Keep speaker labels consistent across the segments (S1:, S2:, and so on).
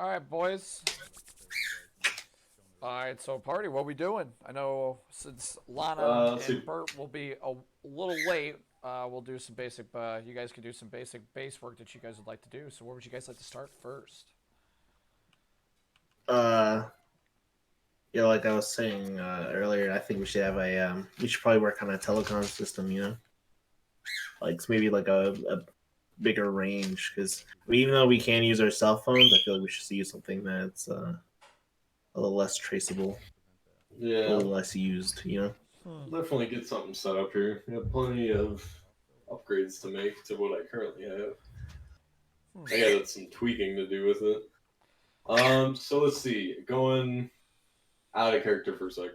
S1: All right, boys. All right, so party, what we doing? I know since Lana
S2: Let's
S1: and
S2: see.
S1: Bert will be a little late, we'll do some basic. You guys can do some basic base work that you guys would like to do. So, where would you guys like to start first?
S3: Uh, like I was saying earlier, I think we should have we should probably work on a telecom system. Like maybe like a bigger range because even though we can use our cell phones, I feel like we should use something that's a little less traceable, a
S2: Yeah,
S3: little less used.
S2: definitely get something set up here. We have plenty of upgrades to make to what I currently have. I got some tweaking to do with it. So let's see. Going out of character for a sec.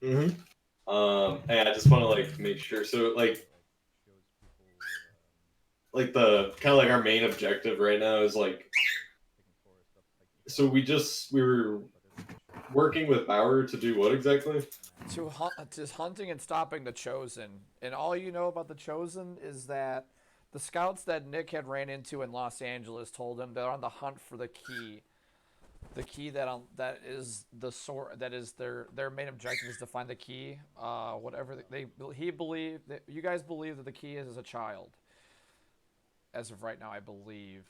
S3: Mm-hmm.
S2: And I just want to make sure. So like the kind of like our main objective right now is like. So we were working with Bauer to do what exactly?
S1: To hunting and stopping the Chosen, and all you know about the Chosen is that the scouts that Nick had ran into in Los Angeles told him they're on the hunt for the key. The key that is the sort that is their main objective is to find the key. Whatever he believed that you guys believe that the key is as a child. As of right now, I believe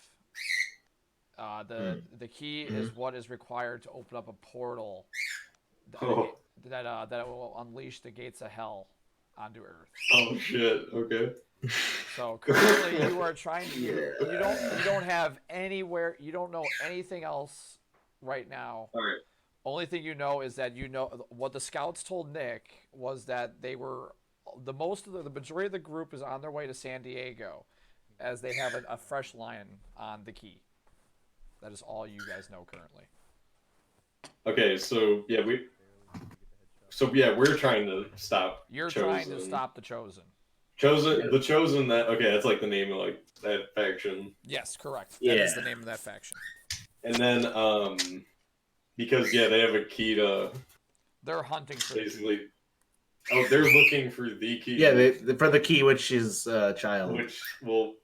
S1: the key is what is required to open up a portal
S2: Oh,
S1: that will unleash the gates of hell onto Earth.
S2: oh shit. Okay.
S1: So currently, you are trying to.
S3: Yeah.
S1: You don't have anywhere. You don't know anything else right now.
S2: All right.
S1: Only thing you know is that you know what the scouts told Nick was that they were the majority of the group is on their way to San Diego, as they have a fresh line on the key. That is all you guys know currently.
S2: Okay. We're trying to stop.
S1: You're
S2: Chosen.
S1: trying to stop the Chosen.
S2: The chosen. That okay. That's like the name of like that faction.
S1: Yes, correct.
S3: Yeah.
S1: That is the name of that faction.
S2: And then because they have a key to
S1: They're hunting for
S2: basically. Oh, they're looking for the key.
S3: Yeah, for the key, which is child.
S2: Which will.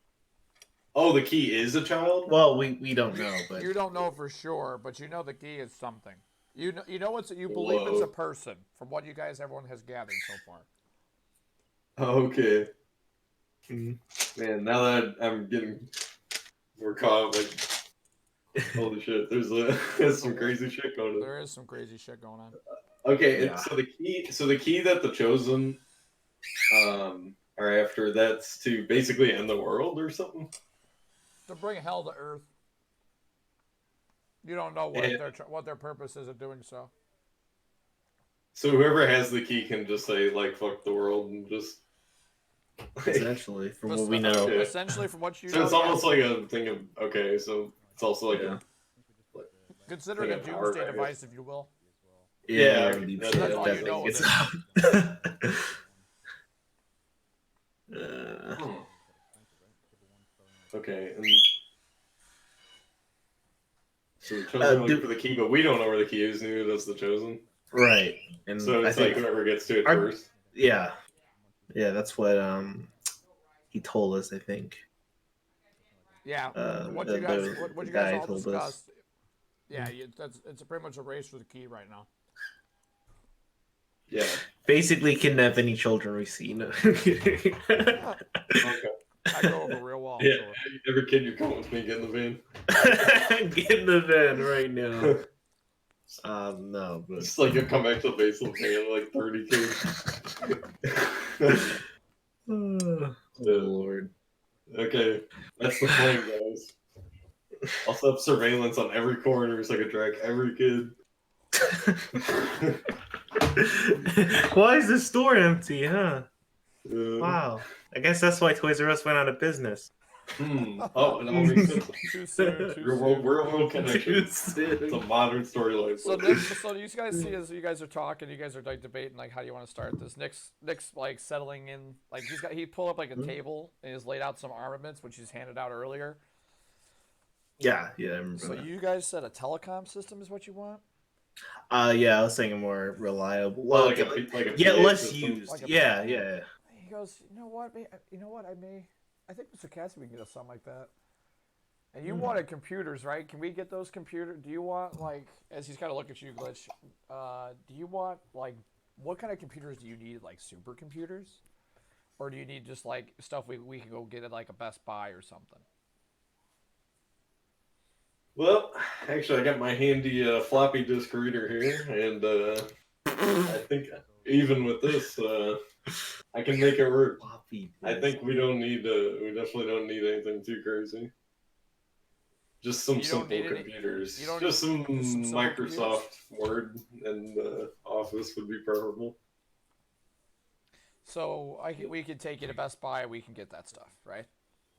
S2: Oh, the key is a child.
S3: Well, we don't know, but
S1: You don't know for sure, but you know the key is something. You know you believe it's a person from what you guys everyone has gathered so far.
S2: Okay. Man, now that I'm getting more caught, like, holy shit, there's some crazy shit going on.
S1: There is some crazy shit going on.
S2: Okay,
S3: Yeah.
S2: so the key that the chosen are after, that's to basically end the world or something.
S1: To bring hell to Earth. You don't know what their purpose is of doing so.
S2: So whoever has the key can just say like fuck the world and just.
S3: essentially, from what we know.
S2: Okay.
S1: Essentially, from what you
S2: So
S1: know,
S2: it's almost like a thing of okay, so it's also like
S3: Yeah.
S1: consider it a
S2: thing of power,
S1: doomsday
S2: I guess.
S1: device, if you will.
S3: Yeah,
S2: that's
S1: all you know
S3: it's
S2: Okay, and so the chosen are looking for the key, but we don't know where the key is. Neither does the chosen.
S3: right, and
S2: So it's
S3: I think
S2: like whoever gets to it
S3: our-
S2: first.
S3: yeah, that's what he told us. I think.
S1: Yeah. What
S3: the-
S1: you guys
S3: the
S1: what you
S3: guy
S1: guys all
S3: told us.
S1: discussed. Yeah, it's pretty much a race for the key right now.
S2: Yeah.
S3: Basically, kidnap any children we see. No.
S2: Okay.
S1: I go over real well.
S2: Yeah.
S1: So.
S2: Every kid you come with me, get in the van.
S3: Get in the van right now. No, but
S2: It's like you come back to the base of the van, like 30 kids.
S3: oh Lord.
S2: Okay, that's the plan, guys. I'll set up surveillance on every corner so I can track every kid.
S3: Why is the store empty, huh?
S2: Uh,
S3: Wow. I guess that's why Toys R Us went out of business.
S2: Oh, it all makes sense.
S1: Too soon. Too
S2: Real
S1: soon.
S2: world connection. It's a modern storyline.
S1: So you guys see as you guys are talking, you guys are like debating like how do you want to start this. Nick's like settling in, like he pulled up like a table and he's laid out some armaments which he's handed out earlier.
S3: Yeah, I remember
S1: So
S3: that.
S1: you guys said a telecom system is what you want?
S3: Yeah, I was saying a more reliable.
S2: Well,
S3: Well,
S2: like a
S3: yeah,
S2: PA
S3: less
S2: system.
S3: used.
S1: Like a-
S3: Yeah.
S1: He goes, you know what, I think Mr. Cassidy can get us something like that. And you wanted computers, right? Can we get those computers? Do you want, like, as he's kind of looking at you, Glitch, do you want, like, what kind of computers do you need? Like, supercomputers? Or do you need just, like, stuff we can go get at, like, a Best Buy or something?
S2: Well, actually, I got my handy floppy disk reader here, and I think even with this, I can make it work.
S3: Floppy
S2: I
S3: disk.
S2: think we definitely don't need anything too crazy. Just some
S1: You don't
S2: simple
S1: need any-
S2: computers.
S1: you don't
S2: Just some
S1: need some simple
S2: Microsoft Word and Office would be preferable.
S1: So we could take you to Best Buy and we can get that stuff, right?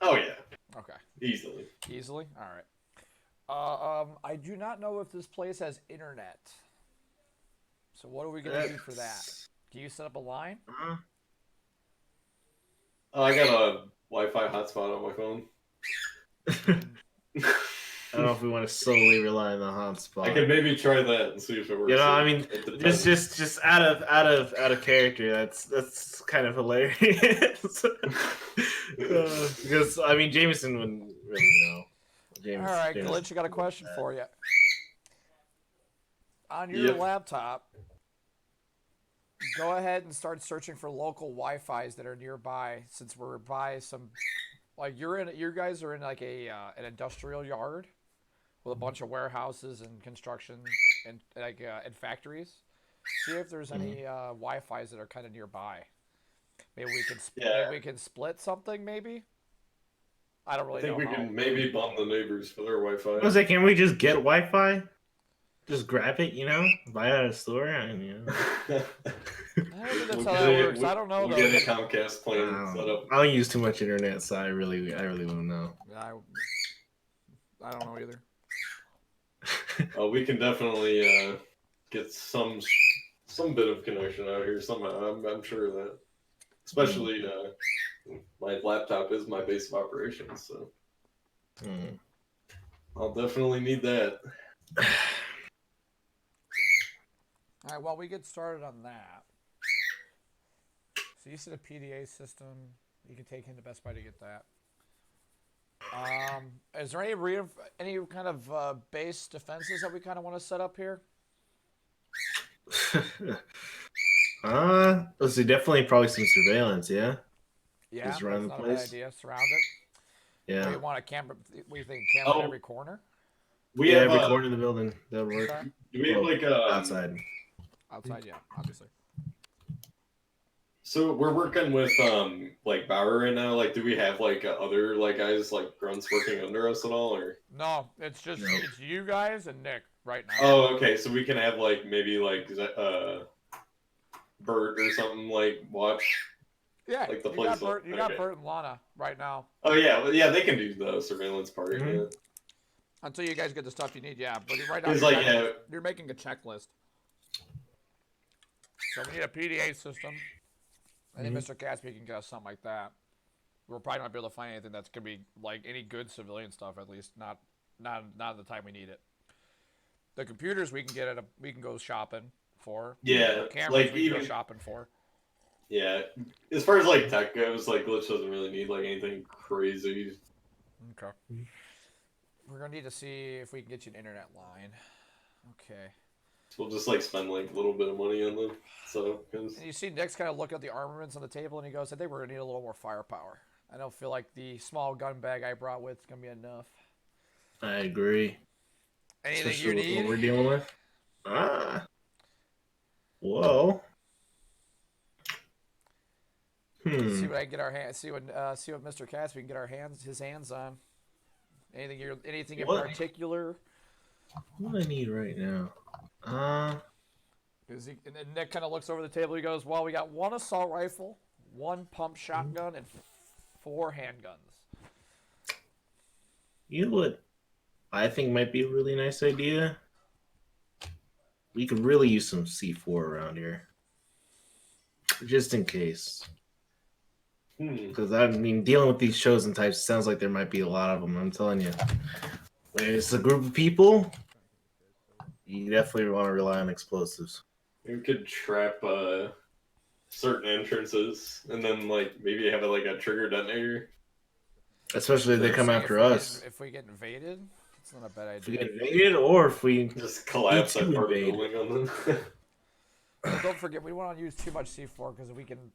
S2: Oh yeah,
S1: Okay.
S2: easily.
S1: Easily? All right. I do not know if this place has internet. So what are we going to do for that? Do you set up a line?
S2: Oh, I got a Wi-Fi hotspot on my phone.
S3: I don't know if we want to solely rely on the hotspot.
S2: I could maybe try that and see if it works.
S3: You know, I mean,
S2: It depends.
S3: just out of character. That's kind of hilarious. Because I mean, Jameson wouldn't really know.
S1: All right, Glitch, I got a question for you. On your
S2: Yep.
S1: laptop, go ahead and start searching for local Wi-Fi's that are nearby. Since we're by some, like you guys are in like an industrial yard with a bunch of warehouses and construction and and factories. See if there's any Wi-Fi's that are kind of nearby. Maybe we can
S2: Yeah.
S1: maybe we can split something. Maybe. I don't
S2: I
S1: really
S2: think
S1: know.
S2: we can maybe bump the neighbors for their Wi-Fi.
S3: I was like, can we just get Wi-Fi? Just grab it, you know, buy it at a store, and you know.
S1: I don't think that's
S2: We'll
S1: how
S2: get
S1: that
S2: a-
S1: works. I don't know
S2: We'll
S1: though.
S2: get a Comcast plan set up.
S3: I don't use too much internet, so I really won't know.
S1: I don't know either.
S2: We can definitely get some bit of connection out here somehow. I'm sure of that. Especially my laptop is my base of operations, so I'll definitely need that.
S1: All right, well, we get started on that. So you said a PDA system. You can take into Best Buy to get that. Is there any kind of base defenses that we kind of want to set up here?
S3: Let's see, definitely probably some surveillance, yeah?
S1: Yeah,
S3: Just
S1: that's
S3: around the
S1: not a
S3: place.
S1: bad idea. Surround it.
S3: Yeah.
S1: We want a camera. We think camera in every corner.
S2: We
S3: Yeah,
S2: have
S3: every corner in the building. That would work.
S1: Okay.
S2: do we have like
S3: Outside.
S1: Outside, yeah, obviously.
S2: So we're working with like Bauer right now. Like, do we have like other like guys like grunts working under us at all, or?
S1: No, it's just
S3: No.
S1: it's you guys and Nick right now.
S2: Oh, okay. So we can have like maybe like Bert or something like watch.
S1: Yeah,
S2: like the
S1: you
S2: place
S1: got Bert. You got
S2: okay.
S1: Bert and Lana right now.
S2: Oh yeah, well, yeah, they can do the surveillance part.
S3: Mhm.
S2: Yeah.
S1: Until you guys get the stuff you need, yeah. But right now,
S2: It's
S1: you're,
S2: like
S1: you're making a checklist. So we need a PDA system. I think Mr. Gatsby can get us something like that. We're probably not be able to find anything that's gonna be like any good civilian stuff. At least not at the time we need it. The computers we can get we can go shopping for.
S2: Yeah,
S1: The cameras
S2: like
S1: we can go
S2: even
S1: shopping for.
S2: yeah. As far as like tech goes, like Glitch doesn't really need like anything crazy.
S1: Okay. We're gonna need to see if we can get you an internet line. Okay.
S2: So we'll just like spend like a little bit of money on them. So cause...
S1: And you see Nick's kind of look at the armaments on the table and he goes, I think we're going to need a little more firepower. I don't feel like the small gun bag I brought with is going to be enough.
S3: I agree.
S1: Anything
S3: Especially
S1: you
S3: with
S1: need?
S3: what we're dealing with. Whoa.
S1: See what I can get our hands. See what Mr. Katz we can get his hands on. Anything in
S3: What?
S1: particular?
S3: What do I need right now?
S1: And then Nick kind of looks over the table. He goes, "Well, we got one assault rifle, one pump shotgun, and 4 handguns."
S3: You know what I think might be a really nice idea? We could really use some C4 around here. Just in case. Because, I mean, dealing with these chosen types, sounds like there might be a lot of them. I'm telling you. When it's a group of people, you definitely want to rely on explosives.
S2: We could trap certain entrances and then like maybe have like a trigger detonator.
S3: Especially if they come
S1: See,
S3: after
S1: if we
S3: us.
S1: if we get invaded, it's not a bad
S3: If we
S1: idea.
S3: get invaded, or if we
S2: Just collapse that
S3: to
S2: part of the
S3: invade.
S2: building on them.
S1: Well, don't forget, we want to use too much C4 because we can.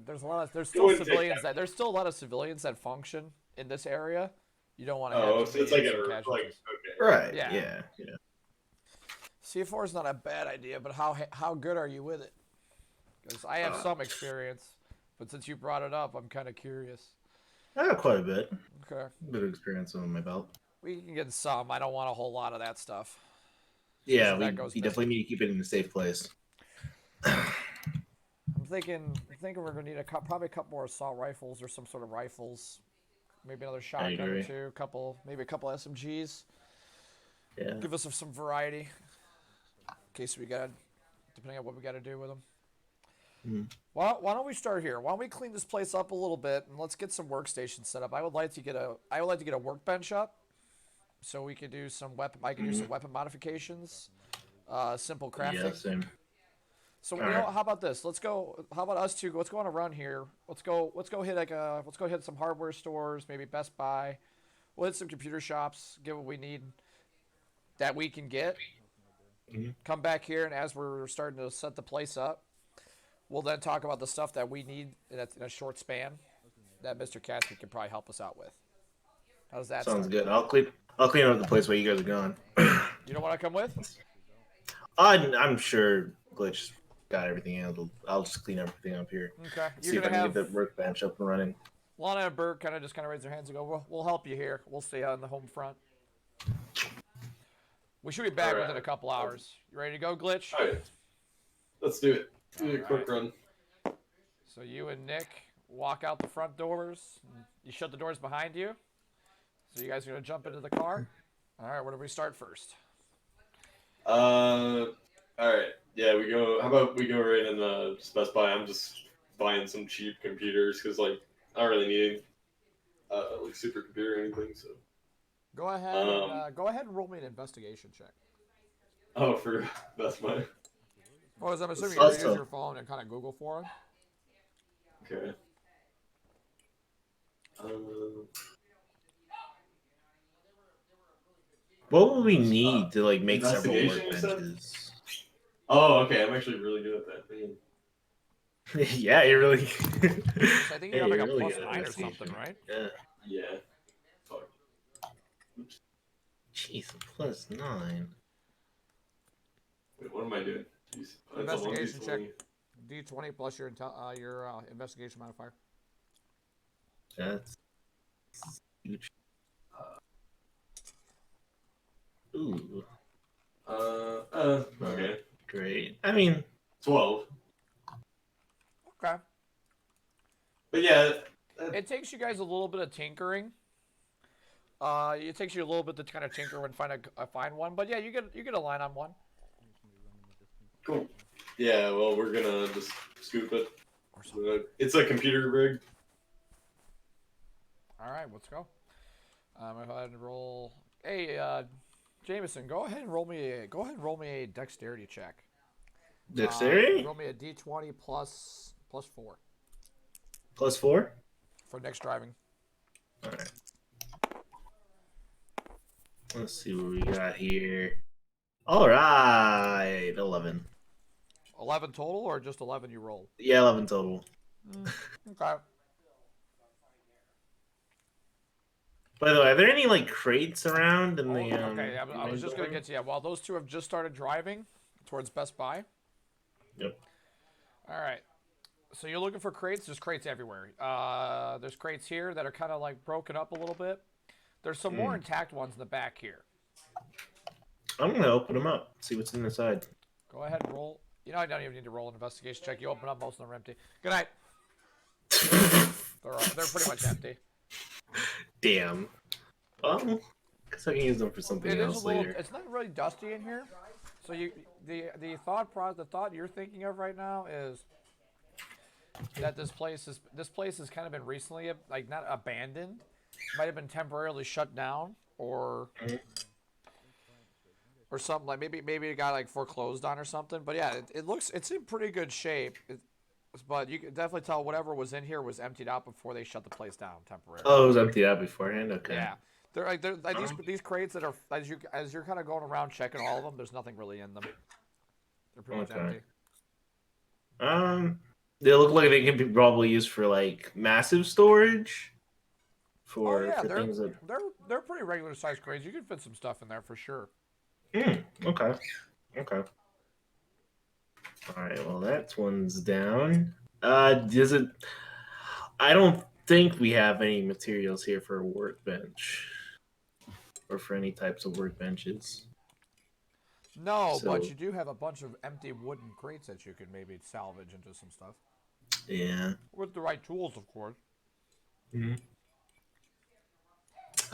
S1: There's a lot of. There's
S2: Go
S1: still
S2: and take
S1: civilians that. There's still a lot of civilians that function in this area. You don't want to
S2: Oh,
S1: have
S2: so it's like
S1: some
S2: a
S1: casualties.
S2: okay.
S3: right,
S1: Yeah.
S3: yeah.
S1: C4 is not a bad idea, but how good are you with it? Because I have some experience, but since you brought it up, I'm kind of curious.
S3: I got quite a bit.
S1: Okay.
S3: A bit of experience under my belt.
S1: We can get some. I don't want a whole lot of that stuff.
S3: Yeah,
S1: that
S3: we
S1: goes
S3: definitely need to keep it in a safe place.
S1: I'm thinking we're gonna need probably a couple more assault rifles or some sort of rifles. Maybe another shotgun or
S3: agree.
S1: two. Maybe a couple SMGs.
S3: Yeah.
S1: Give us some variety. In case we got, depending on what we got to do with them.
S3: Mhm.
S1: Why don't we start here? Why don't we clean this place up a little bit and let's get some workstations set up. I would like to get a workbench up, so we could do some weapon. I could do some weapon modifications, simple crafting.
S3: Yeah, same.
S1: So
S3: All right.
S1: how about this? Let's go. How about us two? Let's go on a run here. Let's go hit let's go hit some hardware stores, maybe Best Buy. We'll hit some computer shops. Get what we need that we can get.
S3: Mhm.
S1: Come back here, and as we're starting to set the place up, we'll then talk about the stuff that we need in a short span that Mr. Cassidy can probably help us out with. How does that
S3: Sounds
S1: sound?
S3: good. I'll clean up the place while you guys are gone.
S1: You don't want to come with?
S3: I'm sure Glitch got everything handled. I'll just clean everything up here.
S1: Okay.
S3: See if I can get the workbench up and running.
S1: Lana and Bert kind of raise their hands and go, we'll help you here. We'll stay on the home front. We should be back
S2: Alright.
S1: within a couple hours. You ready to go, Glitch?
S2: All right, let's do it. Do a quick run.
S1: So you and Nick walk out the front doors. You shut the doors behind you. So you guys are going to jump into the car? All right, where do we start first?
S2: All right. Yeah, we go. How about we go right in the Best Buy? I'm just buying some cheap computers because like I don't really need like supercomputer or anything. So
S1: Go ahead and roll me an investigation check.
S2: for Best Buy.
S1: Well, as I'm assuming
S3: Let's
S1: you
S3: go.
S1: use your phone and kind of Google for it.
S2: Okay.
S3: What would we need to like make several
S2: Investigation, you said?
S3: workbenches?
S2: Oh, okay. I'm actually really good at that thing.
S3: Yeah, you really.
S1: So I think you have like
S3: you're
S1: a
S3: really
S1: plus
S3: good at
S1: 9 or
S3: investigation.
S1: something, right?
S3: Yeah.
S2: Yeah. Fuck. Oops.
S3: Jeez, +9.
S2: Wait, what am I doing? Jeez. Oh, it's a
S1: Investigation
S2: 1d20.
S1: check. D20 plus your investigation modifier.
S3: That's huge. Ooh,
S2: Okay.
S3: great. I mean,
S2: 12.
S1: Okay.
S2: But yeah,
S1: It takes you guys a little bit of tinkering. It takes you a little bit to kind of tinker and find one, but yeah, you get a line on one.
S2: cool. Yeah, well, we're gonna just scoop it. It's a computer rig.
S1: All right, let's go. I'm gonna go ahead and roll. Hey, Jameson, go ahead and roll me a dexterity check.
S3: dexterity
S1: Roll me a D20 plus 4
S3: +4.
S1: for next driving.
S3: All right. Let's see what we got here. All right, 11.
S1: 11 total, or just 11 you rolled?
S3: Yeah, 11 total.
S1: Okay.
S3: By the way, are there any like crates around in the?
S1: Okay, I was just gonna get to you. While those two have just started driving towards Best Buy.
S3: Yep.
S1: All right. So you're looking for crates. There's crates everywhere. There's crates here that are kind of like broken up a little bit. There's some more intact ones in the back here.
S3: I'm gonna open them up. See what's inside.
S1: Go ahead and roll. You know, I don't even need to roll an investigation check. You open up, most of them are empty. Good night. They're pretty much empty.
S3: Damn. Well, guess I can use them for something
S1: It is
S3: else
S1: a little.
S3: later.
S1: It's not really dusty in here. So the thought you're thinking of right now is that this place has kind of been recently like not abandoned, might have been temporarily shut down or something like maybe it got like foreclosed on or something. But yeah, it's in pretty good shape. But you can definitely tell whatever was in here was emptied out before they shut the place down temporarily.
S3: Oh, it was emptied out beforehand. Okay.
S1: Yeah, they're like these crates that are as you're kind of going around checking all of them. There's nothing really in them. They're pretty much
S3: Okay.
S1: empty.
S3: They look like they can be probably used for like massive storage.
S1: Oh yeah,
S3: For things that.
S1: they're pretty regular sized crates. You can fit some stuff in there for sure.
S3: Okay. Okay. All right. Well, that one's down. Does it? I don't think we have any materials here for a workbench, or for any types of workbenches.
S1: No, but
S3: So-
S1: you do have a bunch of empty wooden crates that you could maybe salvage into some stuff
S3: Yeah.
S1: with the right tools, of course.
S3: I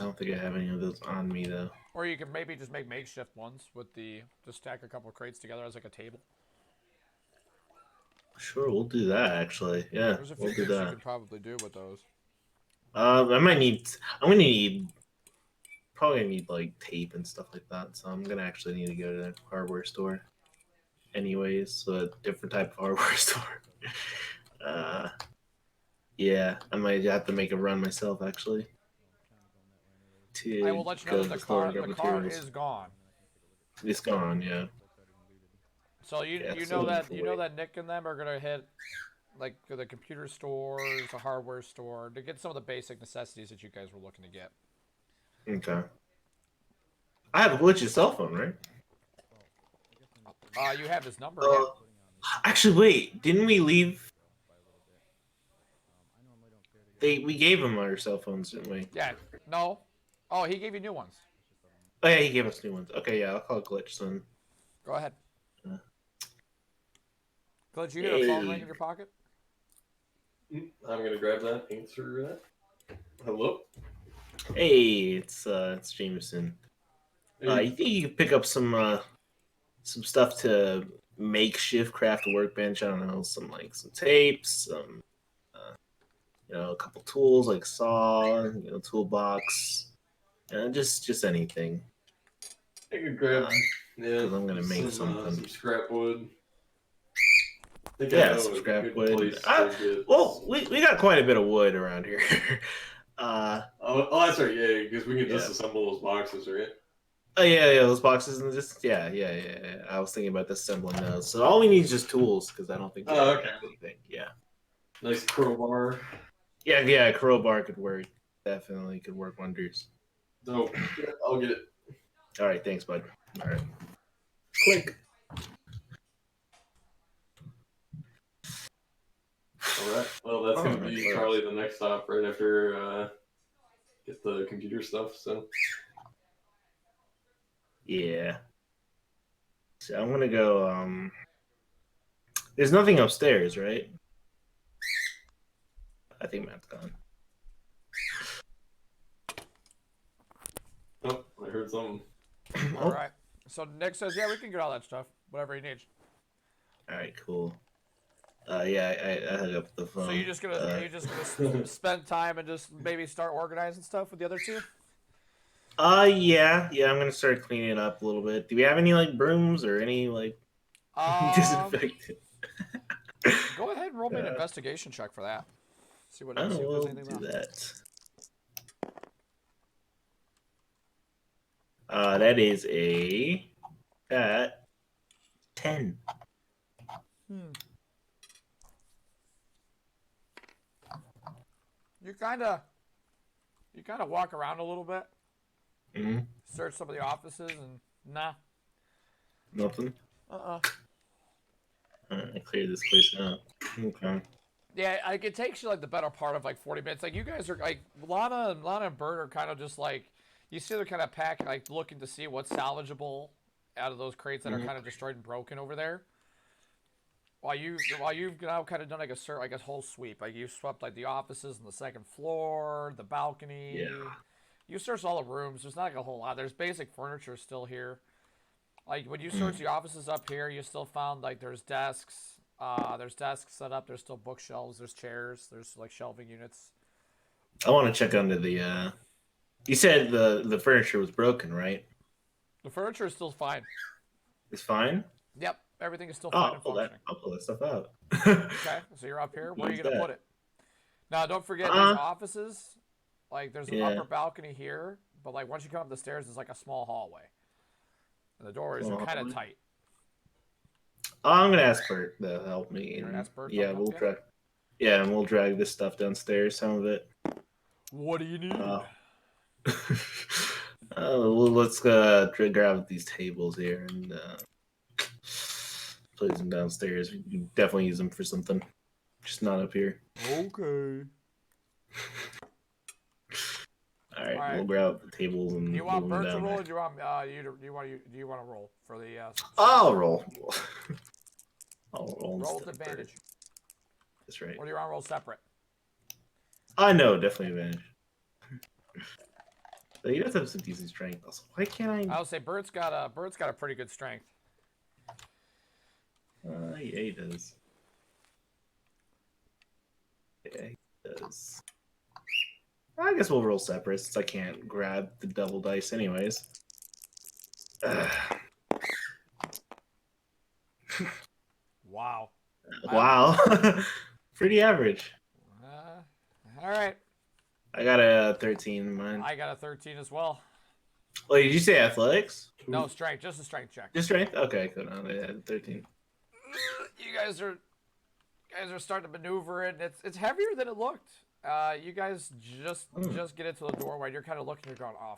S3: don't think I have any of those on me though.
S1: Or you can maybe just make makeshift ones with just stack a couple of crates together as like a table.
S3: Sure, we'll do that actually. Yeah,
S1: There's a few
S3: we'll do
S1: things you
S3: that.
S1: could probably do with those.
S3: I'm gonna need probably need like tape and stuff like that. So I'm gonna actually need to go to the hardware store. Anyways, so a different type of hardware store. Yeah, I might have to make a run myself actually.
S1: I will let you know that the car is gone.
S3: It's gone, yeah.
S1: So you
S3: Yeah,
S1: you
S3: so
S1: know that
S3: wait.
S1: Nick and them are gonna hit like the computer stores, the hardware store to get some of the basic necessities that you guys were looking to get.
S3: Okay. I have a glitchy cell phone, right?
S1: You have his number. Yeah.
S3: Actually, wait. Didn't we leave? We gave him our cell phones, didn't we?
S1: Yeah. No. Oh, he gave you new ones.
S3: Oh yeah, he gave us new ones. Okay, yeah, I'll call it glitch then.
S1: Go ahead.
S3: Uh,
S1: Glitch, you hear a phone
S3: Hey.
S1: ring in your pocket?
S2: I'm gonna grab that. Answer that. Hello.
S3: Hey, it's Jameson. You think you could pick up some stuff to makeshift craft a workbench? I don't know, some tapes, some a couple tools like saw, toolbox, just anything.
S2: I could grab. Yeah,
S3: 'Cause I'm gonna make something.
S2: some scrap wood. I think I
S3: Yeah,
S2: know
S3: some
S2: a
S3: scrap
S2: good
S3: wood.
S2: place to get
S3: Well, we got quite a bit of wood around here.
S2: Oh, that's right. Yeah, because we can
S3: Yeah.
S2: disassemble those boxes, right?
S3: Oh yeah, those boxes and just yeah. I was thinking about disassembling those. So all we need is just tools because I don't think we
S2: Oh,
S3: have
S2: okay.
S3: anything. Yeah,
S2: Nice crowbar.
S3: yeah. A crowbar could work. Definitely could work wonders.
S2: Dope. Yeah, I'll get it.
S3: All right, thanks, bud. All right, click.
S2: All right. Well, that's gonna be
S3: Alright.
S2: probably the next stop right after get the computer stuff. So
S3: Yeah. So I'm gonna go. There's nothing upstairs, right? I think Matt's gone.
S2: oh, I heard something.
S1: All right. So Nick says, yeah, we can get all that stuff, whatever he needs.
S3: All right, cool. Yeah, I hung up the phone.
S1: So you just gonna spend time and just maybe start organizing stuff with the other two?
S3: Yeah. I'm gonna start cleaning it up a little bit. Do we have any brooms or any disinfectant?
S1: Go ahead and roll me an
S3: Yeah.
S1: investigation check for that. See what
S3: I
S1: see if
S3: will
S1: there's anything
S3: do
S1: left.
S3: that. That is a 10.
S1: You kind of walk around a little bit,
S3: Mm-hmm.
S1: search some of the offices, and nah.
S3: Nothing.
S1: Uh-uh.
S3: I cleared this place out. Okay.
S1: Yeah, it takes you like the better part of like 40 minutes. Like you guys are like Lana and Bert are kind of just like you see they're kind of packed, like looking to see what's salvageable out of those crates that are kind of destroyed and broken over there. While you've now kind of done like a whole sweep, like you swept like the offices on the second floor, the balcony.
S3: Yeah.
S1: You searched all the rooms. There's not like a whole lot. There's basic furniture still here. Like when you search the offices up here, you still found like there's desks. There's desks set up. There's still bookshelves. There's chairs. There's like shelving units.
S3: I want to check under the. You said the furniture was broken, right?
S1: The furniture is still fine.
S3: It's fine.
S1: Yep. Everything is still
S3: Oh,
S1: fine and functioning.
S3: I'll pull that stuff out.
S1: Okay, so you're up here. Where are you
S3: Use
S1: gonna
S3: that.
S1: put it? Now, don't forget
S3: Uh,
S1: these offices. Like, there's an
S3: Yeah.
S1: upper balcony here, but like once you come up the stairs, it's like a small hallway, and the doors are
S3: Small
S1: kind of
S3: hallway?
S1: tight.
S3: I'm gonna ask Bert to help me.
S1: You're gonna
S3: And
S1: ask Bert to
S3: yeah,
S1: help
S3: we'll
S1: you?
S3: drag. Yeah, and we'll drag this stuff downstairs. Some of it.
S1: What do you need?
S3: Well, let's grab these tables here and place them downstairs. We can definitely use them for something, just not up here.
S1: Okay.
S3: All right,
S1: Alright.
S3: we'll grab the tables and
S1: Do you want
S3: move them
S1: Bert to
S3: down
S1: roll,
S3: there.
S1: or do you want do you want to roll for the?
S3: I'll roll. I'll roll.
S1: Roll with
S3: instead of Bert.
S1: advantage.
S3: That's right.
S1: Or do you want to roll separate?
S3: I know, definitely advantage. But he does have some decent strength. Also, why can't I?
S1: I would say Bert's got a pretty good strength.
S3: Yeah, he does. Yeah, he does. I guess we'll roll separate since I can't grab the double dice anyways.
S1: Wow.
S3: Wow. Pretty average.
S1: All right.
S3: I got a 13 in mine.
S1: I got a 13 as well.
S3: Wait, did you say athletics?
S1: No strength, just a strength check.
S3: Just strength? Okay, good. I had 13.
S1: You guys are starting to maneuver it. It's heavier than it looked. You guys just get into the doorway. You're kind of looking. You're going, oh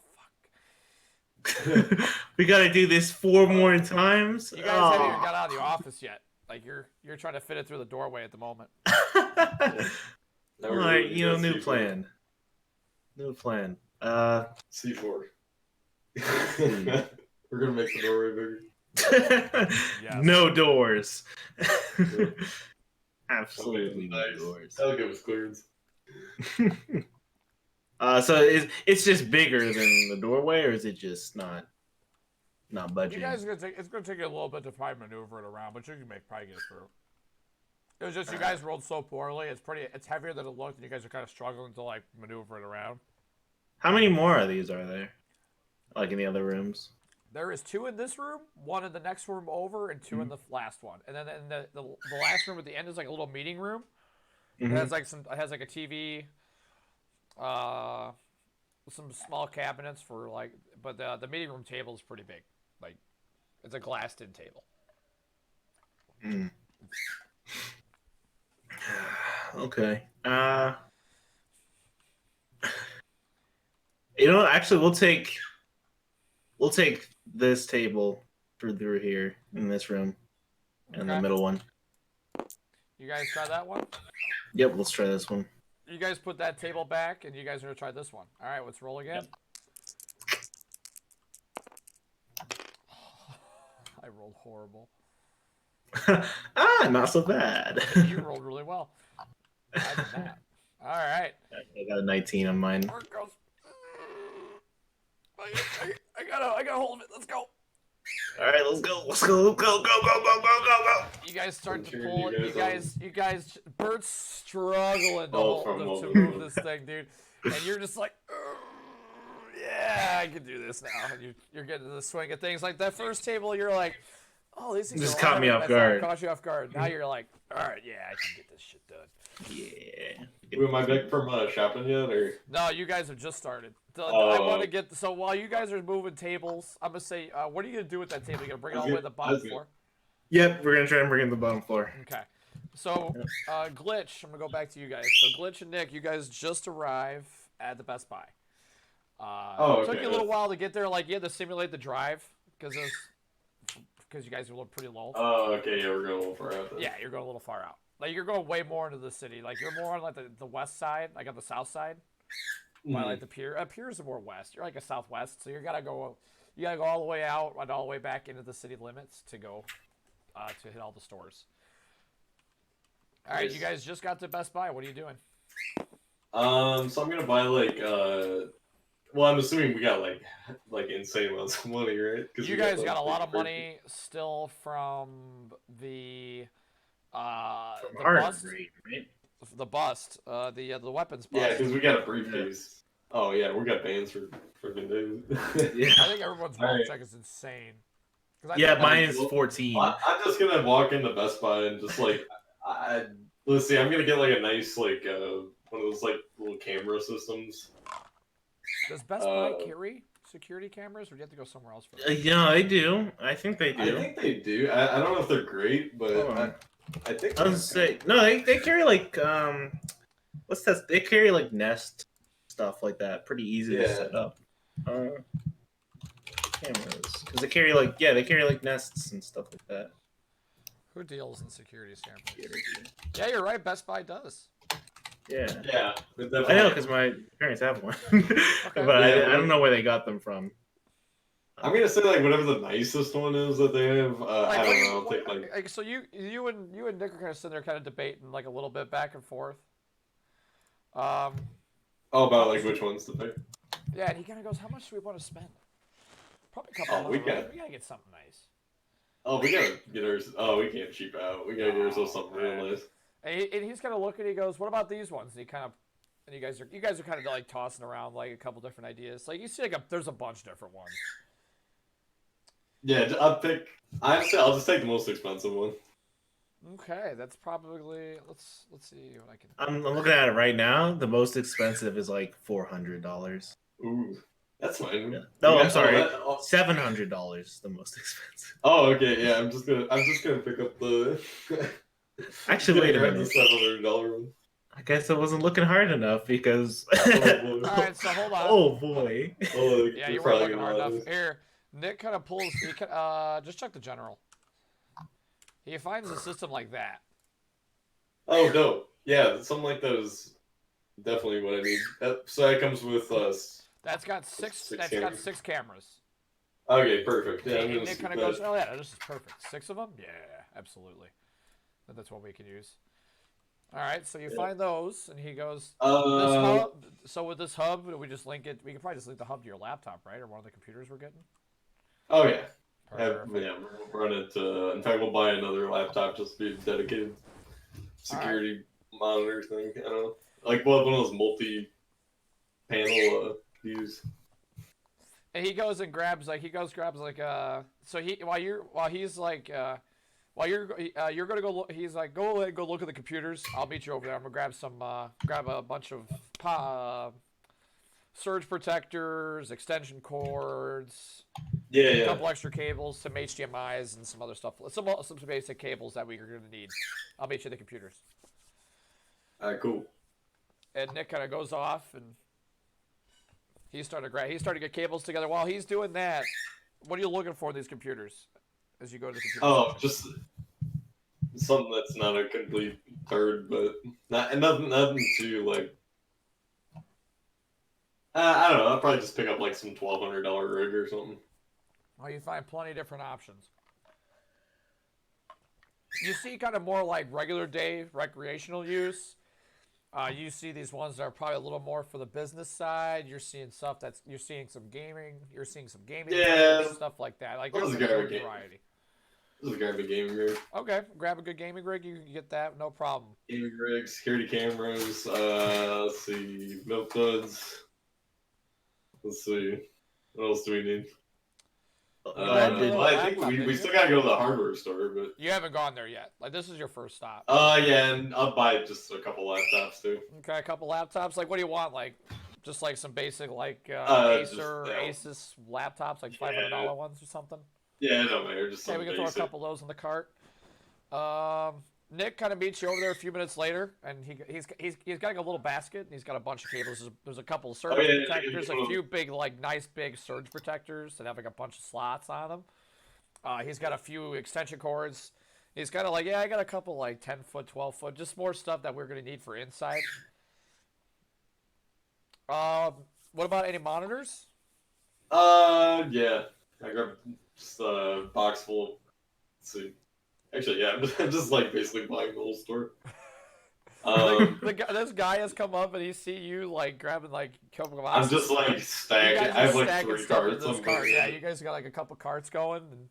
S1: fuck.
S3: We gotta do this 4 more times.
S1: You guys haven't even got out of the office yet. Like you're trying to fit it through the doorway at the moment.
S3: All right, new plan. New plan.
S2: C4. We're gonna make the doorway bigger.
S1: Yes.
S3: No doors.
S2: Yeah.
S3: Absolutely no
S2: Nice.
S3: doors.
S2: That'll give us clearance.
S3: So it's just bigger than the doorway, or is it just not budging?
S1: You guys it's gonna take you a little bit to probably maneuver it around, but you can probably get it through. It was just you guys rolled so poorly. It's heavier than it looked, and you guys are kind of struggling to like maneuver it around.
S3: How many more of these are there? Like in the other rooms?
S1: There is 2 in this room, 1 in the next room over, and 2 in the last one. And then in the last room at the end is like a little meeting room.
S3: Mhm.
S1: It has like a TV, some small cabinets for like, but the meeting room table is pretty big. Like, it's a glassed-in table.
S3: Mm. Okay. Actually, we'll take this table through here in this room, and the
S1: Okay.
S3: middle one.
S1: You guys try that one?
S3: Yep, let's try this one.
S1: You guys put that table back, and you guys are gonna try this one. All right, let's roll again. I rolled horrible.
S3: Not so bad.
S1: You rolled really well. I did not. All right.
S3: I got a 19 on mine.
S1: Where it goes? I gotta hold of it. Let's go.
S3: All right, let's go. Let's go. Go.
S1: You guys start to
S2: Cheering
S1: pull
S2: you
S1: it.
S2: guys
S1: You guys. Bert's struggling
S2: Oh,
S1: to move this thing, dude. And you're just like, yeah, I can do this now. And you're getting to the swing of things. Like that first table, you're like, oh, these things
S3: Just
S1: are
S3: caught me
S1: lighter
S3: off
S1: than I thought.
S3: guard.
S1: Caught you off guard. Now you're like, all right, yeah, I can get this shit done.
S3: Yeah.
S2: Am I back from shopping yet, or?
S1: No, you guys have just started. I
S2: Oh.
S1: want to get so while you guys are moving tables, I'm gonna say, what are you gonna do with that table? You gonna bring it all the way to the bottom
S2: That's good.
S1: floor?
S3: Yep, we're gonna try and bring in the bottom floor.
S1: Okay. So, Glitch, I'm gonna go back to you guys. So, Glitch and Nick, you guys just arrived at the Best Buy.
S2: Oh,
S1: It took
S2: okay.
S1: you a little while to get there. Like, you had to simulate the drive because you guys were pretty low.
S2: Oh, okay, yeah, we're going a little far out then.
S1: Yeah, you're going a little far out. Like, you're going way more into the city. Like, you're more on like the west side, like on the south side. By like the pier. Piers are more west. You're like a southwest, so you gotta go all the way out and all the way back into the city limits to go to hit all the stores. All right,
S2: Nice.
S1: you guys just got to Best Buy. What are you doing?
S2: So I'm gonna buy like well, I'm assuming we got like insane amounts of money, right?
S1: You guys got a lot of money still from the bust.
S3: right?
S1: The bust. The weapons bust.
S2: Yeah, because we got a briefcase. Oh yeah, we got bans for freaking days.
S3: Yeah.
S1: I think everyone's wealth
S2: Alright.
S1: check is insane. 'Cause I
S3: Yeah,
S1: think
S3: mine is 14.
S2: I'm just gonna walk into Best Buy and just like, let's see, I'm gonna get like a nice like one of those like little camera systems.
S1: does Best Buy carry security cameras, or do you have to go somewhere else for that?
S3: Yeah, they do. I think they
S2: I
S3: do.
S2: think they do. I don't know if they're great, but
S3: Hold on.
S2: I think
S3: I was gonna say no. They carry like what's that? They carry like Nest stuff like that. Pretty easy to
S2: Yeah.
S3: set up. Cameras because they carry like they carry like Nests and stuff like that.
S1: Who deals in security cameras? Yeah, you're right. Best Buy does.
S3: Yeah.
S2: Yeah,
S3: I know because my parents have one, but
S2: Yeah,
S3: I don't know where they got them from.
S2: I'm gonna say like whatever the nicest one is that they have.
S1: Like,
S2: I
S1: what
S2: don't
S1: do you-
S2: know. I'll take
S1: what-
S2: like.
S1: so you and Nick are kind of sitting there, kind of debating like a little bit back and forth.
S2: Oh, about like which ones to pick.
S1: Yeah, and he kind of goes, "How much do we want to spend?" Probably a couple.
S2: Oh, we
S1: hundred, right?
S2: got-
S1: We gotta get something nice.
S2: Oh, we gotta get ours. Oh, we can't cheap out. We gotta get ourselves something real nice.
S1: And he's kind of looking. He goes, "What about these ones?" And he kind of, and you guys are kind of like tossing around like a couple different ideas. Like you see, like there's a bunch of different ones.
S2: Yeah, I'll pick. I'll just take the most expensive one.
S1: Okay, that's probably let's see what I can.
S3: I'm looking at it right now. The most expensive is like $400.
S2: Ooh, that's fine.
S3: Yeah. No, I'm sorry.
S2: Oh,
S3: $700. The most expensive.
S2: oh, okay. Yeah, I'm just gonna pick up the.
S3: Actually, wait a
S2: grab
S3: minute.
S2: The $700 one.
S3: I guess I wasn't looking hard enough because.
S2: Oh,
S1: All right, so hold on.
S3: Oh boy.
S2: oh,
S1: Yeah,
S2: you're
S1: you weren't
S2: probably
S1: looking hard
S2: gonna
S1: enough. Here, Nick kind of pulls. He can, just check the general. He finds a system like that.
S2: Oh no, yeah, something like that is definitely what I need. So that comes with us.
S1: That's got six.
S2: Six
S1: That's
S2: cameras.
S1: got 6 cameras.
S2: Okay, perfect. Yeah, I'm
S1: And
S2: gonna
S1: Nick
S2: skip
S1: kind of goes,
S2: that.
S1: "Oh yeah, this is perfect. 6 of them. Yeah, absolutely. That's what we can use." All right, so you
S2: Yeah.
S1: find those, and he goes, "This
S2: Uh,
S1: hub, so with this hub, we just link it. We can probably just link the hub to your laptop, right, or one of the computers we're getting."
S2: oh yeah.
S1: Perfect.
S2: Yeah, we'll run it. In fact, we'll buy another laptop just to be a dedicated security monitor thing. I don't know. Like we'll have one of those multi-panel views.
S1: And he goes and grabs so he while you're gonna go look, he's like, go ahead and go look at the computers. I'll meet you over there. I'm gonna grab a bunch of surge protectors, extension cords,
S2: Yeah,
S1: a
S2: yeah.
S1: couple extra cables, some HDMI's, and some other stuff. Some basic cables that we're gonna need. I'll meet you at the computers.
S2: All right, cool.
S1: And Nick kind of goes off, and he's starting to get cables together. While he's doing that, what are you looking for in these computers as you go to the computer?
S2: Oh,
S1: section?
S2: just something that's not a complete turd, but nothing too like. I don't know. I'll probably just pick up like some $1,200 rig or something.
S1: Well, you find plenty of different options. You see kind of more like regular day recreational use. You see these ones that are probably a little more for the business side. You're seeing some gaming. You're seeing some gaming,
S2: Yeah.
S1: stuff like that. Like
S2: What
S1: there's
S2: was
S1: a
S2: the
S1: good
S2: gaming?
S1: variety.
S2: This is grab a gaming rig.
S1: Okay, grab a good gaming rig. You can get that, no problem.
S2: Gaming rig, security cameras. Let's see, milk duds. Let's see. What else do we need? I think we still gotta go to the hardware store, but
S1: You haven't gone there yet. Like this is your first stop.
S2: yeah, and I'll buy just a couple laptops too.
S1: Okay, a couple laptops. Like, what do you want? Like, just like some basic like
S2: Just,
S1: Acer,
S2: yeah.
S1: Asus laptops, like $500 ones or something.
S2: Yeah, it don't matter. Just
S1: Okay,
S2: some
S1: we can throw a
S2: basic.
S1: couple of those in the cart. Nick kind of meets you over there a few minutes later, and he's got like a little basket, and he's got a bunch of cables. There's a couple of surge
S2: yeah,
S1: protectors. There's a
S2: yeah.
S1: few big, like nice big surge protectors that have like a bunch of slots on them. He's got a few extension cords. He's got I got a couple like 10-foot, 12-foot, just more stuff that we're gonna need for inside. What about any monitors?
S2: Yeah. I grabbed just a box full. Let's see. Actually, yeah, I'm just like basically buying the whole store.
S1: This guy has come up and he see you like grabbing like a couple of
S2: I'm
S1: boxes.
S2: just like
S1: You
S2: stacking.
S1: guys
S2: I have
S1: are
S2: like
S1: stacking
S2: 3
S1: stuff in
S2: cards.
S1: this
S2: I'm
S1: cart.
S2: going
S1: Yeah,
S2: in.
S1: you guys got like a couple carts going. And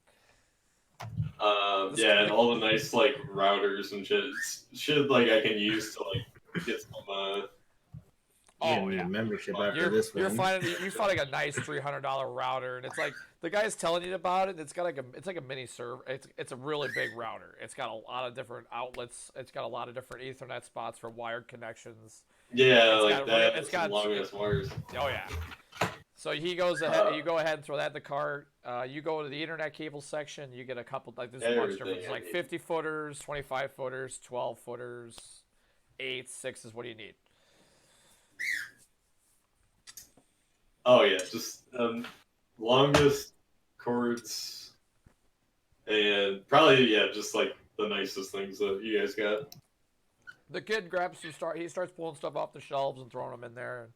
S2: Yeah, and all the nice like routers and shit like I can use to like get some
S3: You're
S1: Oh
S3: gonna need
S1: yeah.
S3: a membership after
S1: You're
S3: this
S1: you're
S3: one.
S1: finding a nice $300 router, and it's like the guy's telling you about it. It's got like a mini server. It's a really big router. It's got a lot of different outlets. It's got a lot of different Ethernet spots for wired connections.
S2: Yeah,
S1: It's
S2: like
S1: got
S2: that.
S1: it's
S2: Some
S1: got
S2: long ass wires.
S1: oh yeah. So he goes ahead. You go ahead and throw that in the cart. You go to the internet cable section. You get a couple like there's a bunch of different.
S2: Everything
S1: There's
S2: I
S1: like
S2: need.
S1: 50 footers, 25 footers, 12 footers, 8s, 6s. What do you need?
S2: Oh yeah, just longest cords, and probably just like the nicest things that you guys got.
S1: The kid grabs some start. He starts pulling stuff off the shelves and throwing them in there.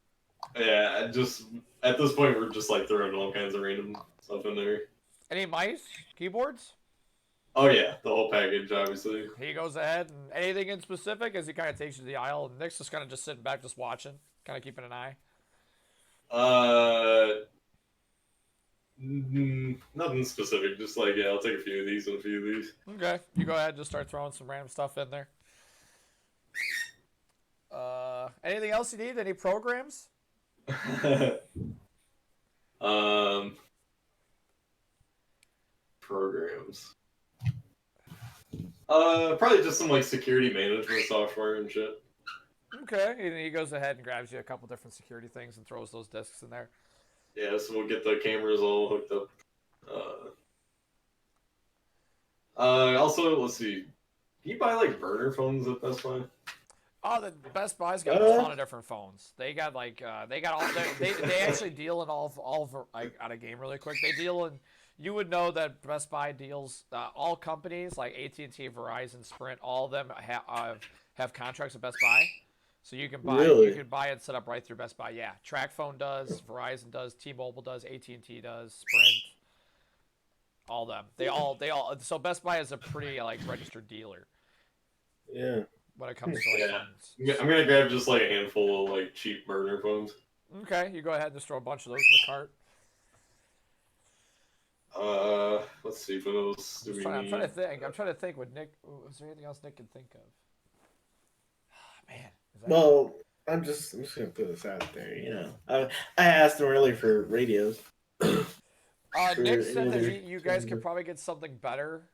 S2: Yeah, just at this point we're just like throwing all kinds of random stuff in there.
S1: Any mice, keyboards?
S2: Oh yeah, the whole package, obviously.
S1: He goes ahead and anything in specific as he kind of takes you to the aisle. And Nick's just kind of just sitting back, just watching, kind of keeping an eye.
S2: Nothing specific. Just like I'll take a few of these and a few of these.
S1: Okay, you go ahead and just start throwing some random stuff in there. Anything else you need? Any programs?
S2: Programs. Probably just some like security management software and shit.
S1: Okay, and he goes ahead and grabs you a couple different security things and throws those discs in there.
S2: Yeah, so we'll get the cameras all hooked up. Also, let's see. Can you buy like burner phones at Best Buy?
S1: Oh, the Best Buy's got a ton of different phones. They got like they got all they actually deal in all of like out of game really quick. They deal in you would know that Best Buy deals all companies like AT&T, Verizon, Sprint, all of them have contracts with Best Buy. So you can buy and set up right through Best Buy. Yeah, TracFone does, Verizon does, T-Mobile does, AT&T does, Sprint, all them. They all. So Best Buy is a pretty like registered dealer.
S3: Yeah.
S1: When it comes to like phones.
S2: I'm gonna grab just like a handful of like cheap burner phones.
S1: Okay, you go ahead and just throw a bunch of those in the cart.
S2: Let's see. What else do we need?
S1: I'm trying to think. I'm trying to think. Would Nick? Is there anything else Nick can think of? Man.
S3: Well, I'm just gonna put this out there. You know, I asked him earlier for radios.
S1: Nick said that you guys could probably get something better.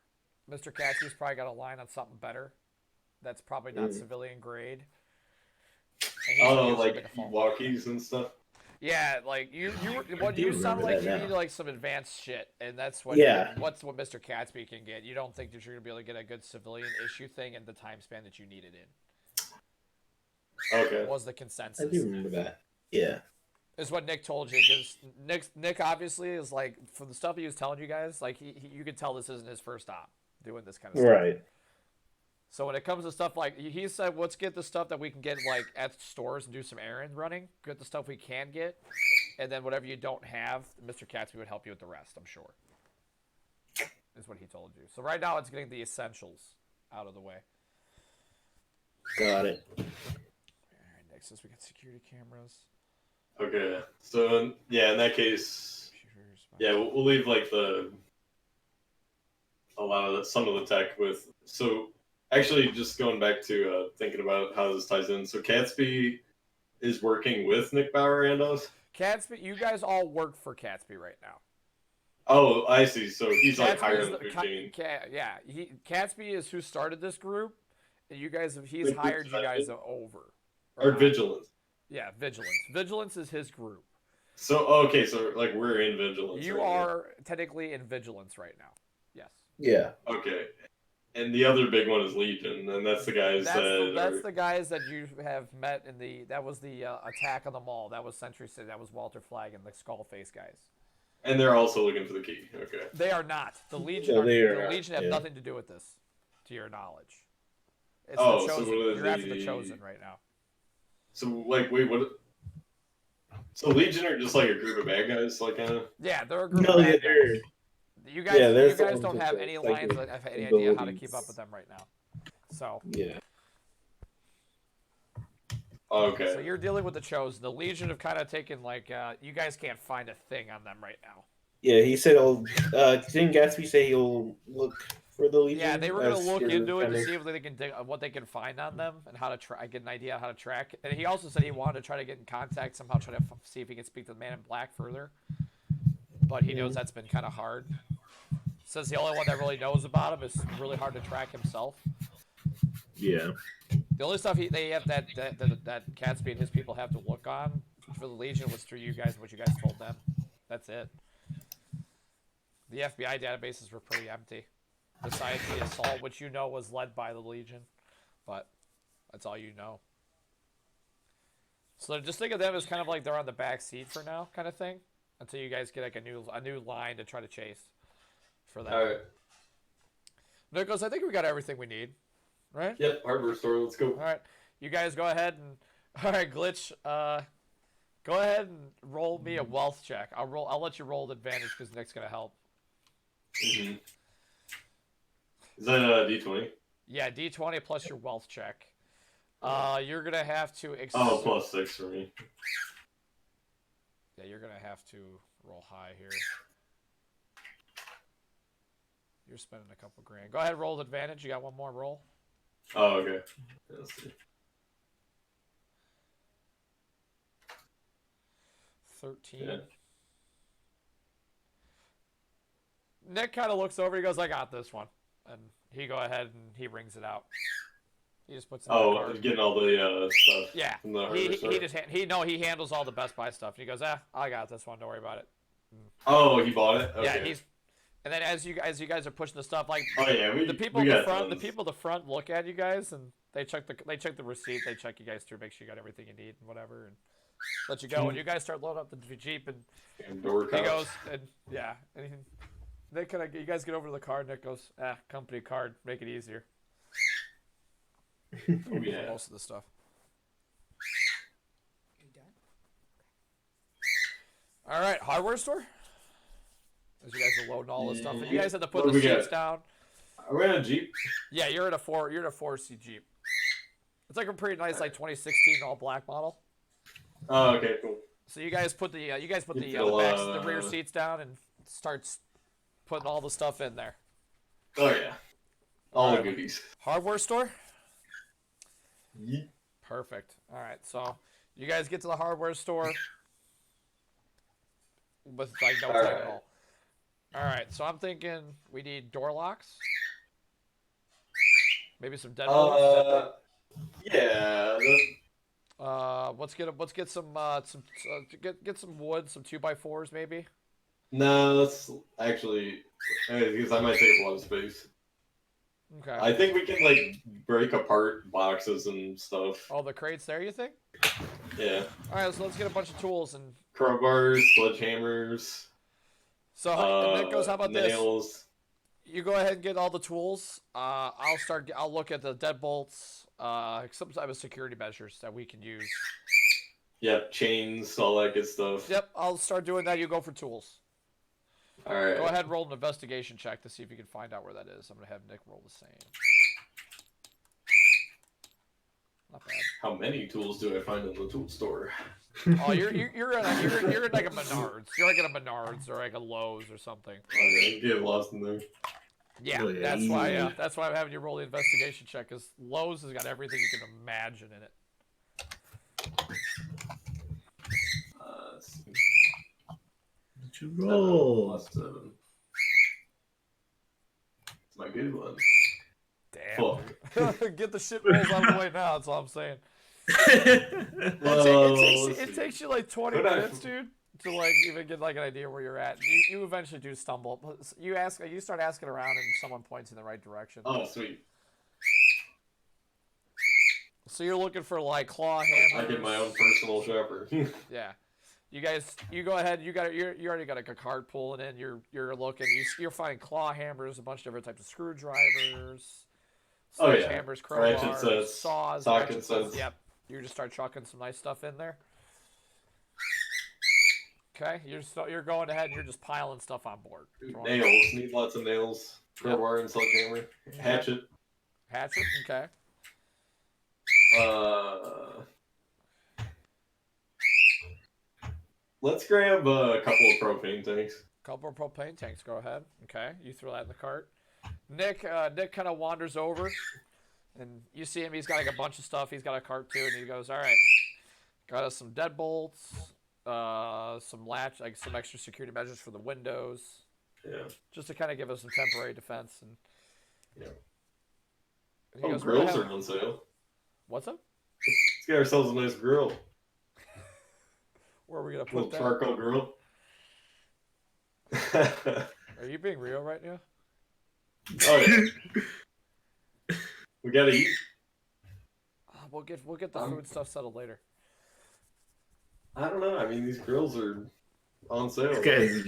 S1: Mr. Cassie's probably got a line on something better. That's probably not civilian grade.
S2: Oh, like walkies and stuff.
S1: Yeah, like you sound like you need like some advanced shit, and that's what what Mr. Catsby can get. You don't think that you're gonna be able to get a good civilian issue thing in the time span that you need it in.
S2: Okay.
S1: Was the consensus?
S3: I do remember that. Yeah.
S1: Is what Nick told you, because Nick obviously is like from the stuff he was telling you guys, like you could tell this isn't his first stop doing this kind of stuff.
S3: Right.
S1: So when it comes to stuff like he said, let's get the stuff that we can get like at stores and do some errand running. Get the stuff we can get, and then whatever you don't have, Mr. Catsby would help you with the rest. I'm sure. Is what he told you. So right now it's getting the essentials out of the way.
S3: Got it.
S1: All right, next is we got security cameras.
S2: Okay. So yeah, in that case, we'll leave like some of the tech with so. Actually, just going back to thinking about how this ties in. So Catsby is working with Nick Bauer and us?
S1: Catsby, you guys all work for Catsby right now.
S2: Oh, I see. So he's
S1: Catsby
S2: like higher than 15.
S1: Catsby is who started this group, and you guys he's hired you guys over.
S2: Or Vigilance.
S1: Yeah, Vigilance. Vigilance is his group.
S2: So okay, so like we're in Vigilance.
S1: You are technically in Vigilance right now. Yes.
S3: Yeah.
S2: Okay. And the other big one is Legion, and that's the guys
S1: that's the guys that you have met in that was the attack on the mall. That was Century City. That was Walter Flagg and the Skullface guys.
S2: And they're also looking for the key. Okay.
S1: They are not. The Legion have nothing to do with this, to your knowledge. It's the Chosen.
S2: So what
S1: you're after the Chosen right now.
S2: So like, wait, what? So Legion are just like a group of bad guys, like kind of.
S1: Yeah, they're a group of bad guys. You guys don't have any lines that have any idea how to keep up with them right now. So
S3: yeah.
S2: Okay.
S3: So
S1: you're dealing with the Chosen. The Legion have kind of taken like you guys can't find a thing on them right now.
S3: Yeah, he said, "Didn't Gatsby say he'll look for the Legion.
S1: Yeah, they were gonna
S3: as
S1: look
S3: your
S1: into it to
S3: defender?
S1: see if they can dig, what they can find on them and how to get an idea on how to track. And he also said he wanted to try to get in contact somehow, try to see if he can speak to the Man in Black further. But he knows that's been kind of hard. Says the only one that really knows about him is really hard to track himself.
S3: Yeah.
S1: The only stuff they have that Catsby and his people have to look on for the Legion was through you guys, what you guys told them. That's it. The FBI databases were pretty empty. Besides the assault, which you know was led by the Legion. But that's all you know. So just think of them as kind of like they're on the back seat for now, kind of thing. Until you guys get like a new line to try to chase for that.
S2: Alright.
S1: Nicholas, I think we got everything we need. Right?
S2: Yep, hardware store, let's go.
S1: Alright. You guys go ahead and alright, Glitch, go ahead and roll me a wealth check. I'll let you roll the advantage because Nick's gonna help.
S2: Mm-hmm. Is that a D20?
S1: Yeah, D20 plus your wealth check. You're gonna have to
S2: Oh, +6 for me.
S1: Yeah, you're gonna have to roll high here. You're spending a couple grand. Go ahead, roll the advantage. You got one more roll.
S2: Oh, okay. Let's see.
S1: 13.
S2: Yeah.
S1: Nick kind of looks over. He goes, "I got this one," and he go ahead and he rings it out. He just puts it in the
S2: Oh,
S1: card.
S2: getting all the stuff.
S1: Yeah,
S2: From the
S1: he
S2: hardware store.
S1: just he handles all the Best Buy stuff. He goes, I got this one. Don't worry about it.
S2: Oh, he bought it. Okay.
S1: Yeah, and then as you guys are pushing the stuff, like
S2: Oh yeah,
S1: the people
S2: we
S1: at the
S2: got
S1: front,
S2: tons.
S1: the people at the front look at you guys and they check the receipt. They check you guys through, make sure you got everything you need and whatever, and let you go. And you guys start loading up the Jeep, and
S2: And door
S1: he
S2: cops.
S1: goes, and yeah, and Nick you guys get over to the card. Nick goes, company card, make it easier.
S2: Oh,
S1: For
S2: yeah.
S1: most of the stuff.
S4: You done?
S1: All right, hardware store. As you guys are loading all this stuff, and you
S2: Yeah.
S1: guys have to put
S2: What
S1: the
S2: do we
S1: seats
S2: got?
S1: down.
S2: Are we on a Jeep?
S1: Yeah, you're in a 4-seat Jeep. It's like a pretty nice, like 2016 all black model.
S2: Oh, okay, cool.
S1: So you guys put the
S2: You'll,
S1: rear seats down and starts putting all the stuff in there.
S2: Oh yeah. All the
S1: Alright.
S2: goodies.
S1: Hardware store.
S2: Yeet.
S1: Perfect. All right, so you guys get to the hardware store with like no tech at all. All right, so I'm thinking we need door locks. Maybe some deadbolts.
S2: Yeah.
S1: Let's get some get some wood, some 2x4s maybe.
S2: No, that's actually because I might take up a lot of space.
S1: Okay.
S2: I think we can like break apart boxes and stuff.
S1: Oh, the crates there, you think?
S2: Yeah.
S1: All right, so let's get a bunch of tools and
S2: Crowbars, sledgehammers.
S1: so Nick goes, how about
S2: nails.
S1: this? You go ahead and get all the tools. I'll look at the deadbolts, some type of security measures that we can use.
S2: Yep, chains, all that good stuff.
S1: Yep, I'll start doing that. You go for tools.
S2: All right.
S1: Go ahead and roll an investigation check to see if you can find out where that is. I'm gonna have Nick roll the same. Not bad.
S2: How many tools do I find in the tool store?
S1: Oh, you're in like a Menards. You're like in a Menards or like a Lowe's or something.
S2: I get lost in there.
S1: Yeah,
S3: Oh, yeah,
S1: that's
S3: easy.
S1: why. That's why I'm having you roll the investigation check. Because Lowe's has got everything you can imagine in it.
S2: Let's see.
S3: Did you roll?
S2: +7. It's my good one.
S1: Damn. Dude. Get the shit rolls out of the way now. That's all I'm saying.
S2: Well,
S1: It takes you like 20
S2: Could I-
S1: minutes, dude, to like even get like an idea where you're at. You eventually do stumble. You start asking around, and someone points in the right direction.
S2: Oh, sweet.
S1: So you're looking for like claw hammers.
S2: I get my own personal shopper.
S1: Yeah. You guys, you go ahead. You already got a cart pulling in. You're looking. You're finding claw hammers, a bunch of different types of screwdrivers.
S2: Oh, yeah.
S1: Hammers,
S2: Ratchet
S1: crowbars,
S2: sets,
S1: saws,
S2: socket
S1: ratchet
S2: sets.
S1: Yep. You just start chucking some nice stuff in there. Okay, you're going ahead and you're just piling stuff on board. Throwing-
S2: Nails. Need lots of nails. Crowbar and sledgehammer. Hatchet.
S1: Hatchet, okay.
S2: Let's grab a couple of propane tanks.
S1: Couple of propane tanks. Go ahead. Okay, you throw that in the cart. Nick kind of wanders over, and you see him. He's got like a bunch of stuff. He's got a cart too, and he goes, "All right, got us some deadbolts, some latch, like some extra security measures for the windows,
S2: Yeah.
S1: just to kind of give us some temporary defense." And
S2: Yeah.
S1: he
S2: Oh,
S1: goes,
S2: grills are on sale.
S1: "What's up?
S2: Let's get ourselves a nice grill.
S1: Where are we gonna
S2: Little
S1: put that?
S2: charcoal grill.
S1: Are you being real right now?"
S2: Oh yeah. We gotta eat.
S1: We'll get the food stuff settled later.
S2: I don't know. I mean, these grills are on sale.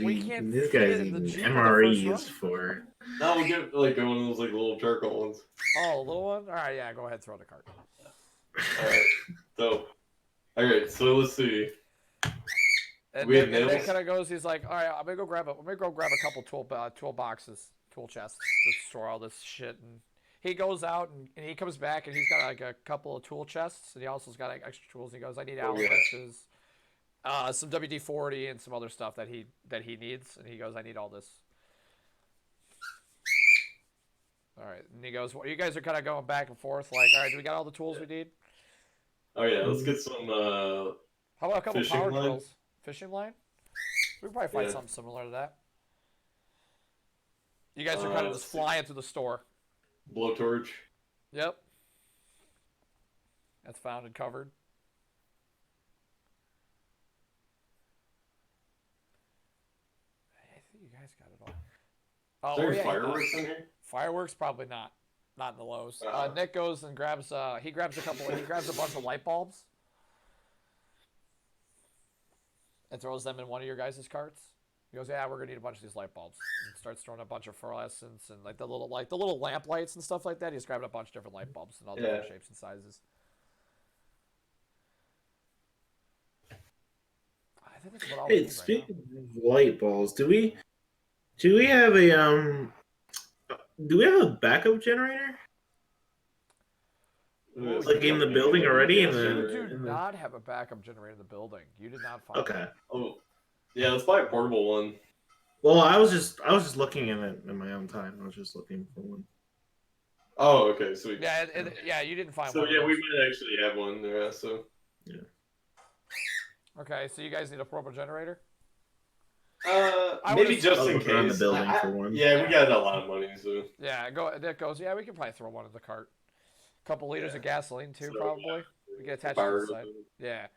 S1: We can't
S3: This
S1: fit
S3: guy's
S1: it in the
S3: using
S1: Jeep in the first
S3: MREs
S1: run.
S3: for.
S2: Now we'll get like one of those like little charcoal ones.
S1: Oh, a little one. All right, yeah, go ahead, throw in the cart.
S2: All right. So, all right. So let's see.
S1: And
S2: We have
S1: Nick
S2: nails?
S1: kind of goes. He's like, "All right, I'm gonna go grab a couple tool boxes, tool chests to store all this shit." And he goes out and he comes back and he's got like a couple of tool chests, and he also's got like extra tools. And he goes, "I need
S2: Oh,
S1: Allen
S2: yeah.
S1: wrenches, some WD-40, and some other stuff that he needs." And he goes, "I need all this." All right, and he goes, "Well, you guys are kind of going back and forth, like, all right, do we got all the tools we need?
S2: Oh yeah. Let's get some.
S1: How about a couple
S2: Fishing
S1: power
S2: line?
S1: drills? Fishing line? We can probably find
S2: Yeah.
S1: something similar to that." You guys are kind of
S2: let's
S1: just
S2: see.
S1: flying through the store.
S2: blowtorch.
S1: Yep. That's found and covered. I think you guys got it all.
S2: Is there any
S1: yeah,
S2: fireworks in here?
S1: fireworks probably not. Not in the Lowe's.
S2: Uh-uh.
S1: Nick goes and grabs he grabs a bunch of light bulbs and throws them in one of your guys' carts. He goes, "Yeah, we're gonna need a bunch of these light bulbs." And starts throwing a bunch of fluorescents and like the little lamp lights and stuff like that. He's grabbing a bunch of different light bulbs in all different shapes and sizes. I think that's what all we
S3: Hey,
S1: need right
S3: speaking of light bulbs, do we have a do we have a backup generator?
S1: now.
S3: Like in the building already, in
S1: You
S3: the-
S1: do
S3: in the-
S1: not have a backup generator in the building. You did not find
S3: Okay.
S1: it.
S2: Oh, yeah. Let's buy a portable one.
S3: Well, I was just looking at it in my own time. I was just looking for one.
S2: Oh, okay. Sweet.
S1: Yeah, yeah, you didn't find
S2: So
S1: one. of
S2: yeah,
S1: those.
S2: we might actually have one. Yeah. So.
S1: Okay, so you guys need a portable generator?
S2: Maybe
S1: would've-
S2: just
S3: I'll
S2: in
S3: look around the
S2: case.
S3: building for one.
S2: Yeah, we got a lot of money, so
S1: Yeah, Nick goes, "Yeah, we can probably throw one in the cart. A couple liters
S2: Yeah.
S1: of gasoline too,
S2: So,
S1: probably. We get attached to
S2: fire
S1: the side.
S2: goes in.
S1: Yeah.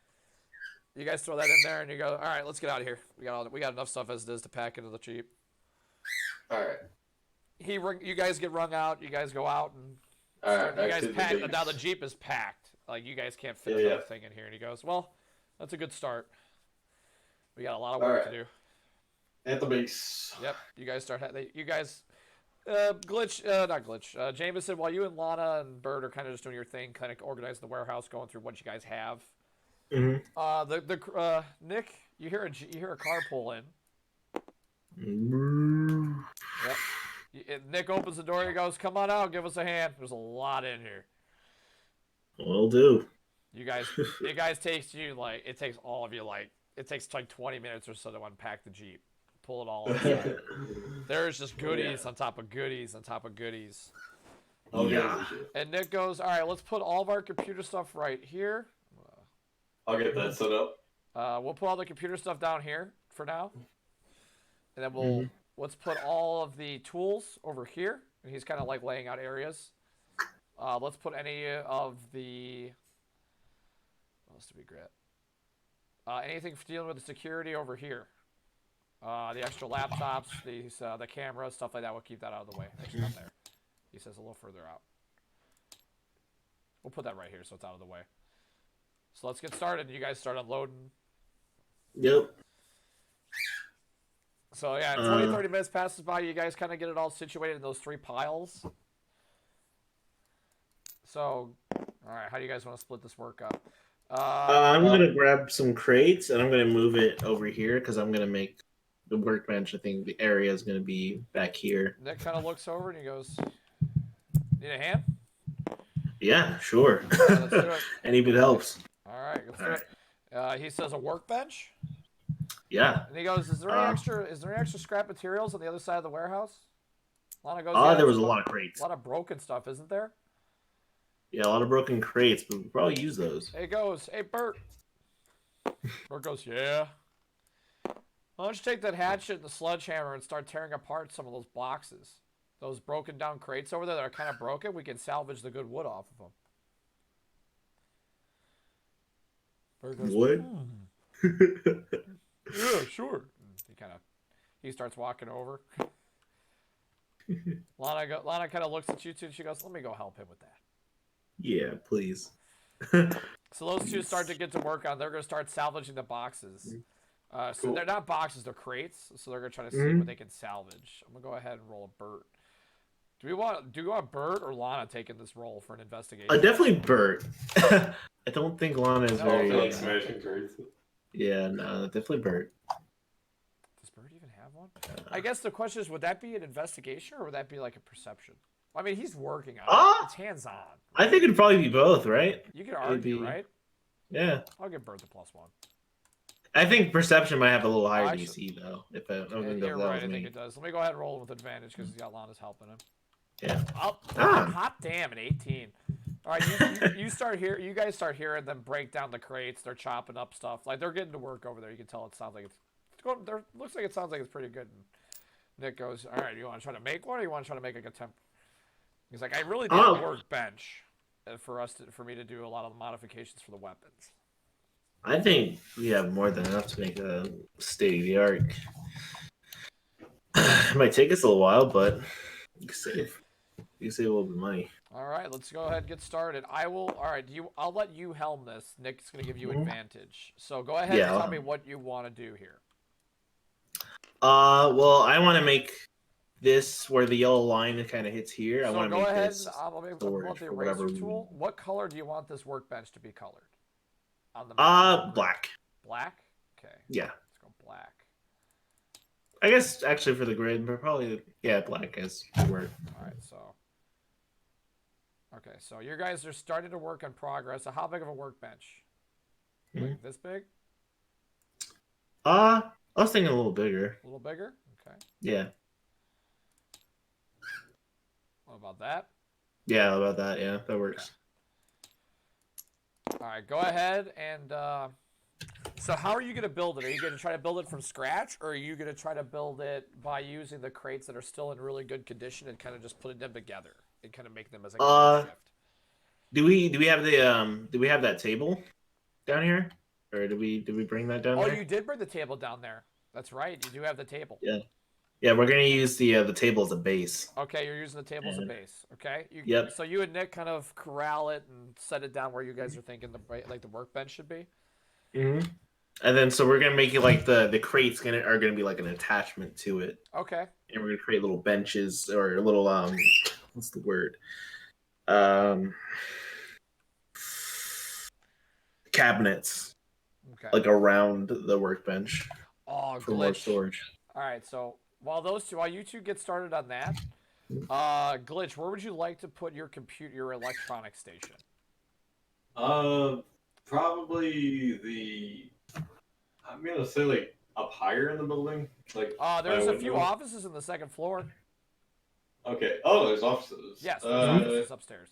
S1: You guys throw that in there and you go, "All right, let's get out of here. We got enough stuff as it is to pack into the Jeep."
S2: All right.
S1: You guys get rung out. You guys go out and
S2: All right.
S1: you
S2: back
S1: guys
S2: to the
S1: pack.
S2: base.
S1: Now the Jeep is packed. Like you guys can't fit
S2: Yeah,
S1: everything in here. And he goes, "Well, that's a good start. We got a lot of
S2: All
S1: work
S2: right.
S1: to do."
S2: At the base.
S1: Yep. You guys not glitch. Jameson, while you and Lana and Bird are kind of just doing your thing, kind of organizing the warehouse, going through what you guys have.
S3: Mm-hmm.
S1: Nick, you hear a car pull in. Yep. Nick opens the door. He goes, "Come on out, give us a hand. There's a lot in here."
S3: Will do.
S1: You guys takes all of you it takes like 20 minutes or so to unpack the Jeep, pull it all inside. There's just goodies on top of goodies on top of goodies.
S2: Oh,
S3: Yeah.
S1: And Nick goes, "All right, let's put all of our computer stuff right here.
S2: I'll get that set up.
S1: We'll put all the computer stuff down here for now, and then let's put all of the tools over here." And he's kind of like laying out areas. Let's put any of the what else do we grab? Anything for dealing with the security over here. The extra laptops, the camera, stuff like that. We'll keep that out of the way. Actually, not there. He says a little further out. We'll put that right here so it's out of the way. So let's get started. You guys start unloading.
S3: Yep.
S1: So yeah, 20, 30 minutes passes by. You guys kind of get it all situated in those 3 piles. So, all right, how do you guys want to split this work up?
S3: I'm gonna grab some crates and I'm gonna move it over here because I'm gonna make the workbench. I think the area is gonna be back here.
S1: Nick kind of looks over and he goes, "Need a hand?"
S3: Yeah, sure.
S1: Let's do it.
S3: Any bit helps.
S1: All right, let's do it. He says a workbench,
S3: Yeah.
S1: and he goes, "Is there any extra scrap materials on the other side of the warehouse? Lana goes,
S3: Ah,
S1: yeah,
S3: there
S1: it's
S3: was a lot of crates.
S1: a lot of broken stuff, isn't there?
S3: Yeah, a lot of broken crates, but we'll probably use those.
S1: Hey goes, hey Bert. Bert goes, yeah. Why don't you take that hatchet and the sledgehammer and start tearing apart some of those boxes? Those broken down crates over there that are kind of broken, we can salvage the good wood off of them. Bert goes,
S3: Wood?
S1: yeah, sure. He starts walking over. Lana kind of looks at you two and she goes, let me go help him with that.
S3: Yeah, please.
S1: So those two start to get to work on. They're going to start salvaging the boxes. So
S2: Cool.
S1: they're not boxes; they're crates. So they're going to try to see what they can salvage. I'm going to go ahead and roll a Bert. Do you want Bert or Lana taking this role for an investigation?
S3: Definitely Bert. I don't think Lana is
S1: No,
S2: I
S3: very.
S2: feel like smashing crates.
S3: Yeah, no, definitely Bert.
S1: Does Bert even have one? I guess the question is, would that be an investigation or would that be like a perception? I mean, he's working on it. It's hands-on.
S3: I think it'd probably be both, right?
S1: You could argue,
S3: be-
S1: right?
S3: Yeah.
S1: I'll give Bert the +1.
S3: I think perception might have a little higher
S1: Actually-
S3: DC though. If I'm gonna
S1: You're
S3: go that
S1: right.
S3: was
S1: I think
S3: me.
S1: it does. Let me go ahead and roll with advantage because he's got Lana's helping him.
S3: Yeah.
S1: Oh,
S3: Ah.
S1: hot damn, an 18. All right, you start here. You guys start hearing them break down the crates. They're chopping up stuff. Like they're getting to work over there. You can tell it sounds like it's going. There looks like it sounds like it's pretty good. And Nick goes, "All right, you want to try to make one, or you want to try to make like a temp?" He's like, "I really need a workbench for me to do a lot of the modifications for the weapons."
S3: I think we have more than enough to make a state of the art. It might take us a little while, but you can save. You can save a little bit of money.
S1: All right, let's go ahead and get started. I will. All right, I'll let you helm this. Nick's gonna give you advantage. So go ahead and tell me what you want to do here.
S3: Well, I want to make this where the yellow line kind of hits here. I
S1: So
S3: want to
S1: go
S3: make
S1: ahead.
S3: this
S1: I'll want
S3: storage
S1: the
S3: for whatever
S1: eraser
S3: we
S1: tool.
S3: need.
S1: What color do you want this workbench to be colored? On the map?
S3: Black.
S1: Black. Okay.
S3: Yeah.
S1: Let's go black.
S3: I guess actually for the grid, but probably black as the word.
S1: All right. So. Okay. So you guys are starting to work in progress. So how big of a workbench? Like this big?
S3: I was thinking a little bigger.
S1: A little bigger. Okay.
S3: Yeah.
S1: What about that?
S3: Yeah, how about that? Yeah, that works.
S1: All right, go ahead and. So how are you going to build it? Are you going to try to build it from scratch, or are you going to try to build it by using the crates that are still in really good condition and kind of just putting them together and kind of make them as a makeshift?
S3: Do we have the do we have that table down here, or did we bring that down?
S1: Oh,
S3: there?
S1: you did bring the table down there. That's right. You do have the table.
S3: Yeah. Yeah, we're gonna use the table as a base.
S1: Okay, you're using the table as a base. Okay.
S3: Yep.
S1: So you and Nick kind of corral it and set it down where you guys are thinking the workbench should be.
S3: Mm-hmm. And then so we're gonna make it like the crates are gonna be like an attachment to it.
S1: Okay.
S3: And we're gonna create little benches or little what's the word? Cabinets.
S1: Okay.
S3: Like around the workbench
S1: Oh,
S3: for more
S1: glitch.
S3: storage.
S1: All right. So while you two get started on that, glitch, where would you like to put your electronic station?
S2: Probably I'm gonna say like up higher in the building. Like
S1: There's
S2: by
S1: a few
S2: window.
S1: offices in the second floor.
S2: Okay. Oh, there's offices.
S1: Yes, there's offices upstairs.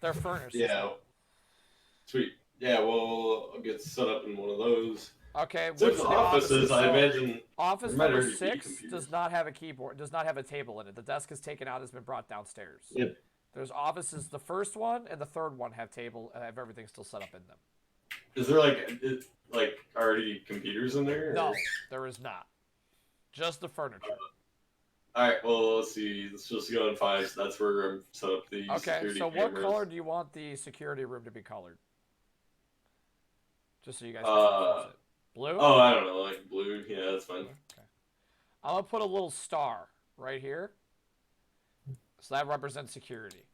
S1: They're furnished.
S2: Yeah. Sweet. Yeah. Well, I'll get set up in one of those.
S1: Okay.
S2: So
S1: Which
S2: the
S1: of the
S2: offices, I
S1: so
S2: imagine.
S1: office
S2: there might
S1: number
S2: already be
S1: 6
S2: computers.
S1: does not have a keyboard. Does not have a table in it. The desk is taken out. Has been brought downstairs.
S3: Yep.
S1: There's offices. The first one and the third one have everything still set up in them.
S2: Is there like already computers in there? Or?
S1: No, there is not. Just the furniture.
S2: All right. Well, let's see. Let's just go in 5. So that's where I'm set up the
S1: Okay.
S2: security
S1: So what
S2: cameras.
S1: color do you want the security room to be colored? Just so you guys can confuse it. Blue?
S2: Oh, I don't know, like blue. Yeah, that's fine.
S1: Okay. I'm gonna put a little star right here. So that represents security.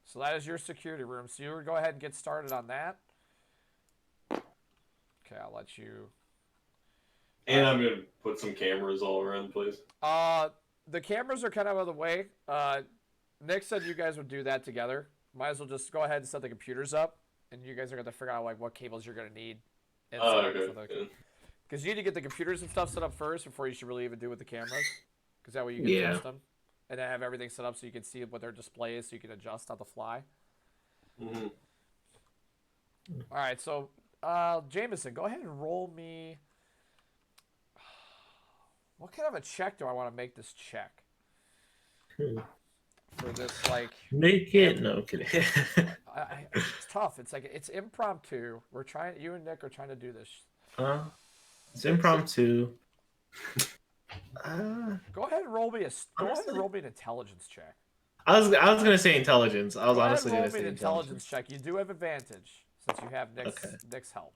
S1: So that is your security room. So you go ahead and get started on that. Okay, I'll let you.
S2: And I'm gonna put some cameras all around the place.
S1: The cameras are kind of out of the way. Nick said you guys would do that together. Might as well just go ahead and set the computers up, and you guys are gonna figure out like what cables you're gonna need.
S2: Oh, okay.
S1: Because you need to get the computers and stuff set up first before you should really even do with the cameras. Because that way you can
S3: Yeah.
S1: test them. and then have everything set up so you can see what their display is, so you can adjust on the fly.
S2: Mm-hmm.
S1: All right, so Jameson, go ahead and roll me. What kind of a check do I want to make this check for this? Like,
S3: Make it. No, I'm kidding.
S1: it's tough. It's like it's impromptu. We're trying. You and Nick are trying to do this.
S3: It's impromptu.
S1: Go ahead and roll me a. Go ahead and roll me an intelligence check.
S3: I was gonna say intelligence. I was
S1: Go ahead
S3: honestly
S1: and roll
S3: gonna
S1: me
S3: say
S1: an intelligence check. You do have advantage since you have Nick's help.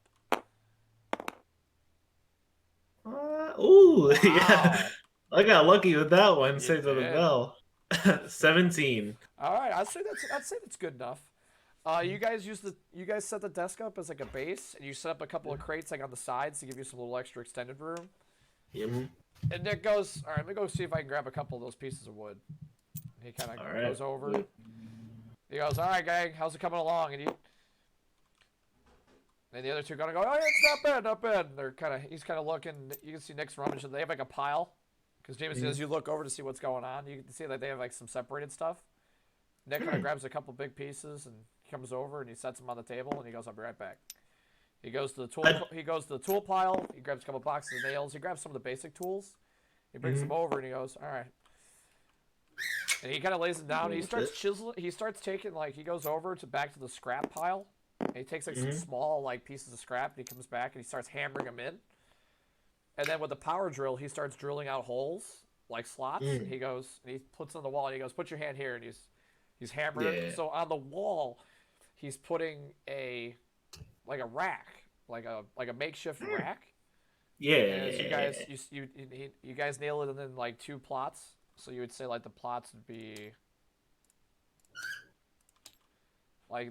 S3: Ooh,
S1: Wow.
S3: yeah. I got lucky with that one.
S1: You
S3: Saved on the
S1: did.
S3: bell. 17.
S1: All right, I'd say that's good enough. You guys set the desk up as like a base, and you set up a couple of crates like on the sides to give you some little extra extended room.
S3: Mm-hmm.
S1: And Nick goes, all right, let me go see if I can grab a couple of those pieces of wood. And he kind of
S3: All right.
S1: goes over. He goes, all right, gang, how's it coming along? And the other two gonna go, oh yeah, it's not bad, not bad. And he's kind of looking. You can see Nick's rummaging. They have like a pile, because James says you look over to see what's going on. You can see that they have like some separated stuff. Nick kind of grabs a couple big pieces and he comes over and he sets them on the table and he goes, I'll be right back. He goes to the tool. He goes to the tool pile. He grabs a couple boxes of nails. He grabs some of the basic tools. He brings them over and he goes, all right. And he kind of lays them down. He starts chiseling. He starts taking he goes over to back to the scrap pile. And he takes like some small pieces of scrap and he comes back and he starts hammering them in. And then with the power drill, he starts drilling out holes like slots. And he goes and he puts on the wall and he goes, put your hand here, and he's hammering.
S3: Yeah.
S1: So on the wall, he's putting a rack, like a makeshift rack.
S3: Yeah.
S1: And you guys nail it in like 2 plots. So you would say like the plots would be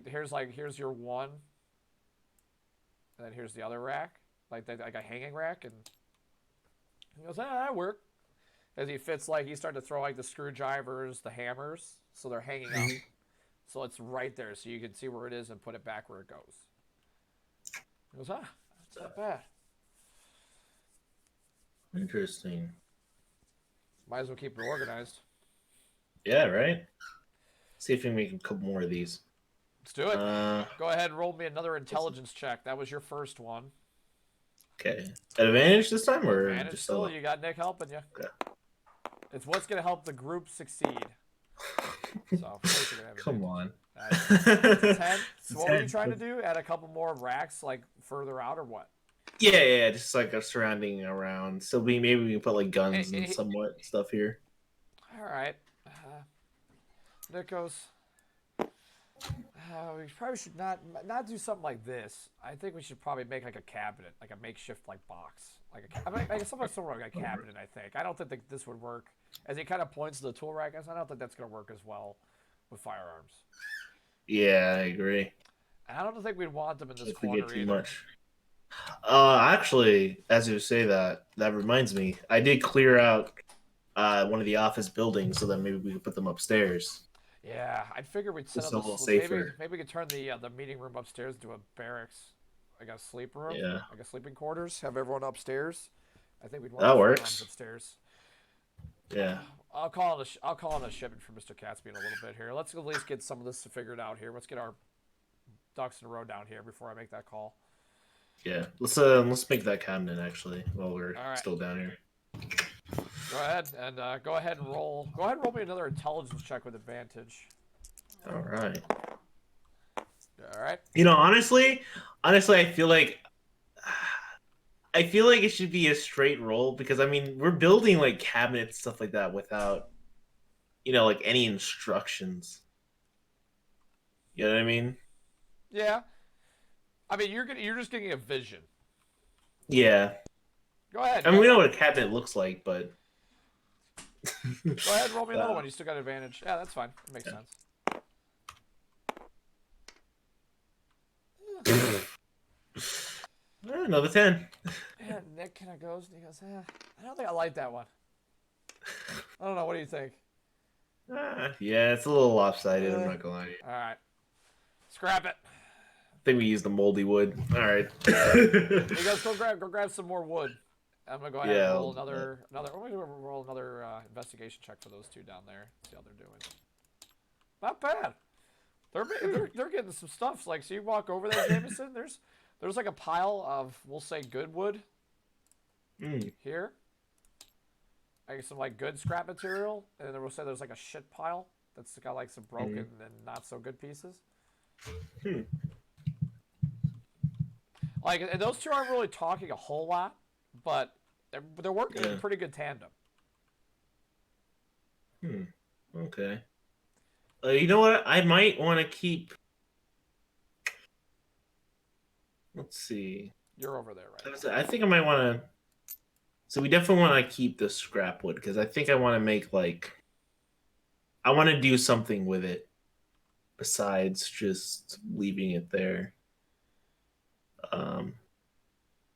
S1: here's your one, and then here's the other rack, like a hanging rack, and he goes, that work. As he fits he started to throw like the screwdrivers, the hammers, so they're hanging up. So it's right there, so you can see where it is and put it back where it goes. He goes, that's not bad.
S3: Interesting.
S1: Might as well keep it organized.
S3: Yeah, right? See if we can make a couple more of these.
S1: Let's do it. Go ahead and roll me another intelligence check. That was your first one.
S3: Okay. At advantage this time, or
S1: Advantage
S3: just
S1: still.
S3: solo?
S1: You got Nick helping you.
S3: Okay.
S1: It's what's going to help the group succeed. So, of course you're gonna have
S3: Come on.
S1: 10. So what were you trying to do? Add a couple more racks further out, or what?
S3: Yeah, just a surrounding around. So maybe we can put guns and somewhat stuff here.
S1: All right. Nick goes, we probably should not do something like this. I think we should probably make a cabinet, like a makeshift box, something like a cabinet. I think. I don't think this would work. As he kind of points to the tool rack, I don't think that's going to work as well with firearms.
S3: Yeah, I agree.
S1: And I don't think we'd want them in this
S3: If we
S1: corner
S3: get too
S1: either.
S3: much. Actually, as you say that reminds me. I did clear out one of the office buildings so that maybe we could put them upstairs.
S1: Yeah, I'd figure we'd set
S3: It's
S1: up
S3: a little safer.
S1: maybe we could turn the meeting room upstairs into a barracks, like a sleep room,
S3: Yeah.
S1: like a sleeping quarters. Have everyone upstairs. I think we'd want
S3: That
S1: the
S3: works.
S1: firearms upstairs.
S3: Yeah.
S1: I'll call in a shipment for Mr. Catsby in a little bit here. Let's at least get some of this figured out here. Let's get our ducks in a row down here before I make that call.
S3: Yeah. Let's make that cabinet actually while we're
S1: All right.
S3: still down here.
S1: Go ahead and go ahead and roll me another intelligence check with advantage.
S3: All right.
S1: All right.
S3: Honestly, I feel like it should be a straight roll because we're building cabinets stuff like that without any instructions. You know what I mean?
S1: Yeah. You're just getting a vision.
S3: Yeah.
S1: Go ahead.
S3: We know what a cabinet looks like, but
S1: Go ahead and roll me another one. You still got advantage. Yeah, that's fine. That makes sense.
S3: Another 10.
S1: Yeah, Nick kind of goes and he goes, I don't think I like that one. I don't know. What do you think?
S3: Yeah, it's a little lopsided. I'm not gonna lie to you.
S1: All right. Scrap it.
S3: I think we used the moldy wood. All right.
S1: He goes, go grab some more wood. I'm gonna go ahead
S3: Yeah,
S1: and roll
S3: I'll do that.
S1: another. I'm gonna roll another investigation check for those two down there. See how they're doing. Not bad. They're getting some stuff. Like, so you walk over there, Jameson. There's like a pile of, we'll say, good wood
S3: Mm.
S1: here. Like some like good scrap material, and then we'll say there's like a shit pile that's got like some broken and not so good pieces.
S3: Hmm.
S1: Like, and those two aren't really talking a whole lot, but they're working in
S3: Yeah.
S1: pretty good tandem.
S3: Okay. You know what? I might want to keep. Let's see.
S1: You're over there right now.
S3: I think I might want to. So we definitely want to keep the scrap wood because I think I want to make like. I want to do something with it, besides just leaving it there.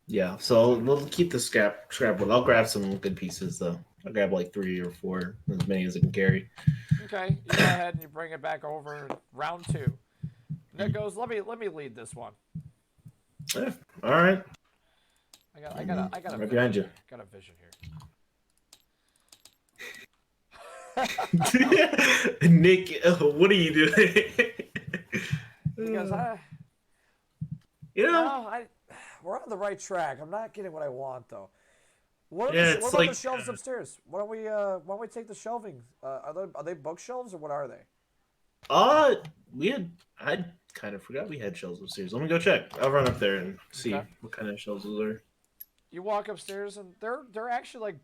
S3: Yeah. So we'll keep the scrap wood. I'll grab some good pieces though. I'll grab like 3 or 4, as many as I can carry.
S1: Okay, you go ahead and you bring it back over. Round 2. Nick goes, let me lead this one.
S3: Yeah. All right.
S1: I got a
S3: Right
S1: vision.
S3: behind you.
S1: Got a vision here.
S3: Nick, what are you doing?
S1: He goes,
S3: You know,
S1: no, we're on the right track. I'm not getting what I want though. What
S3: Yeah,
S1: are
S3: it's
S1: what about
S3: like,
S1: the shelves upstairs? Why don't we take the shelving? Are they bookshelves or what are they?
S3: I kind of forgot we had shelves upstairs. Let me go check. I'll run up there and see
S1: Okay.
S3: what kind of shelves those are.
S1: You walk upstairs and they're actually like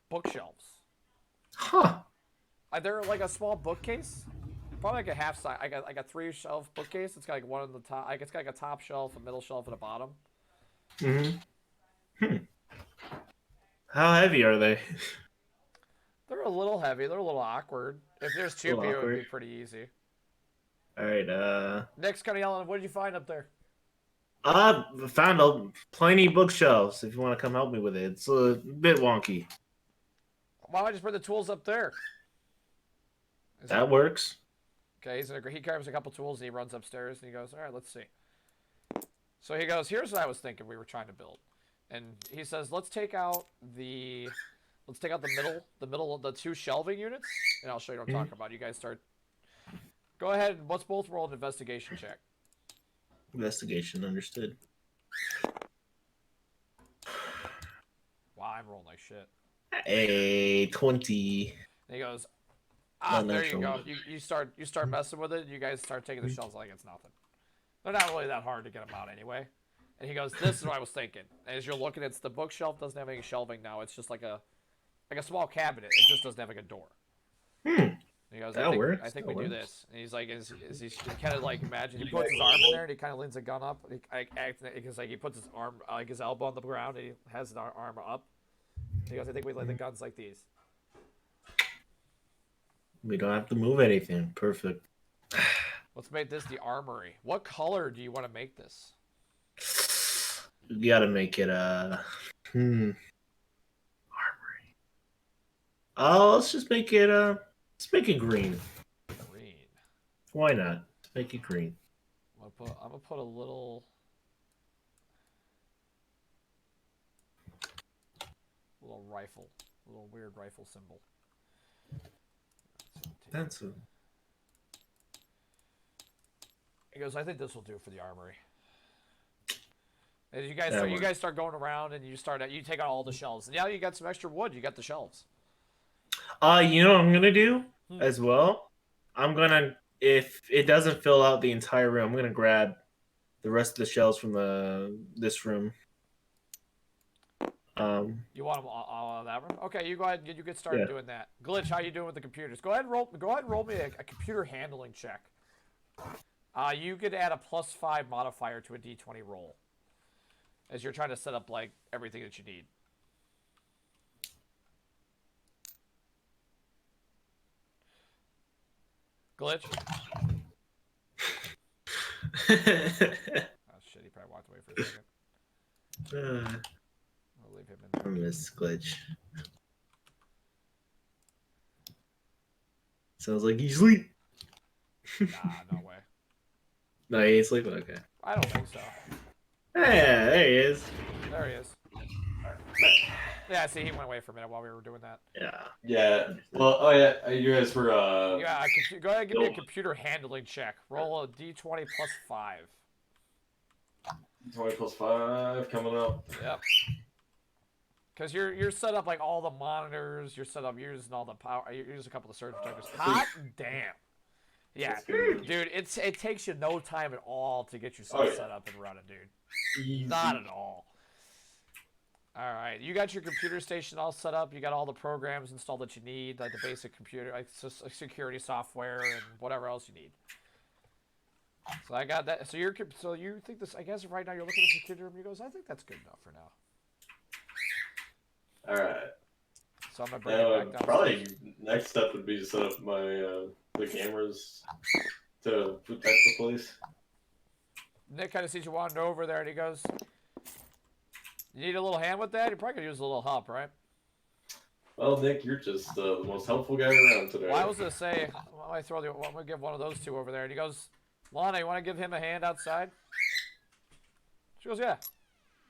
S1: bookshelves.
S3: Huh.
S1: They're like a small bookcase, probably like a half size. I got 3-shelf bookcase. It's got like one on the top. It's got like a top shelf, a middle shelf, and a bottom.
S3: How heavy are they?
S1: They're a little heavy. They're a little awkward. If there's 2
S3: little
S1: people, it would be
S3: awkward.
S1: pretty easy.
S3: All right.
S1: Nick's kind of yelling. What did you find up there?
S3: I found plenty bookshelves. If you want to come help me with it, it's a bit wonky.
S1: Why don't I just bring the tools up there?
S3: That works.
S1: Okay, he grabs a couple tools and he runs upstairs and he goes, all right, let's see. So he goes, here's what I was thinking we were trying to build. And he says, let's take out the middle of the 2 shelving units, and I'll show you what I'm talking about. You guys start. Go ahead and let's both roll an investigation check.
S3: Investigation, understood.
S1: Wow, I'm rolling like shit.
S3: A 20.
S1: And he goes,
S3: Not
S1: there you
S3: natural.
S1: go. You start messing with it. And you guys start taking the shelves like it's nothing. They're not really that hard to get them out anyway. And he goes, this is what I was thinking. As you're looking, it's the bookshelf doesn't have any shelving now. It's just like a small cabinet. It just doesn't have like a door. And he goes,
S3: That works.
S1: I think
S3: That
S1: we do
S3: works.
S1: this. And he's like, is he kind of like imagine he puts his arm in there and he kind of leans a gun up. And because like he puts his arm like his elbow on the ground and he has his arm up. And he goes, I think we lay the guns like these.
S3: We don't have to move anything. Perfect.
S1: Let's make this the armory. What color do you want to make this?
S3: You gotta make it armory. Let's just make it let's make it green.
S1: Green.
S3: Why not? Let's make it green.
S1: I'm gonna put a little rifle, a little weird rifle symbol.
S3: That's a...
S1: He goes, I think this will do for the armory. As you
S3: That
S1: guys start going around and you take out all the shelves. And now you got some extra wood. You got the shelves.
S3: You know what I'm gonna do as well? I'm gonna, if it doesn't fill out the entire room, I'm gonna grab the rest of the shelves from this room.
S1: You want them all out of that room? Okay, you go ahead and you get started doing that. Glitch, how you doing with the computers? Go ahead and roll me a computer handling check. You could add a +5 modifier to a D20 roll as you're trying to set up like everything that you need. Glitch. Oh shit, he probably walked away for a second. I'll leave him in
S3: I miss Glitch. Sounds like he's asleep.
S1: there. Nah, no way.
S3: No, he ain't sleeping. Okay.
S1: I don't think so.
S3: Yeah, there he is.
S1: There he is. Yeah, see, he went away for a minute while we were doing that.
S3: Yeah.
S2: Yeah. Well, oh yeah, you guys were
S1: Yeah, go ahead and give me a
S2: Nope.
S1: computer handling check. Roll a d20 plus 5.
S2: 20 plus 5 coming up.
S1: Yep. Because you're set up like all the monitors, you're using all the power, you're using a couple of surge protectors. Hot damn. Yeah,
S2: That's good.
S1: dude, it takes you no time at all to get yourself
S2: Oh, yeah.
S1: set up and running, dude.
S2: Easy.
S1: Not at all. All right, you got your computer station all set up. You got all the programs installed that you need, like the basic computer, like security software and whatever else you need. So I got that. So you think this? I guess right now you're looking at the security room. You goes, I think that's good enough for now.
S2: All right.
S1: So I'm gonna bring it back down.
S2: Probably next step would be to set up my the cameras to protect the place.
S1: Nick kind of sees you wander over there, and he goes, "You need a little hand with that? You're probably gonna use a little help, right?"
S2: Well, Nick, you're just the most helpful guy around today.
S1: Well, I was gonna say, why don't I give one of those two over there? And he goes, "Lana, you want to give him a hand outside?" She goes, "Yeah."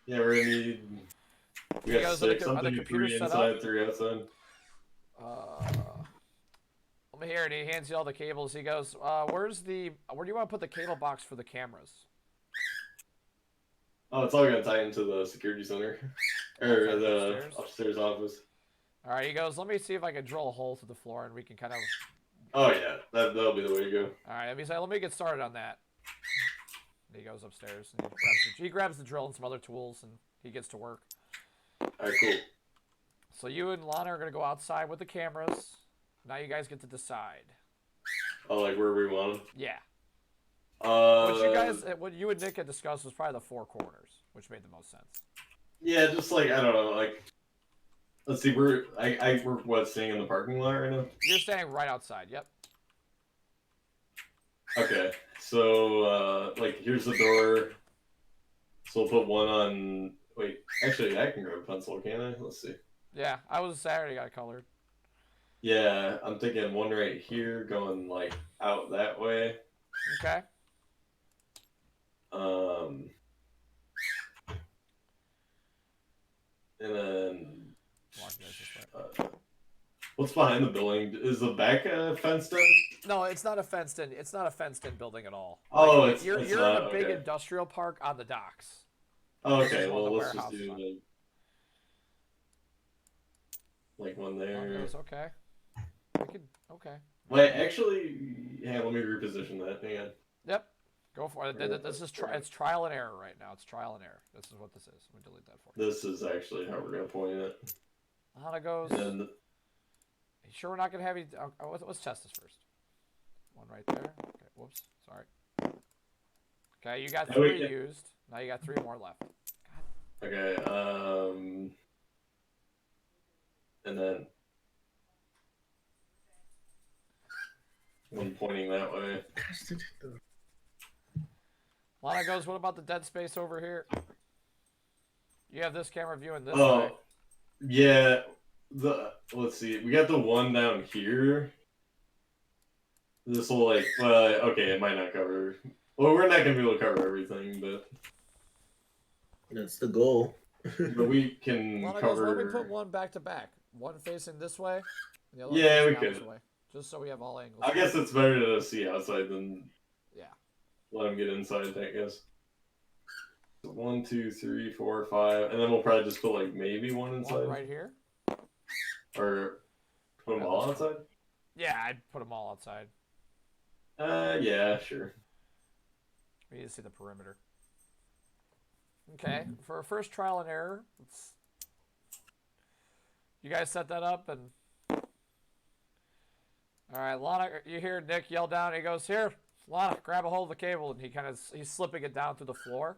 S2: Yeah, we're gonna need. We
S1: You
S2: got
S1: guys,
S2: six,
S1: are the
S2: something,
S1: computers
S2: 3
S1: set
S2: inside,
S1: up?
S2: 3 outside.
S1: Let me hear it. He hands you all the cables. He goes, where do you want to put the cable box for the cameras?"
S2: Oh, it's all gonna tie into the security center, or
S1: Okay,
S2: the
S1: upstairs?
S2: upstairs office.
S1: All right, he goes, "Let me see if I can drill a hole through the floor, and we can kind of."
S2: Oh yeah, that'll be the way to go.
S1: All right, let me get started on that. And he goes upstairs and he grabs the drill and some other tools, and he gets to work.
S2: All right, cool.
S1: So you and Lana are gonna go outside with the cameras. Now you guys get to decide.
S2: Oh, like where we want them.
S1: Yeah.
S2: Uh,
S1: What you and Nick had discussed was probably the four corners, which made the most sense.
S2: Yeah, just like I don't know, like let's see, we're staying in the parking lot right now.
S1: You're standing right outside. Yep.
S2: Okay, so like here's the door. So we'll put one on. Wait, actually, I can grab a pencil, can I? Let's see.
S1: Yeah, I was Saturday got colored.
S2: Yeah, I'm thinking one right here, going like out that way.
S1: Okay.
S2: And then
S1: Walk you guys this way.
S2: what's behind the building? Is the back fenced in?
S1: No, it's not a fenced in. It's not a fenced in building at all.
S2: Oh,
S1: Like,
S2: it's
S1: you're
S2: not,
S1: in a big
S2: okay.
S1: industrial park on the docks.
S2: Oh,
S1: This
S2: okay,
S1: is one
S2: well
S1: of the
S2: let's just
S1: warehouses
S2: do like one there.
S1: It's okay. Okay.
S2: Wait, actually, yeah, let me reposition that. Hang on.
S1: Yep. Go for it. It's trial and error right now. It's trial and error. This is what this is. Let me delete that for you.
S2: This is actually how we're gonna point it.
S1: Hana goes.
S2: And
S1: You sure we're not gonna have you? Let's test this first. One right there. Okay. Whoops. Sorry. Okay, you got
S2: Now we
S1: 3
S2: can-
S1: used. Now you got 3 more left.
S2: okay, and then one pointing that way.
S1: Lana goes. What about the dead space over here? You have this camera viewing this
S2: Oh,
S1: way.
S2: yeah. Let's see. We got the one down here. This will like, okay, it might not cover. Well, we're not gonna be able to cover everything, but
S3: That's the goal.
S2: we can
S1: Lana goes.
S2: cover.
S1: Why don't we put one back to back? One facing this way. And the other
S2: Yeah,
S1: one
S2: we
S1: facing the opposite
S2: could.
S1: way. Just so we have all angles.
S2: I guess it's better to see outside than
S1: Yeah.
S2: let them get inside, I guess. 1, 2, 3, 4, 5, and then we'll probably just put like maybe one inside,
S1: One right here.
S2: or put them all outside.
S1: Yeah, I'd put them all outside.
S2: Yeah, sure.
S1: We need to see the perimeter. Okay, for our first trial and error, you guys set that up, and all right, Lana, you hear Nick yell down. He goes, "Here, Lana, grab a hold of the cable," and he's slipping it down through the floor.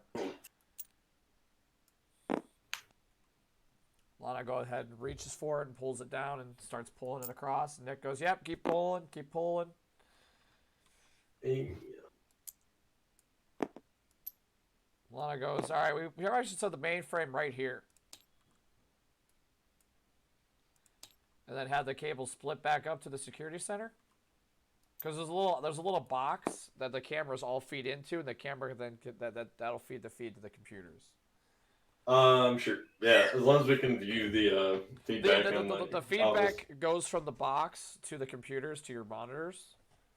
S1: Lana goes ahead and reaches for it and pulls it down and starts pulling it across. And Nick goes, "Yep, keep pulling, keep pulling." Lana goes, "All right, we probably should set the mainframe right here, and then have the cable split back up to the security center, because there's a little box that the cameras all feed into, and the camera then that'll feed to the computers."
S2: Sure. Yeah, as long as we can view the feedback on
S1: The feedback goes from the box to the computers to your monitors.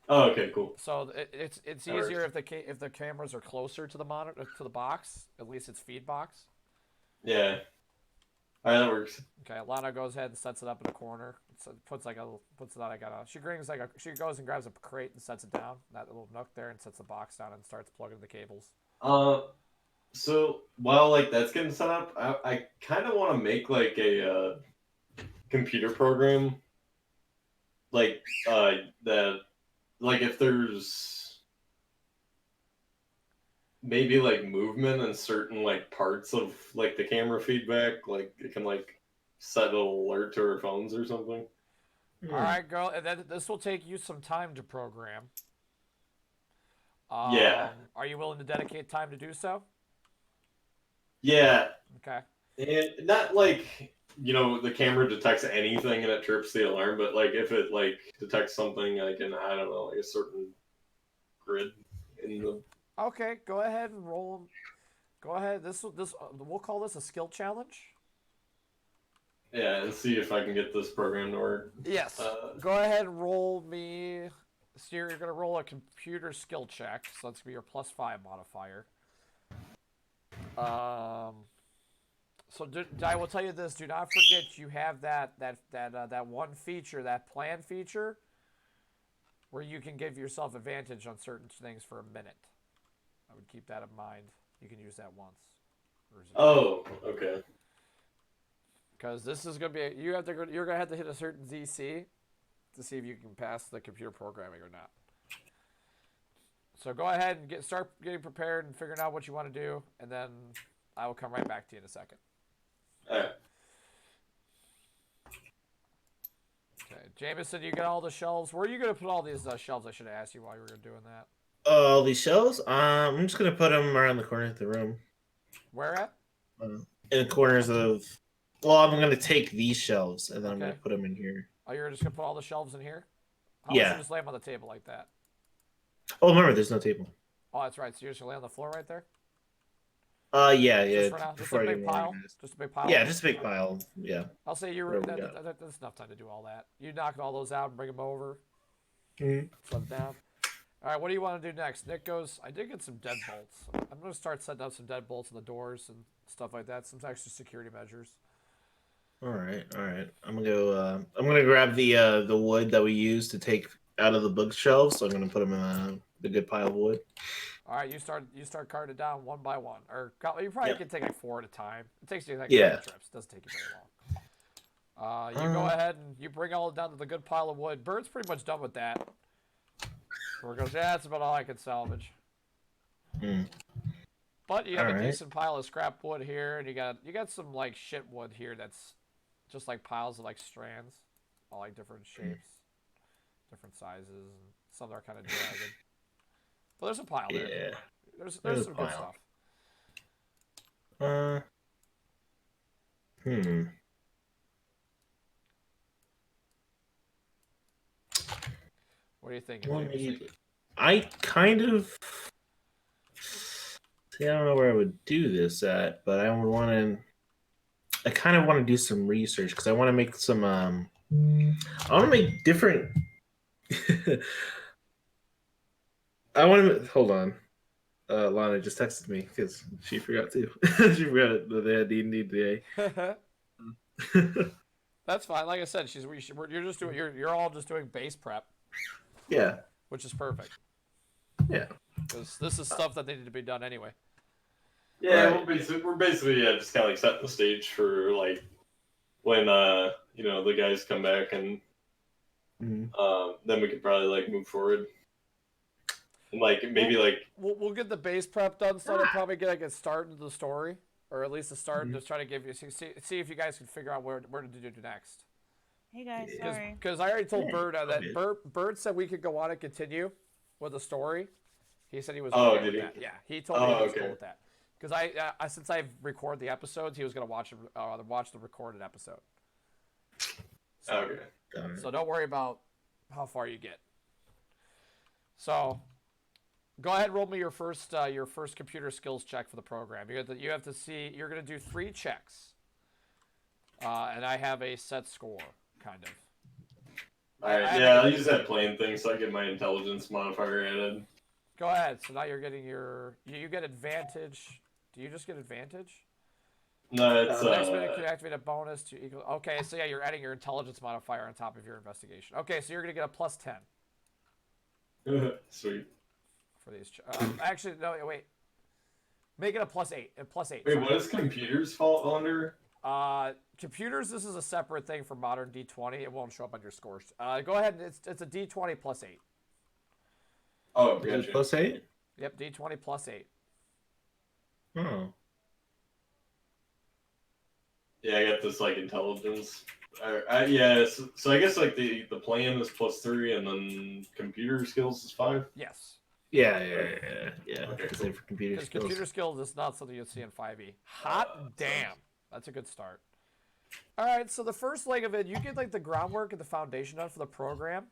S2: Oh, okay, cool.
S1: So it's
S2: That
S1: easier
S2: works.
S1: if the cameras are closer to the monitor to the box. At least it's feed box.
S2: Yeah. All right, that works.
S1: Okay, Lana goes ahead and sets it up in a corner. Puts it on like a. She goes and grabs a crate and sets it down that little nook there and sets the box down and starts plugging the cables.
S2: Uh, so while like that's getting set up, I kind of want to make like a computer program like that like if there's maybe like movement in certain like parts of like the camera feedback, like it can like set an alert to our phones or something.
S1: All right, girl. And then this will take you some time to program.
S2: Yeah.
S1: Are you willing to dedicate time to do so?
S2: Yeah.
S1: Okay.
S2: And not like the camera detects anything and it trips the alarm, but like if it like detects something like in I don't know like a certain grid in the.
S1: Okay, go ahead and roll. Go ahead. This we'll call this a skill challenge.
S2: Yeah, and see if I can get this program to work.
S1: Yes. Go ahead and roll me. So you're gonna roll a computer skill check. So that's gonna be your +5 modifier. So I will tell you this: do not forget you have that one feature, that plan feature, where you can give yourself advantage on certain things for a minute. I would keep that in mind. You can use that once.
S2: Oh, okay.
S1: Because this is gonna be you're gonna have to hit a certain DC to see if you can pass the computer programming or not. So go ahead and start getting prepared and figuring out what you want to do, and then I will come right back to you in a second.
S2: All right.
S1: Okay, Jameson, you got all the shelves. Where are you gonna put all these shelves? I should have asked you while you were doing that.
S3: All these shelves. I'm just gonna put them around the corner of the room.
S1: Where at?
S3: In the corners of. Well, I'm gonna take these shelves and then I'm
S1: Okay.
S3: gonna put them in here.
S1: Oh, you're just gonna put all the shelves in here? How
S3: Yeah.
S1: about you just lay them on the table like that?
S3: Oh, remember, there's no table.
S1: Oh, that's right. So you're just gonna lay on the floor right there?
S3: Yeah.
S1: Just for now? Just a
S3: Before I
S1: big
S3: get
S1: pile?
S3: organized.
S1: Just a big pile?
S3: Yeah, just a big pile. Yeah.
S1: I'll say
S3: Whatever we got.
S1: that's enough time to do all that. You knock all those out and bring them over.
S3: Mhm.
S1: Slip down. All right, what do you want to do next? Nick goes, I did get some deadbolts. I'm going to start setting up some deadbolts in the doors and stuff like that. Some extra security measures.
S3: All right. I'm gonna go. I'm gonna grab the wood that we use to take out of the bookshelves. So I'm gonna put them in the good pile of wood.
S1: All right, you start carting it down one by one, or you probably can take like 4 at a time. It takes you like 3 trips. It doesn't take you very long. You go ahead and you bring all it down to the good pile of wood. Bird's pretty much done with that. Bird goes, yeah, that's about all I can salvage. But you have a decent pile of scrap wood here, and you got some like shit wood here that's just like piles of like strands, all like different shapes, different sizes, and some that are kind of jagged. But there's a pile there.
S3: Yeah.
S1: There's some good stuff. What do you think?
S3: I kind of. See, I don't know where I would do this at, but I would want to. I kind of want to do some research because I want to make some. I want to make different. I want to hold on. Lana just texted me because she forgot to. She forgot that they had D&D today.
S1: That's fine. Like I said, you're just doing you're all just doing base prep.
S3: Yeah.
S1: Which is perfect.
S3: Yeah.
S1: Because this is stuff that needed to be done anyway.
S2: Yeah,
S3: Right.
S2: we're basically just kind of like setting the stage for like when the guys come back and then we could probably like move forward. And like maybe
S1: we'll get the base prep done, so to probably get like a start into the story, or at least a start. Just try to give you see if you guys can figure out where to do next.
S4: Hey guys, sorry.
S1: Because I already told Bird that Bird said we could go on and continue with the story. He said he was.
S2: Oh,
S1: okay
S2: did
S1: with
S2: he?
S1: That. Yeah, he told me he was cool with that. Because I since I record the episodes, he was gonna watch the recorded episode. So,
S2: okay.
S1: So don't worry about how far you get. So Go ahead and roll me your first computer skills check for the program. You have to see. You're gonna do 3 checks, and I have a set score, kind of.
S2: Alright, I'll use that plain thing so I get my intelligence modifier added.
S1: Go ahead. So now you're getting you get advantage. Do you just get advantage?
S2: No, it's
S1: Next minute could activate a bonus to equal. Okay, so yeah, you're adding your intelligence modifier on top of your investigation. Okay, so you're gonna get a +10
S2: Sweet.
S1: for these. Actually, no, wait. Make it a +8. A +8.
S2: Wait, what does computers fall under?
S1: Computers. This is a separate thing for modern D20. It won't show up on your scores. Go ahead. It's a D20 +8.
S2: Oh, gotcha.
S3: +8.
S1: Yep, D20 +8.
S3: Oh.
S2: Yeah, I got this like intelligence. Yeah, so I guess like the plan is +3, and then computer skills is 5.
S1: Yes.
S3: Yeah.
S2: Okay,
S3: Just say for computer
S1: Because
S3: skills.
S1: computer skills is not something you'd see in 5e. Hot damn. That's a good start. All right, so the first leg of it, you get like the groundwork and the foundation done for the program.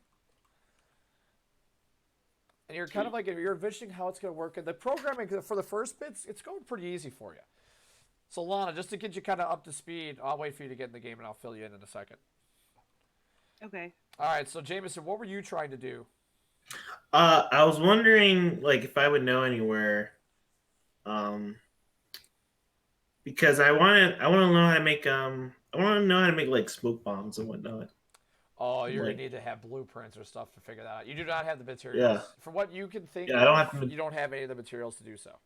S1: And you're kind of like, you're envisioning how it's going to work. And the programming for the first bits, it's going pretty easy for you. So Lana, just to get you kind of up to speed, I'll wait for you to get in the game and I'll fill you in a second.
S4: Okay.
S1: All right, so Jameson, what were you trying to do?
S3: I was wondering, like, if I would know anywhere, because I want to know how to make like smoke bombs and whatnot.
S1: Oh, you're
S3: Like-
S1: gonna need to have blueprints or stuff to figure that out. You do not have the materials.
S3: Yeah.
S1: For what you can think,
S3: Yeah, I don't
S1: of,
S3: have to-
S1: you don't have any of the materials to do so.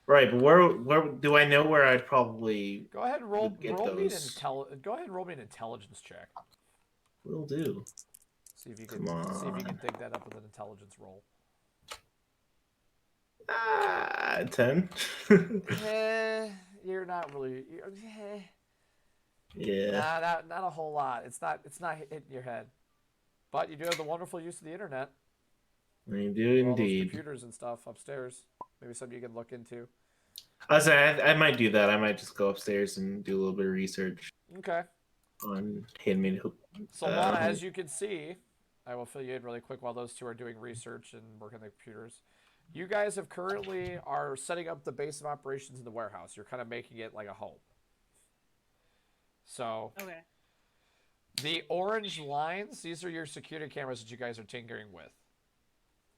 S3: Right, but where do I know where I'd probably
S1: Go ahead and roll
S3: Get
S1: me an
S3: those.
S1: go ahead and roll me an intelligence check.
S3: will do?
S1: See if you can
S3: Come
S1: see if you can
S3: on.
S1: dig that up with an intelligence roll.
S3: 10.
S1: You're not really.
S3: Yeah.
S1: Not a whole lot. It's not hitting your head. But you do have the wonderful use of the internet.
S3: I do
S1: All those
S3: indeed.
S1: computers and stuff upstairs. Maybe something you can look into.
S3: I was saying, I might do that. I might just go upstairs and do a little bit of research
S1: Okay.
S3: on handmade hook.
S1: So Lana, as you can see, I will fill you in really quick while those two are doing research and working the computers. You guys have currently are setting up the base of operations in the warehouse. You're kind of making it like a home. So
S4: Okay.
S1: the orange lines, these are your security cameras that you guys are tinkering with.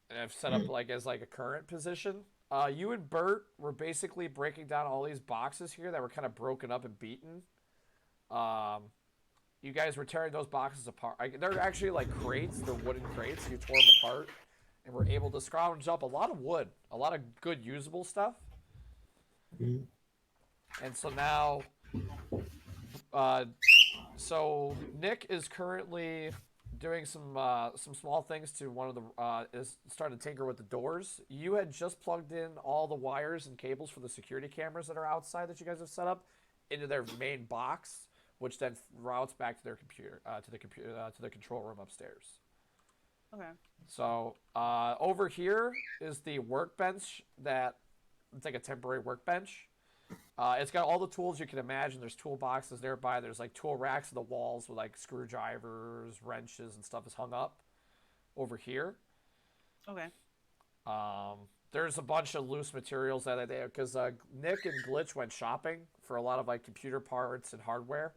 S1: And I've set up like as like a current position. You and Bert were basically breaking down all these boxes here that were kind of broken up and beaten. You guys were tearing those boxes apart. They're actually like crates. They're wooden crates. You tore them apart and were able to scrounge up a lot of wood, a lot of good usable stuff.
S3: Mhm.
S1: And so now, so Nick is currently doing some small things to one of the is starting to tinker with the doors. You had just plugged in all the wires and cables for the security cameras that are outside that you guys have set up into their main box, which then routes back to their computer to the control room upstairs.
S4: Okay.
S1: So over here is the workbench that it's like a temporary workbench. It's got all the tools you can imagine. There's toolboxes nearby. There's like tool racks on the walls with like screwdrivers, wrenches, and stuff is hung up over here.
S4: Okay.
S1: There's a bunch of loose materials that they because Nick and Glitch went shopping for a lot of like computer parts and hardware.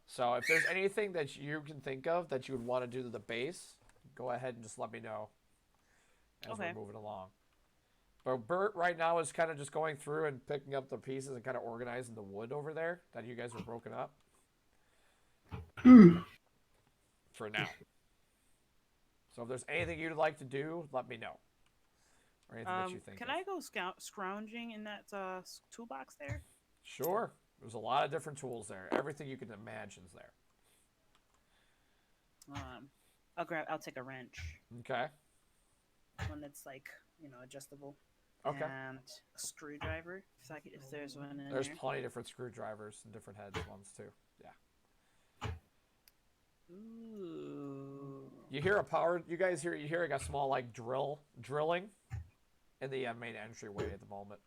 S1: So if there's anything that you can think of that you would want to do to the base, go ahead and just let me know as
S4: Okay.
S1: we're moving along. But Bert right now is kind of just going through and picking up the pieces and kind of organizing the wood over there that you guys are broken up. For now. So if there's anything you'd like to do, let me know. Or anything that you think
S4: Can
S1: of.
S4: I go scrounging in that toolbox there?
S1: Sure. There's a lot of different tools there. Everything you can imagine's there.
S4: I'll take a wrench,
S1: Okay.
S4: one that's like adjustable.
S1: Okay.
S4: And a screwdriver, if there's one in
S1: There's
S4: there.
S1: plenty of different screwdrivers and different heads ones too. Yeah.
S4: Ooh.
S1: You hear you hear like a small like drilling in the main entryway at the moment.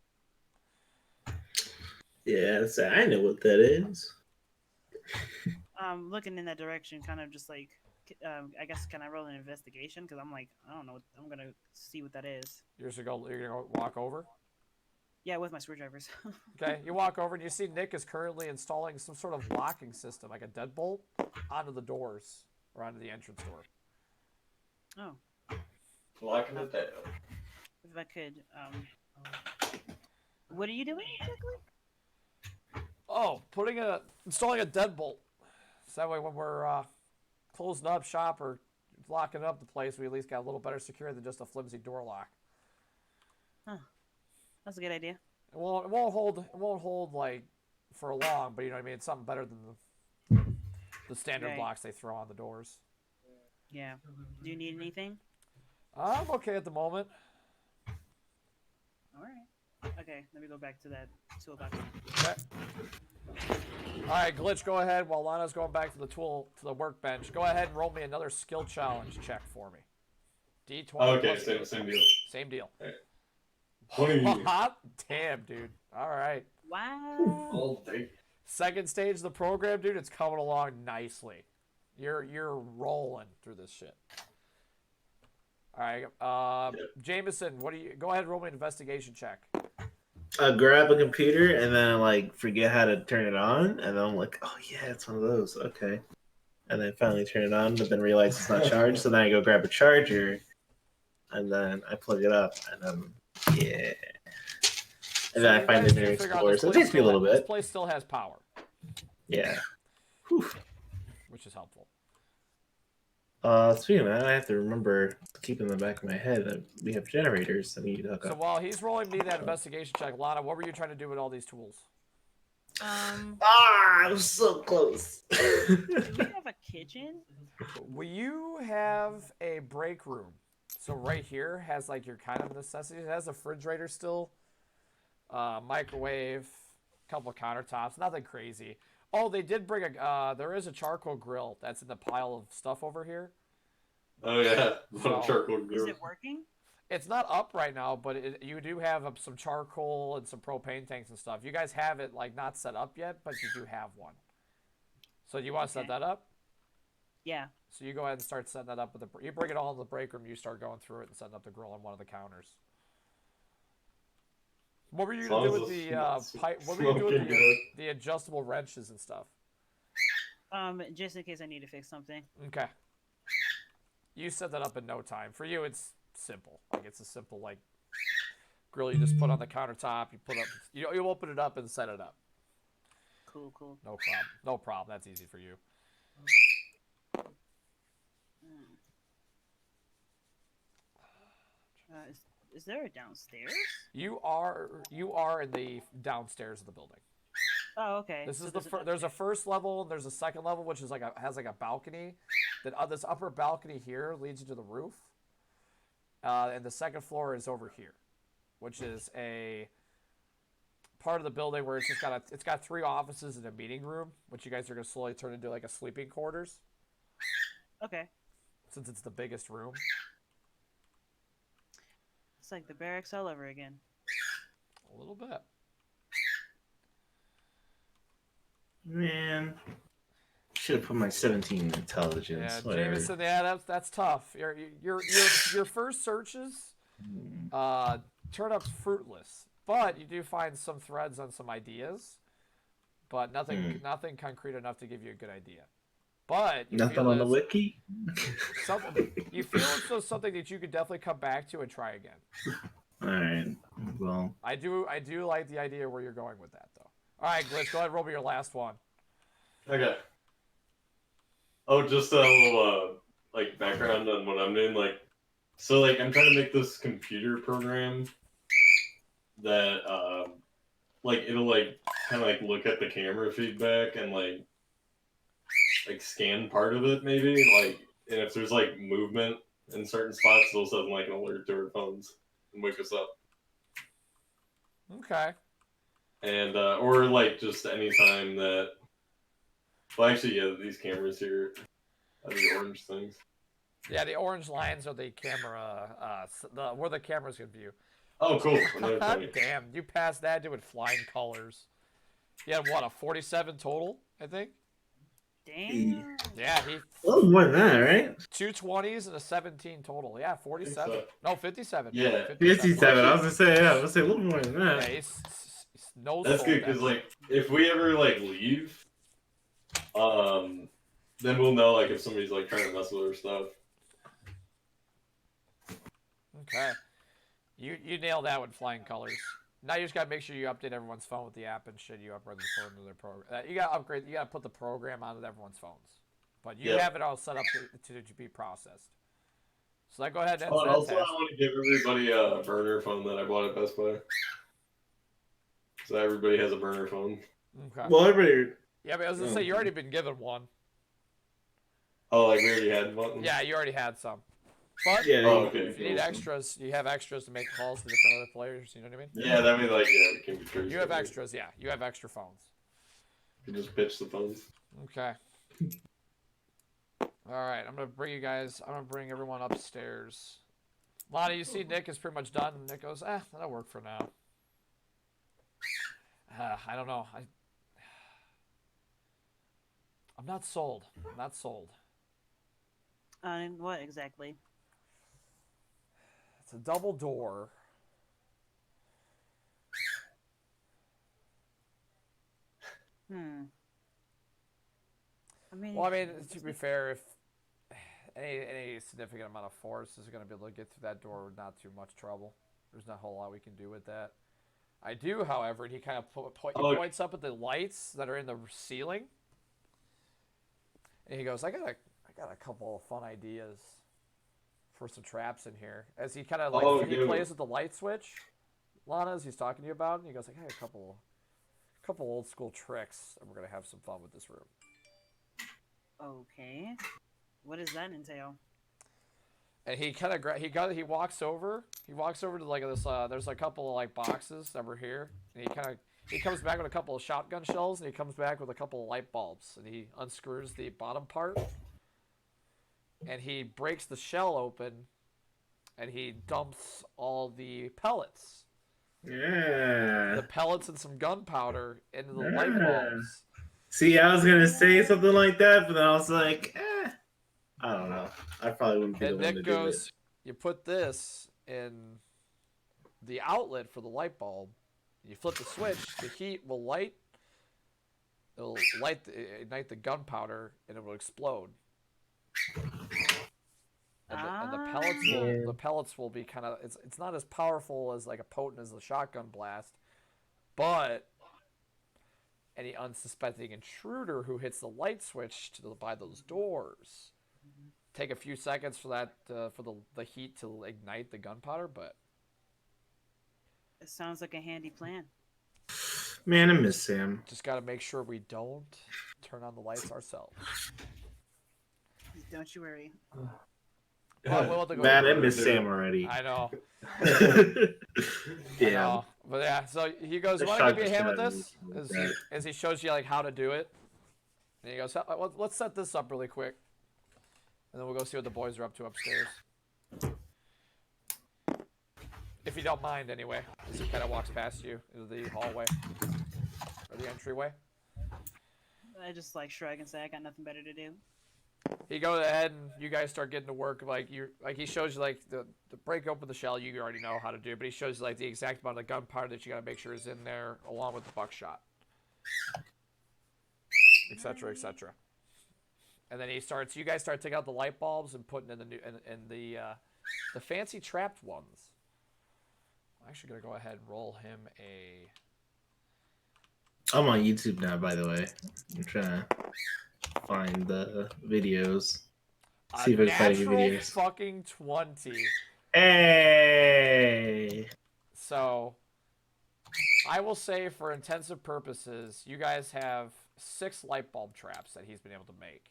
S3: Yeah, so I know what that is.
S4: Looking in that direction, kind of just like I guess can I roll an investigation? Because I'm like, I don't know. I'm gonna see what that is.
S1: You're gonna go walk over.
S4: Yeah, with my screwdrivers.
S1: Okay, you walk over and you see Nick is currently installing some sort of locking system, like a deadbolt, onto the doors or onto the entrance door.
S4: Oh,
S2: Locking it down.
S4: if I could. What are you doing exactly?
S1: Oh, installing a deadbolt. So that way when we're closing up shop or locking up the place, we at least got a little better security than just a flimsy door lock.
S4: Huh. That's a good idea.
S1: It won't hold like for long, but you know what I mean. It's something better than the standard
S4: Right.
S1: locks they throw on the doors.
S4: Yeah. Do you need anything?
S1: I'm okay at the moment.
S4: All right. Okay, let me go back to that toolbox.
S1: Okay. All right, Glitch, go ahead. While Lana's going back to the workbench, go ahead and roll me another skill challenge check for me. D20.
S2: Okay,
S1: plus
S2: same
S1: eight.
S2: deal.
S1: Same deal.
S2: 20
S1: Damn, dude. All right.
S4: Wow.
S2: all day.
S1: Second stage of the program, dude. It's coming along nicely. You're rolling through this shit. All right, Jameson, go ahead and roll me an investigation check.
S3: I grab a computer and then I like forget how to turn it on, and then I'm like, oh yeah, it's one of those. Okay, and then finally turn it on, but then realize it's not charged. So then I go grab a charger, and then I plug it up, and then yeah, and then I find the nearest door. So it takes me a little
S1: This
S3: bit.
S1: place still has power,
S3: Yeah. Whew.
S1: which is helpful.
S3: Speaking of that, I have to remember to keep in the back of my head that we have generators that we need to hook
S1: So
S3: up.
S1: while he's rolling me that investigation check, Lana, what were you trying to do with all these tools?
S3: I was so close.
S4: Do we have a kitchen?
S1: You have a break room. So right here has like your kind of necessities. It has a refrigerator still, microwave, couple of countertops, nothing crazy. Oh, they did bring there is a charcoal grill that's in the pile of stuff over here.
S2: Oh yeah,
S1: So-
S2: charcoal
S4: Is
S2: grill.
S4: it working?
S1: It's not up right now, but you do have some charcoal and some propane tanks and stuff. You guys have it like not set up yet, but you do have one. So do you want to set
S4: Okay.
S1: that up?
S4: Yeah.
S1: So you go ahead and start setting that up. You bring it all in the break room. You start going through it and setting up the grill on one of the counters. What were you
S2: As
S1: gonna do
S2: long
S1: with
S2: as
S1: the
S2: it's
S1: pipe? What were you doing with
S2: smoking good.
S1: the adjustable wrenches and stuff?
S4: Just in case I need to fix something.
S1: Okay. You set that up in no time. For you, it's simple. Like it's a simple like grill you just put on the countertop. You put up. You open it up and set it up.
S4: Cool, cool.
S1: No problem. No problem. That's easy for you.
S4: Is there a downstairs?
S1: You are in the downstairs of the building.
S4: Oh, okay.
S1: This
S4: So
S1: is there's a
S4: upstairs.
S1: first level and there's a second level which is has like a balcony. That this upper balcony here leads you to the roof. And the second floor is over here, which is a part of the building where it's got 3 offices and a meeting room, which you guys are gonna slowly turn into like a sleeping quarters
S4: Okay.
S1: since it's the biggest room.
S4: It's like the barracks all over again.
S1: A little bit.
S3: Man, should have put my 17 intelligence.
S1: Yeah,
S3: Whatever.
S1: Jameson. Yeah, that's tough. Your first searches turn up fruitless, but you do find some threads on some ideas, but nothing concrete enough to give you a good idea. But you
S3: Nothing
S1: feel
S3: on the
S1: it's
S3: wiki.
S1: something. You feel it's just something that you could definitely come back to and try again.
S3: All right. Well,
S1: I do like the idea where you're going with that, though. All right, Glitch, go ahead and roll me your last one.
S2: Okay. Oh, just a little like background on what I'm doing. Like, so like I'm trying to make this computer program that like it'll like kind of like look at the camera feedback and like scan part of it maybe like, and if there's like movement in certain spots, it'll send like an alert to our phones and wake us up.
S1: Okay.
S2: And or like just anytime that. Well, actually, yeah, these cameras here are the orange things.
S1: Yeah, the orange lines are the camera, where the cameras can view.
S2: Oh, cool. Another
S1: God
S2: thing.
S1: damn, you passed that doing flying colors. You had what, a 47 total, I think?
S4: Damn.
S1: Yeah, he
S3: A little more than that, right?
S1: 220s and a 17 total. Yeah, 47.
S2: so.
S1: No, 57.
S2: Yeah.
S3: 57. I was gonna say, yeah, I was gonna say a little more than
S1: Yeah,
S3: that.
S1: he's no
S2: That's
S1: soul
S2: good because
S1: depth.
S2: like if we ever like leave, then we'll know like if somebody's like trying to mess with our stuff.
S1: Okay. You nailed that with flying colors. Now you just gotta make sure you update everyone's phone with the app and shit. You upgrade the phone to their program. You gotta upgrade. You gotta put the program onto everyone's phones. But you
S2: Yep.
S1: have it all set up to be processed. So then go ahead and
S2: Oh, and
S1: end
S2: also
S1: that
S2: I
S1: task.
S2: want to give everybody a burner phone that I bought at Best Buy. So everybody has a burner phone.
S1: Okay.
S3: Well, everybody.
S1: Yeah, but I was gonna say you already been given one.
S2: Oh, like we already had one.
S1: Yeah, you already had some. But
S3: Yeah.
S2: Oh, okay.
S1: if you need extras, you have extras to make calls to different other players. You know what I mean?
S2: Yeah, that means like it can be true.
S1: You have extras. Yeah, you have extra phones.
S2: You just pitch the phones.
S1: Okay. All right, I'm gonna bring you guys. I'm gonna bring everyone upstairs. Lonnie, you see Nick is pretty much done. And Nick goes, that'll work for now. I don't know. I'm not sold. I'm not sold.
S4: What exactly?
S1: It's a double door.
S4: Hmm. I mean,
S1: Well, I mean, to be fair, if any significant amount of force is going to be able to get through that door with not too much trouble, there's not a whole lot we can do with that. I do, however, and he kind of points up at the lights that are in the ceiling, and he goes, "I got a couple of fun ideas for some traps in here." As he kind of like he plays with the light switch, Lana, as he's talking to you about, and he goes like, "I got a couple old school tricks, and we're gonna have some fun with this room."
S4: okay. What does that entail?
S1: And he kind of he walks over to like this. There's a couple of like boxes over here, and he comes back with a couple of shotgun shells, and he comes back with a couple of light bulbs, and he unscrews the bottom part, and he breaks the shell open, and he dumps all the pellets.
S3: Yeah.
S1: The pellets and some gunpowder into the light bulbs.
S3: See, I was gonna say something like that, but then I was like, I don't know. I probably wouldn't be the
S1: And
S3: one to
S1: Nick
S3: do it.
S1: goes, "You put this in the outlet for the light bulb. You flip the switch. The heat will light. It'll ignite the gunpowder, and it will explode. And the pellets will be kind of. It's not as powerful as like a potent as the shotgun blast, but any unsuspecting intruder who hits the light switch by those doors." Take a few seconds for that for the heat to ignite the gunpowder, but
S4: It sounds like a handy plan.
S3: Man, I miss Sam.
S1: just got to make sure we don't turn on the lights ourselves.
S4: Don't you worry.
S1: Well, we'll have to go
S3: Man, I
S1: over
S3: miss
S1: it.
S3: Sam already.
S1: I know.
S3: Yeah.
S1: I know. But yeah, so he goes,
S3: The
S1: "You want to give me a
S3: shotgun
S1: hand with
S3: shot
S1: this?"
S3: is-
S1: As he shows you like how to do it, and he goes, "Let's set this up really quick, and then we'll go see what the boys are up to upstairs." If you don't mind, anyway, as he kind of walks past you into the hallway or the entryway.
S4: I just like shrug and say I got nothing better to do.
S1: He goes ahead and you guys start getting to work. He shows you like the break open the shell. You already know how to do, but he shows you like the exact amount of gunpowder that you got to make sure is in there, along with the buckshot, etc., etc. And then you guys start taking out the light bulbs and putting in the fancy trapped ones. I'm actually gonna go ahead and roll him a.
S3: I'm on YouTube now, by the way. I'm trying to find the videos. See if I can find any
S1: natural
S3: videos.
S1: fucking 20.
S3: Hey!
S1: So, I will say for intensive purposes, you guys have 6 light bulb traps that he's been able to make.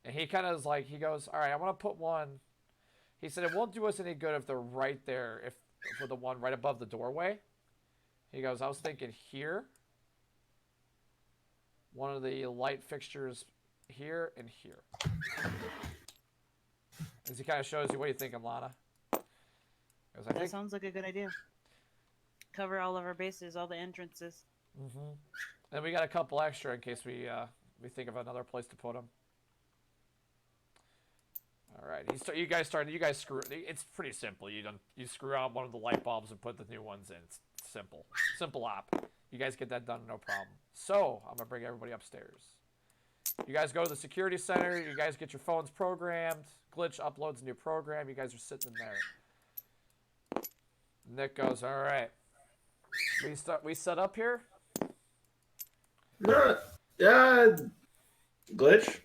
S1: And he kind of is like, he goes, "All right, I want to put one." He said it won't do us any good if they're right there, if for the one right above the doorway. He goes, "I was thinking here. One of the light fixtures here and here." As he kind of shows you, "What do you think, Lana?" Goes, "I
S4: That
S1: think."
S4: sounds like a good idea. Cover all of our bases, all the entrances.
S1: Mm-hmm. And we got a couple extra in case we Let me think of another place to put him. All right, you guys screw. It's pretty simple. You screw out one of the light bulbs and put the new ones in. It's simple op. You guys get that done, no problem. So I'm gonna bring everybody upstairs. You guys go to the security center. You guys get your phones programmed. Glitch uploads a new program. You guys are sitting in there. Nick goes, all right. We set up here.
S3: No, Glitch.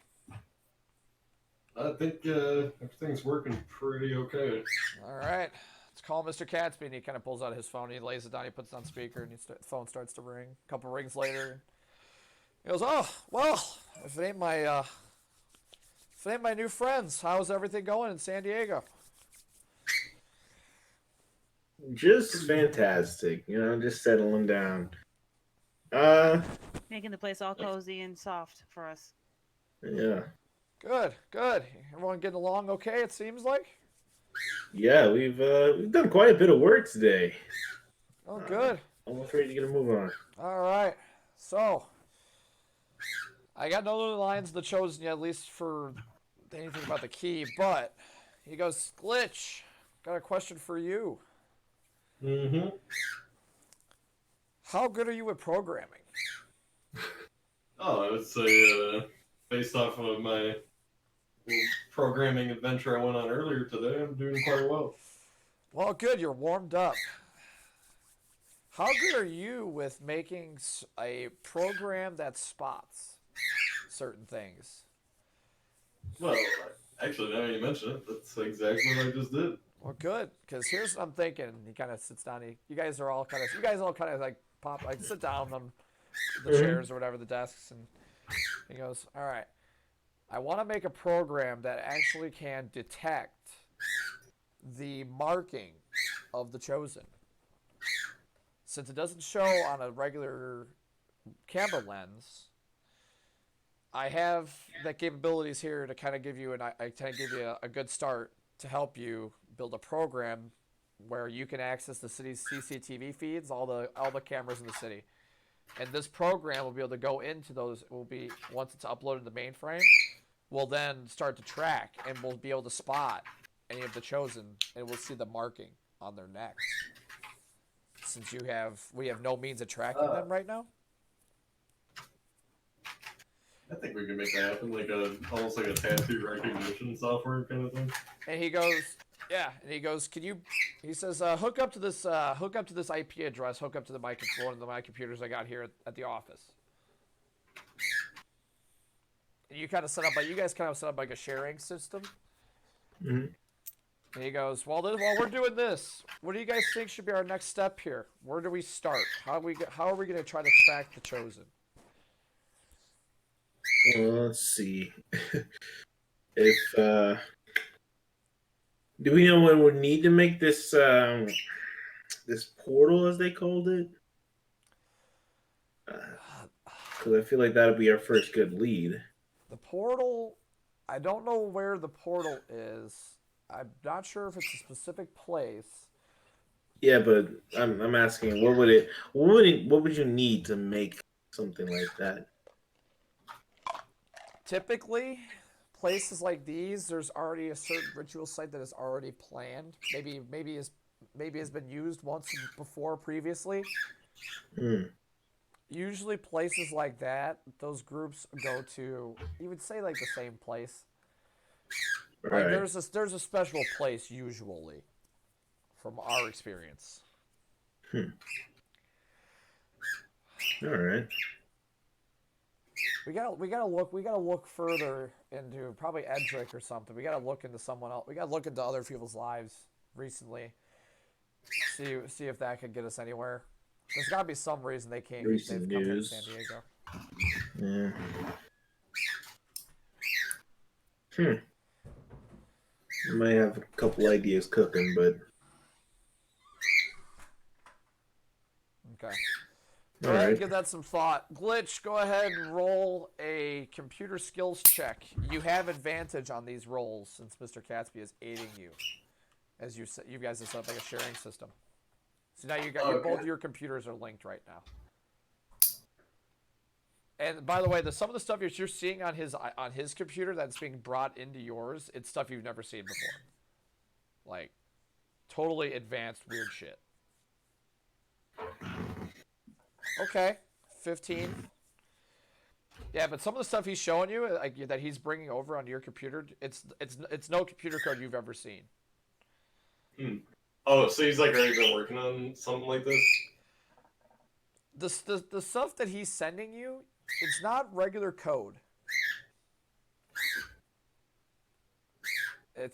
S2: I think everything's working pretty okay.
S1: All right. Let's call Mr. Catsby. And he kind of pulls out his phone. He lays it down. He puts it on speaker, and the phone starts to ring. A couple rings later, he goes, "Oh, well, if it ain't my new friends, how's everything going in San Diego?"
S3: Just fantastic. You know, just settling down.
S4: Making the place all cozy and soft for us.
S3: Yeah.
S1: Good. Everyone getting along okay, it seems like?
S3: Yeah, we've done quite a bit of work today.
S1: Oh, good.
S3: Almost ready to get a move on.
S1: All right. So, I got no other lines of the Chosen yet, at least for anything about the key, but he goes, Glitch, got a question for you.
S2: Mm-hmm.
S1: How good are you at programming?
S2: Oh, I would say, based off of my programming adventure I went on earlier today, I'm doing quite well.
S1: Well, good. You're warmed up. How good are you with making a program that spots certain things?
S2: Well, actually, now you mention it, that's exactly what I just did.
S1: Well, good. Because here's what I'm thinking. He kind of sits down. You guys all kind of like sit down on the chairs or whatever, the desks, and he goes, all right. I want to make a program that actually can detect the marking of the Chosen. Since it doesn't show on a regular camera lens, I have the capabilities here to kind of give you a good start to help you build a program where you can access the city's CCTV feeds, all the cameras in the city. And this program will be able to go into those. Once it's uploaded to the mainframe, we'll then start to track, and we'll be able to spot any of the Chosen, and we'll see the marking on their necks. Since we have no means of tracking them right now.
S2: I think we can make that happen, almost like a tattoo recognition software kind of thing.
S1: And he goes, yeah. And he goes, he says, hook up to this IP address, hook up to one of my computers I got here at the office. And you guys kind of set up like a sharing system.
S3: Mm-hmm.
S1: And he goes, while we're doing this, what do you guys think should be our next step here? Where do we start? How are we going to try to track the Chosen?
S3: Well, let's see. If do we know when we need to make this this portal, as they called it? Because I feel like that'll be our first good lead.
S1: The portal, I don't know where the portal is. I'm not sure if it's a specific place.
S3: Yeah, but I'm asking, what would you need to make something like that?
S1: Typically, places like these, there's already a certain ritual site that is already planned. Maybe has been used once before previously. Usually, places like that, those groups go to. You would say like the same place.
S3: Right.
S1: Like there's a special place usually, from our experience.
S3: All right.
S1: We gotta look further into probably Edric or something. We gotta look into someone else. We gotta look into other people's lives recently. See if that could get us anywhere. There's gotta be some reason they've come to San Diego.
S3: Yeah. I might have a couple ideas cooking, but
S1: okay.
S3: All
S1: Go ahead and
S3: right.
S1: give that some thought. Glitch, go ahead and roll a computer skills check. You have advantage on these rolls since Mr. Catsby is aiding you, as you guys have set up like a sharing system. So now both of your computers are linked right now. And by the way, some of the stuff you're seeing on his computer that's being brought into yours, it's stuff you've never seen before. Like, totally advanced weird shit. Okay, 15. Yeah, but some of the stuff he's showing you, like, that he's bringing over onto your computer, it's no computer code you've ever seen.
S2: Oh, so he's like already been working on something like this?
S1: The stuff that he's sending you, it's not regular code.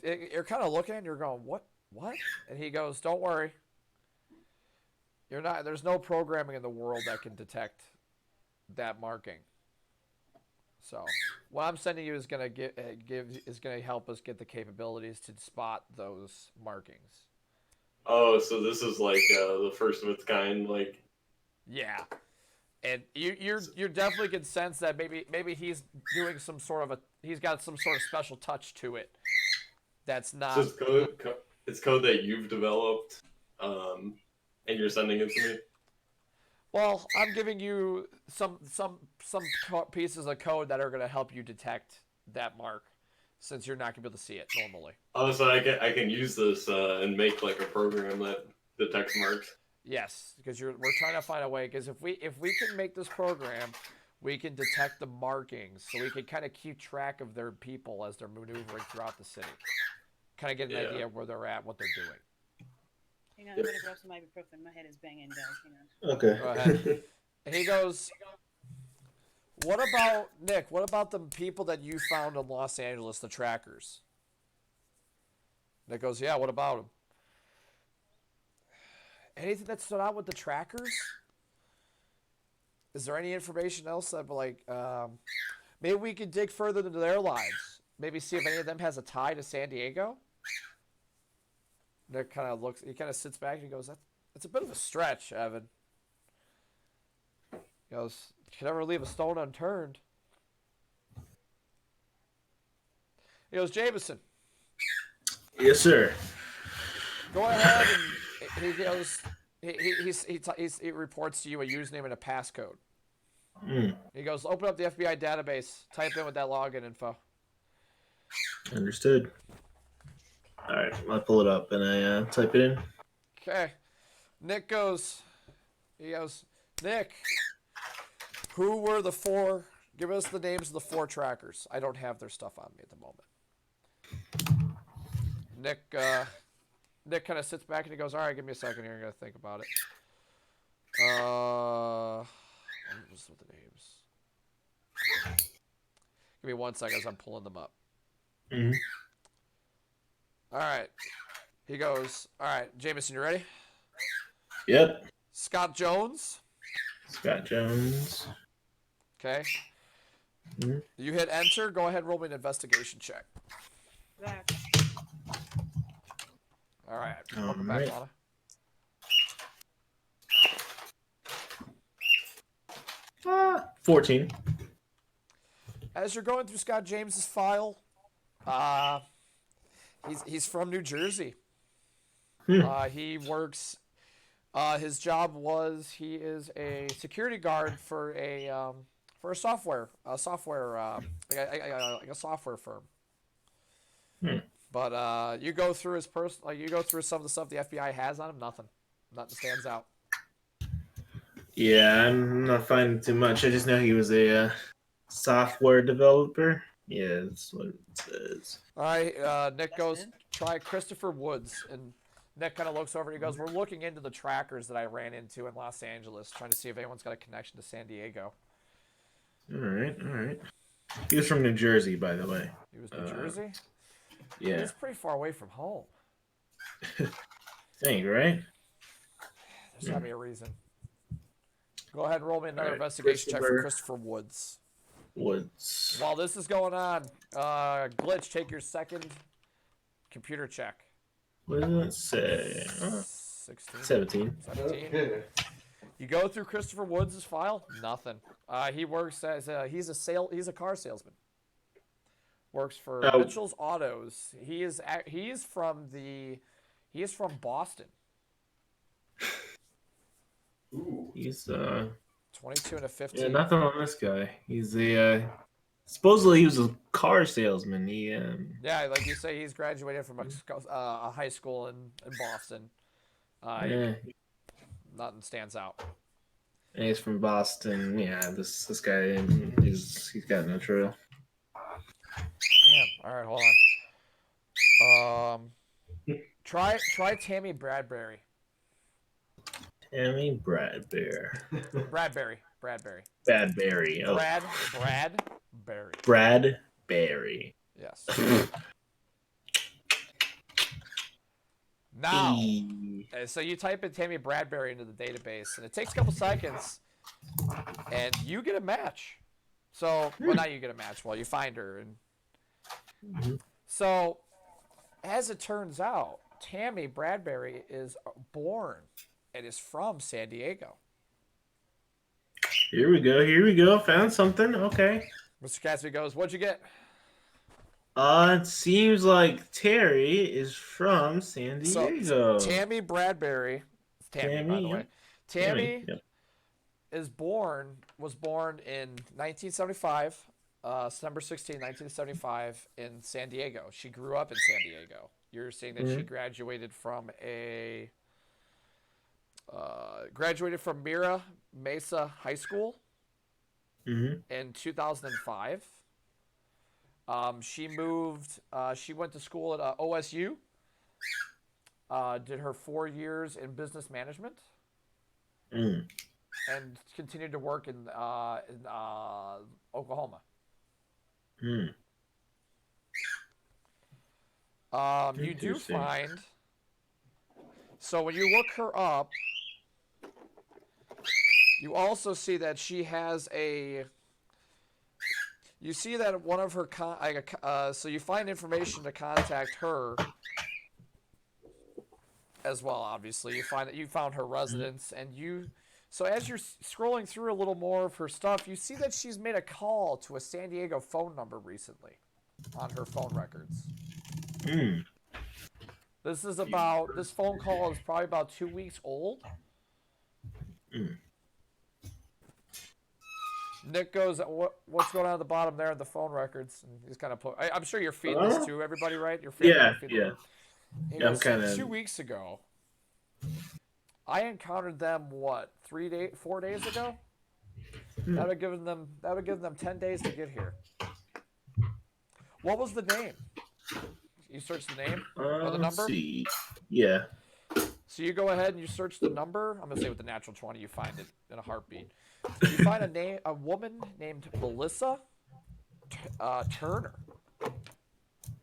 S1: You're kind of looking and you're going, what? And he goes, don't worry. There's no programming in the world that can detect that marking. So what I'm sending you is gonna help us get the capabilities to spot those markings.
S2: Oh, so this is like the first of its kind, like.
S1: Yeah, and you're definitely can sense that maybe he's doing he's got some sort of special touch to it. That's not.
S2: So it's code that you've developed, and you're sending it to me.
S1: Well, I'm giving you some pieces of code that are going to help you detect that mark, since you're not going to be able to see it normally.
S2: Oh, so I can use this and make like a program that detects marks.
S1: Yes, because we're trying to find a way. Because if we can make this program, we can detect the markings, so we can kind of keep track of their people as they're maneuvering throughout the city. Kind of get an idea of where they're at, what they're doing.
S4: Hang on, I'm gonna grab some ibuprofen. My head is banging, guys. Hang on.
S3: Okay.
S1: Go ahead. And he goes, what about, Nick, what about the people that you found in Los Angeles, the trackers? Nick goes, yeah, what about them? Anything that stood out with the trackers? Is there any information else that, like, maybe we could dig further into their lives? Maybe see if any of them has a tie to San Diego? Nick kind of looks, he kind of sits back and he goes, that's a bit of a stretch, Evan. He goes, you can never leave a stone unturned. He goes, Jameson.
S3: Yes, sir.
S1: Go ahead and he goes, he reports to you a username and a passcode. He goes, open up the FBI database, type in with that login info.
S3: Understood. All right, I pull it up and I type it in.
S1: Okay. Nick goes, Nick, who were the four? Give us the names of the four trackers. I don't have their stuff on me at the moment. Nick kind of sits back and he goes, all right, give me a second here. I got to think about it. What's with the names? Give me 1 second as I'm pulling them up.
S3: Mm-hmm.
S1: All right. He goes, all right, Jameson, you ready?
S3: Yep.
S1: Scott Jones.
S3: Scott Jones.
S1: Okay.
S3: Mm-hmm.
S1: You hit enter. Go ahead and roll me an investigation check.
S4: Back.
S1: All right.
S3: All
S1: Welcome
S3: right.
S1: back, Lana.
S3: 14.
S1: As you're going through Scott James's file, he's from New Jersey. He works. His job was he is a security guard for a software like a software firm. But you go through you go through some of the stuff the FBI has on him. Nothing stands out.
S3: Yeah, I'm not finding too much. I just know he was a software developer. Yeah, that's what it says.
S1: All right, Nick goes, try Christopher Woods. And Nick kind of looks over and he goes, we're looking into the trackers that I ran into in Los Angeles, trying to see if anyone's got a connection to San Diego.
S3: All right. He was from New Jersey, by the way.
S1: He was New Jersey?
S3: Yeah.
S1: He's pretty far away from home.
S3: Dang, right?
S1: There's got to be a reason. Go ahead and roll me another
S3: All right,
S1: investigation check for Christopher Woods.
S3: Woods.
S1: While this is going on, Glitch, take your second computer check.
S3: What does it say?
S1: 16.
S3: 17.
S1: 17.
S2: Okay.
S1: You go through Christopher Woods' file, nothing. He works as he's a car salesman. Works for Mitchell's Autos. He is from Boston.
S2: Ooh.
S3: He's
S1: 22 and a
S3: Yeah,
S1: 15.
S3: nothing on this guy. He's a supposedly he was a car salesman.
S1: Yeah, like you say, he's graduated from a high school in Boston.
S3: Yeah,
S1: Nothing stands out.
S3: and he's from Boston. Yeah, this guy he's got no trail.
S1: Damn. All right, hold on. Try Tammy Bradbury.
S3: Tammy Bradbury.
S1: Bradbury.
S3: Bradbury. Oh,
S1: Bradbury.
S3: Bradbury.
S1: Yes. Now,
S3: Hey.
S1: so you type in Tammy Bradbury into the database, and it takes a couple seconds, and you get a match. So, well, not you get a match. Well, you find her, and so as it turns out, Tammy Bradbury is born and is from San Diego.
S3: Here we go. Here we go. Found something. Okay.
S1: Mr. Cassidy goes, "What'd you get?"
S3: It seems like Terry is from San Diego.
S1: Tammy Bradbury, Tammy, by the way.
S3: yep.
S1: Tammy
S3: Yep.
S1: was born in 1975, September 16, 1975, in San Diego. She grew up in San Diego. You're saying that she graduated from Mira Mesa High School in 2005. She moved. She went to school at OSU. Did her 4 years in business management, and continued to work in Oklahoma. You do
S3: Interesting.
S1: find. So when you look her up, you also see that she has a. You see that one of her so you find information to contact her as well. Obviously, you found her residence, and so as you're scrolling through a little more of her stuff, you see that she's made a call to a San Diego phone number recently on her phone records. This phone call is probably about 2 weeks old. Nick goes, "What's going on at the bottom there in the phone records?" And he's kind of I'm sure you're feeding this to everybody, right? You're feeding,
S3: Yeah.
S1: He
S3: Yeah, I'm
S1: goes,
S3: kinda-
S1: 2 weeks ago, I encountered them 4 days ago. That would give them 10 days to get here. What was the name? You search the name or the number.
S3: Let's see. Yeah.
S1: So you go ahead and you search the number. I'm gonna say with the natural 20, you find it in a heartbeat. You find a woman named Melissa Turner.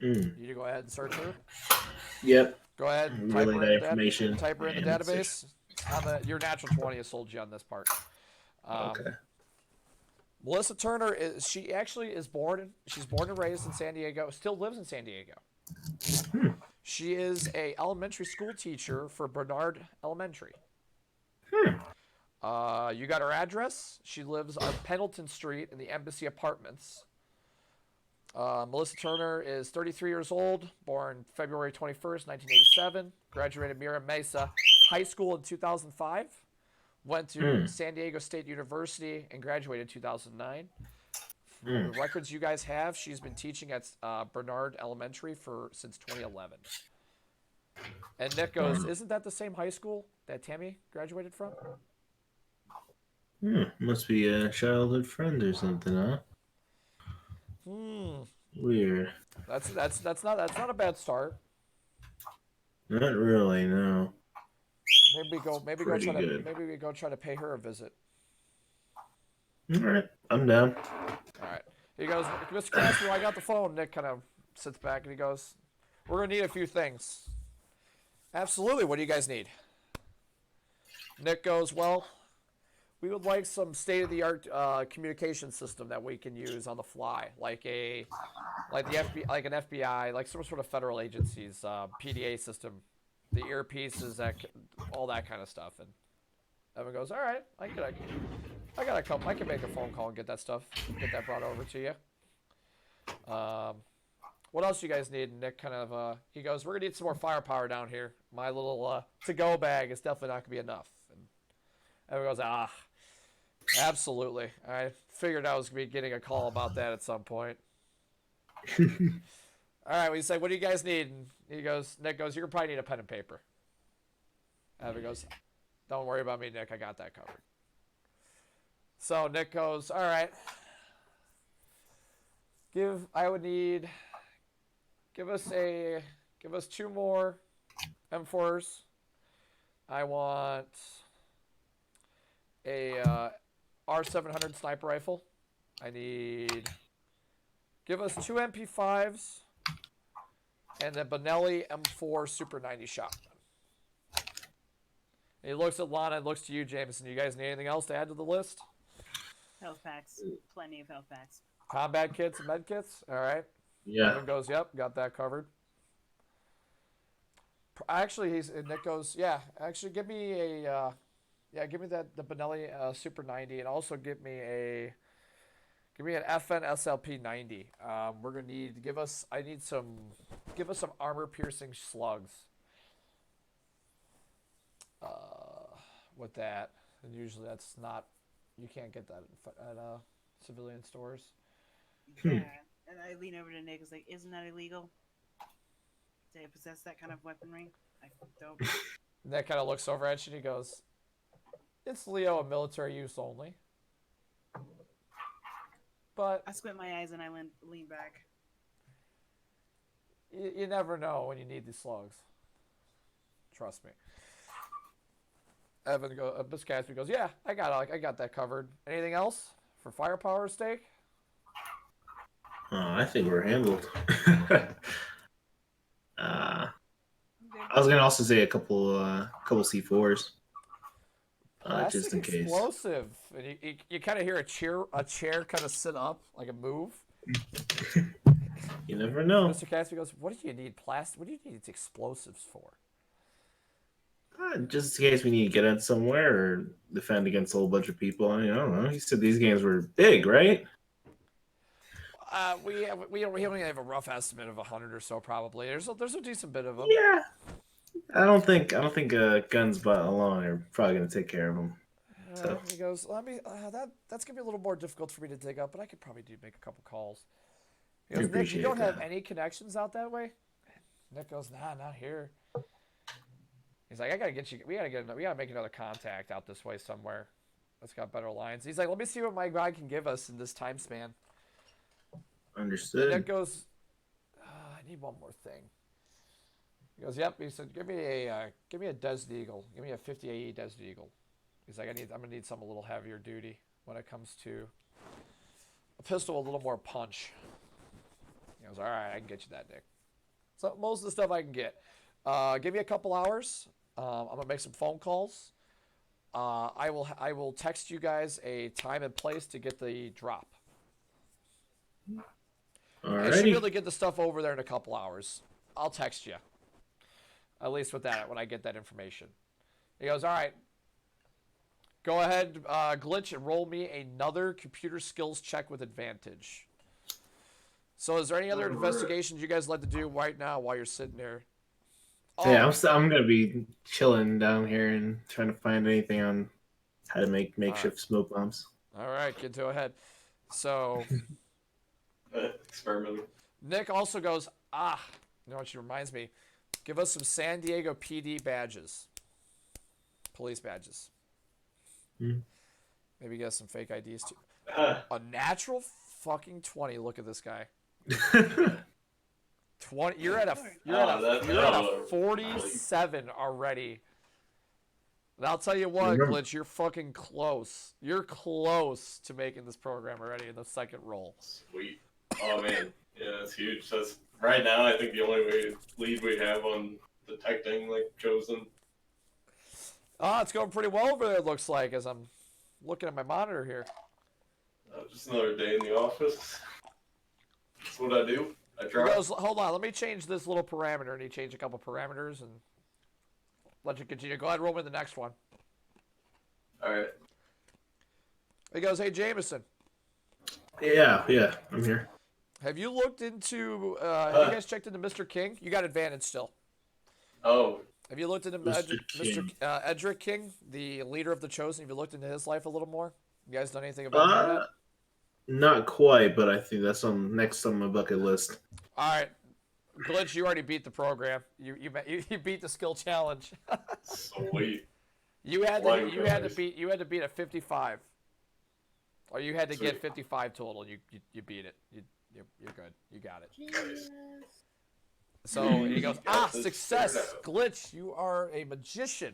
S1: You go ahead and search her.
S3: Yep.
S1: Go ahead and
S3: Relay
S1: type
S3: that
S1: her
S3: information.
S1: type her in the
S3: and
S1: database. Your natural 20 has sold you on this part.
S3: Okay.
S1: Melissa Turner she's born and raised in San Diego. Still lives in San Diego. She is a elementary school teacher for Bernard Elementary. You got her address. She lives on Pendleton Street in the Embassy Apartments. Melissa Turner is 33 years old, born February 21st, 1987. Graduated Mira Mesa High School in 2005. Went to San Diego State University and graduated in 2009. From the records you guys have, she's been teaching at Bernard Elementary since 2011. And Nick goes, "Isn't that the same high school that Tammy graduated from?"
S3: Must be a childhood friend or something, huh? Weird.
S1: That's not a bad start.
S3: Not really, no.
S1: Maybe we go try to pay her a visit.
S3: All right, I'm down.
S1: All right. He goes, "Mr. Castro, I got the phone." Nick kind of sits back and he goes, "We're gonna need a few things." "Absolutely. What do you guys need?" Nick goes, "Well, we would like some state-of-the-art communication system that we can use on the fly, like the FBI, like an FBI, like some sort of federal agency's PDA system, the earpieces, all that kind of stuff." And Evan goes, "All right, I got a couple. I can make a phone call and get that brought over to you." What else do you guys need? And Nick kind of he goes, "We're gonna need some more firepower down here. My little to-go bag is definitely not gonna be enough." And Evan goes, Absolutely. I figured I was going to be getting a call about that at some point. All right, we say, what do you guys need? And Nick goes, you're going to probably need a pen and paper. Evan goes, don't worry about me, Nick. I got that covered. So Nick goes, all right. Give us 2 more M4s. I want a R700 sniper rifle. Give us 2 MP5s and a Benelli M4 Super 90 shotgun. And he looks at Lana and looks to you, Jameson. You guys need anything else to add to the list?
S4: Health packs. Plenty of health packs.
S1: Combat kits and med kits? All right.
S3: Yeah.
S1: Evan goes, yep, got that covered. Actually, Nick goes, yeah, actually give me the Benelli Super 90 and also give me an FN SLP 90. We're gonna need give us some armor piercing slugs. With that, and usually that's not, you can't get that at civilian stores.
S4: Yeah, and I lean over to Nick. It's like, isn't that illegal? Do they possess that kind of weaponry? I don't.
S1: Nick kind of looks over at you and he goes, "It's Leo, a military use only." But
S4: I squint my eyes and I lean back.
S1: you never know when you need these slugs. Trust me. Biscasby goes, "Yeah, I got that covered. Anything else for firepower stake?"
S3: I think we're handled. I was gonna also say a couple C4s, just in case.
S1: Explosive. And you kind of hear a chair kind of sit up like a move.
S3: You never know.
S1: Mr. Casby goes, "What do you need plastic? What do you need explosives for?"
S3: Just in case we need to get in somewhere or defend against a whole bunch of people. I don't know. You said these games were big, right?
S1: We only have a rough estimate of 100 or so probably. There's a decent bit of them.
S3: Yeah. I don't think guns but alone are probably gonna take care of them. So
S1: He goes, that's gonna be a little more difficult for me to dig up, but I could probably make a couple calls. He goes, "Nick, you don't have any connections out that way?" Nick goes, "Nah, not here." He's like, "I gotta get you. We gotta make another contact out this way somewhere that's got better lines." He's like, "Let me see what my guy can give us in this time span."
S3: understood.
S1: Nick goes, "I need one more thing." He goes, "Yep." He said, "Give me a Desert Eagle. Give me a 50 AE Desert Eagle." He's like, I'm gonna need something a little heavier duty when it comes to a pistol, a little more punch." He goes, "All right, I can get you that, Nick." So most of the stuff I can get. Give me a couple hours. I'm gonna make some phone calls. I will text you guys a time and place to get the drop. I should be able to get the stuff over there in a couple hours. I'll text you. At least with that, when I get that information. He goes, "All right. Go ahead, Glitch, and roll me another computer skills check with advantage." So is there any other investigations you guys like to do right now while you're sitting there?
S3: Yeah, I'm gonna be chilling down here and trying to find anything on how to make makeshift smoke bombs.
S1: All right, get to ahead. So
S2: Experimenting.
S1: Nick also goes, you know what she reminds me? Give us some San Diego PD badges. Police badges. Maybe get us some fake IDs too. A natural fucking 20. Look at this guy. 20. You're at a 47 already. And I'll tell you what, Glitch, you're fucking close. You're close to making this program already in the second roll.
S2: Sweet. Oh man, yeah, that's huge. That's right now. I think the only lead we have on detecting Chosen.
S1: It's going pretty well over there. It looks like as I'm looking at my monitor here.
S2: Just another day in the office. That's what I do. I try.
S1: He goes, "Hold on, let me change this little parameter," and he changed a couple parameters and let you continue. Go ahead, roll me the next one.
S2: All right.
S1: He goes, "Hey, Jameson.
S3: Yeah, I'm here.
S1: Have you looked into? Have you guys checked into Mr. King? You got advantage still.
S2: Oh.
S1: Have you looked into Mr. Edric King, the leader of the Chosen? Have you looked into his life a little more? You guys done anything about that yet?
S3: Not quite, but I think that's next on my bucket list.
S1: All right, Glitch, you already beat the program. You beat the skill challenge.
S2: Sweet.
S1: you had
S2: Flying
S1: to you had to
S2: colors.
S1: beat a 55, or you had to get
S2: Sweet.
S1: 55 total. You beat it. You're good. You got it.
S4: Genius.
S1: So he goes,
S2: Got this
S1: success,
S2: figured out.
S1: Glitch. You are a magician.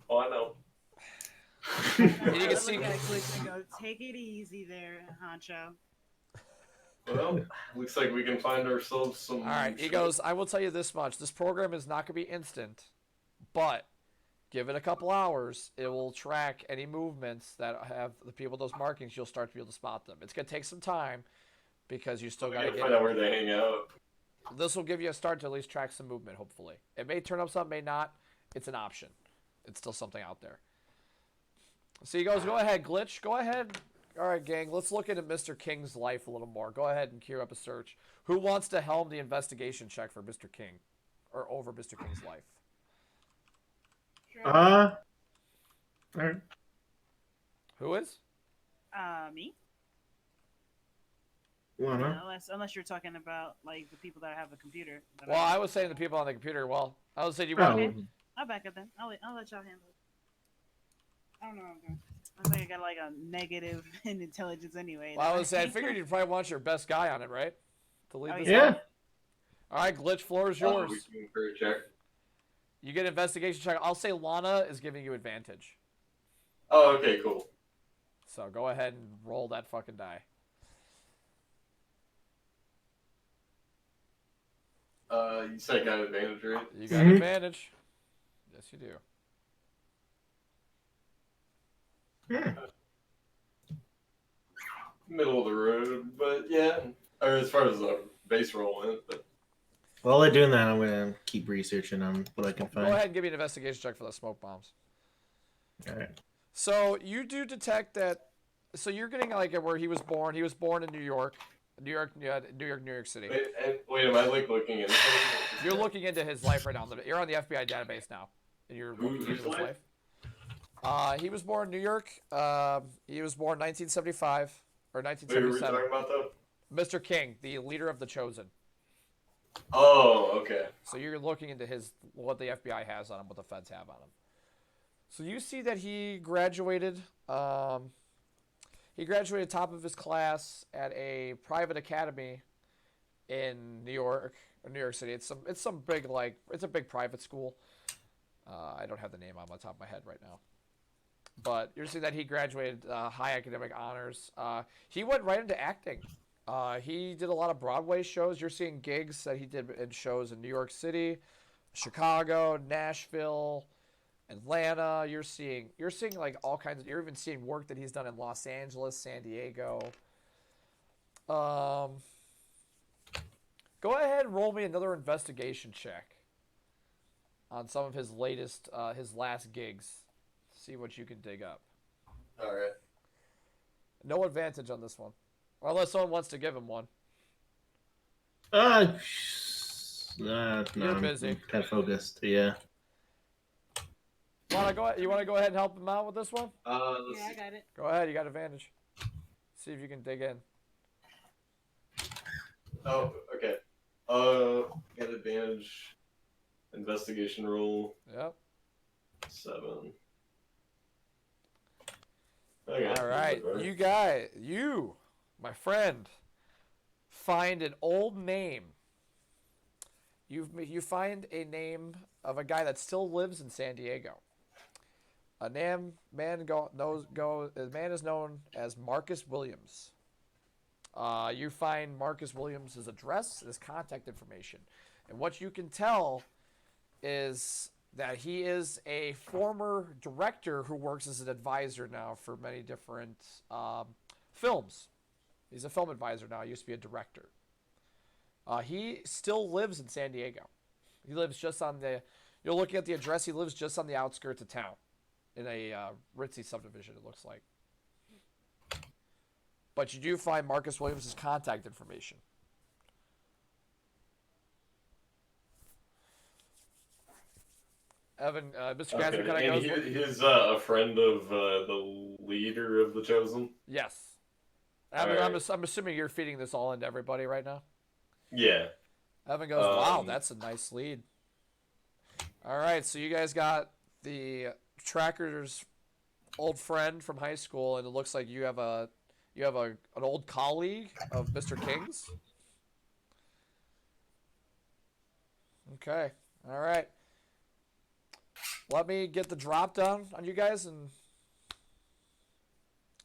S2: Oh, I know.
S1: you
S4: I
S1: can
S4: look
S1: see-
S4: at Glitch and go, take it easy there, Honcho.
S2: Well, looks like we can find ourselves some.
S1: All right, he goes, I will tell you this much. This program is not going to be instant, but give it a couple hours. It will track any movements that have the people with those markings. You'll start to be able to spot them. It's going to take some time because you still
S2: We
S1: got to
S2: gotta find out where they hang out.
S1: This will give you a start to at least track some movement, hopefully. It may turn up something, may not. It's an option. It's still something out there. So he goes, go ahead, Glitch. Go ahead. All right, gang. Let's look into Mr. King's life a little more. Go ahead and queue up a search. Who wants to helm the investigation check for Mr. King? Or over Mr. King's life?
S4: Sure.
S3: All right.
S1: Who is?
S4: Me?
S3: Well, no.
S4: Unless you're talking about like the people that have a computer. that
S1: Well,
S4: I-
S1: I was saying the people on the computer. Well, I was saying you
S3: Oh,
S1: want.
S4: I'll back up then. I'll let y'all handle it. I don't know what I'm doing. I think I got like a negative in intelligence anyway.
S1: Well, I was saying, I figured you'd probably want your best guy on it, right? To lead
S4: Oh,
S1: this.
S3: yeah.
S1: off. All right, Glitch, floor is yours.
S2: We can for a check.
S1: You get investigation check. I'll say Lana is giving you advantage.
S2: Oh, okay, cool.
S1: So go ahead and roll that fucking die.
S2: You said I got advantage, right?
S1: You got
S3: Mhm.
S1: advantage. Yes, you do.
S2: Middle of the road, but yeah. Or as far as the base roll went, but
S3: While they're doing that, I'm gonna keep researching on what I can
S1: Go
S3: find.
S1: ahead and give me an investigation check for the smoke bombs.
S3: All right.
S1: So you do detect that. So you're getting like where he was born. He was born in New York, New York City.
S2: wait, am I like looking into something?
S1: You're looking into his life right now. You're on the FBI database now, and you're looking
S2: Whose
S1: into his
S2: life?
S1: life. He was born in New York. He was born 1975 or
S2: Wait, who were we
S1: 1977.
S2: talking about though?
S1: Mr. King, the leader of the Chosen.
S2: Oh, okay.
S1: So you're looking into what the FBI has on him, what the feds have on him. So you see that he graduated. He graduated top of his class at a private academy in New York City. It's some big it's a big private school. I don't have the name on the top of my head right now. But you're seeing that he graduated high academic honors. He went right into acting. He did a lot of Broadway shows. You're seeing gigs that he did in shows in New York City, Chicago, Nashville, Atlanta. You're seeing like all kinds of. You're even seeing work that he's done in Los Angeles, San Diego. Go ahead and roll me another investigation check on some of his last gigs. See what you can dig up.
S2: All right.
S1: No advantage on this one, unless someone wants to give him one.
S3: No,
S1: You're
S3: I'm
S1: busy.
S3: kind of focused. Yeah.
S1: You want to go ahead and help him out with this one?
S2: Let's
S4: Yeah, I
S2: see.
S4: got it.
S1: Go ahead. You got advantage. See if you can dig in.
S2: Oh, okay. Got advantage. Investigation roll
S1: Yep.
S2: 7. Okay.
S1: All right. You, my friend, find an old name. You find a name of a guy that still lives in San Diego. A man is known as Marcus Williams. You find Marcus Williams' address, his contact information, and what you can tell is that he is a former director who works as an advisor now for many different films. He's a film advisor now. He used to be a director. He still lives in San Diego. He lives just on the. You're looking at the address. He lives just on the outskirts of town, in a ritzy subdivision. It looks like. But you do find Marcus Williams' contact information. Evan, Mr. Gatsby kind
S2: Okay,
S1: of
S2: and
S1: goes.
S2: he's a friend of the leader of the Chosen.
S1: Yes.
S2: Alright.
S1: I'm assuming you're feeding this all into everybody right now.
S2: Yeah.
S1: Evan goes, wow,
S2: Um,
S1: that's a nice lead. All right, so you guys got the tracker's old friend from high school, and it looks like you have an old colleague of Mr. King's. Okay, all right. Let me get the drop down on you guys and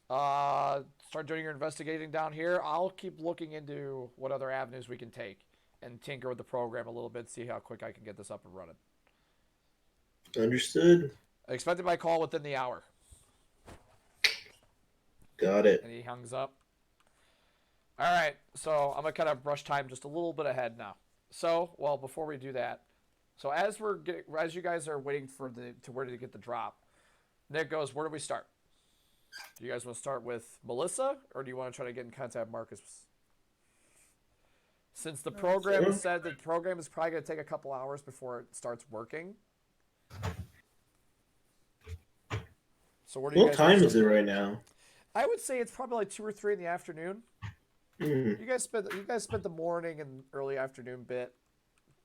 S1: start doing your investigating down here. I'll keep looking into what other avenues we can take and tinker with the program a little bit, see how quick I can get this up and running.
S3: Understood.
S1: I expected my call within the hour.
S3: Got it.
S1: And he hangs up. All right, so I'm gonna kind of brush time just a little bit ahead now. So, well, before we do that, so as you guys are waiting for where to get the drop, Nick goes, where do we start? Do you guys want to start with Melissa, or do you want to try to get in contact with Marcus? Since the program said the program is probably going to take a couple hours before it starts working. So what do you
S3: What
S1: guys
S3: time
S1: want
S3: is it right now?
S1: I would say it's probably like 2 or 3 in the afternoon.
S3: Hmm.
S1: You guys spent the morning and early afternoon bit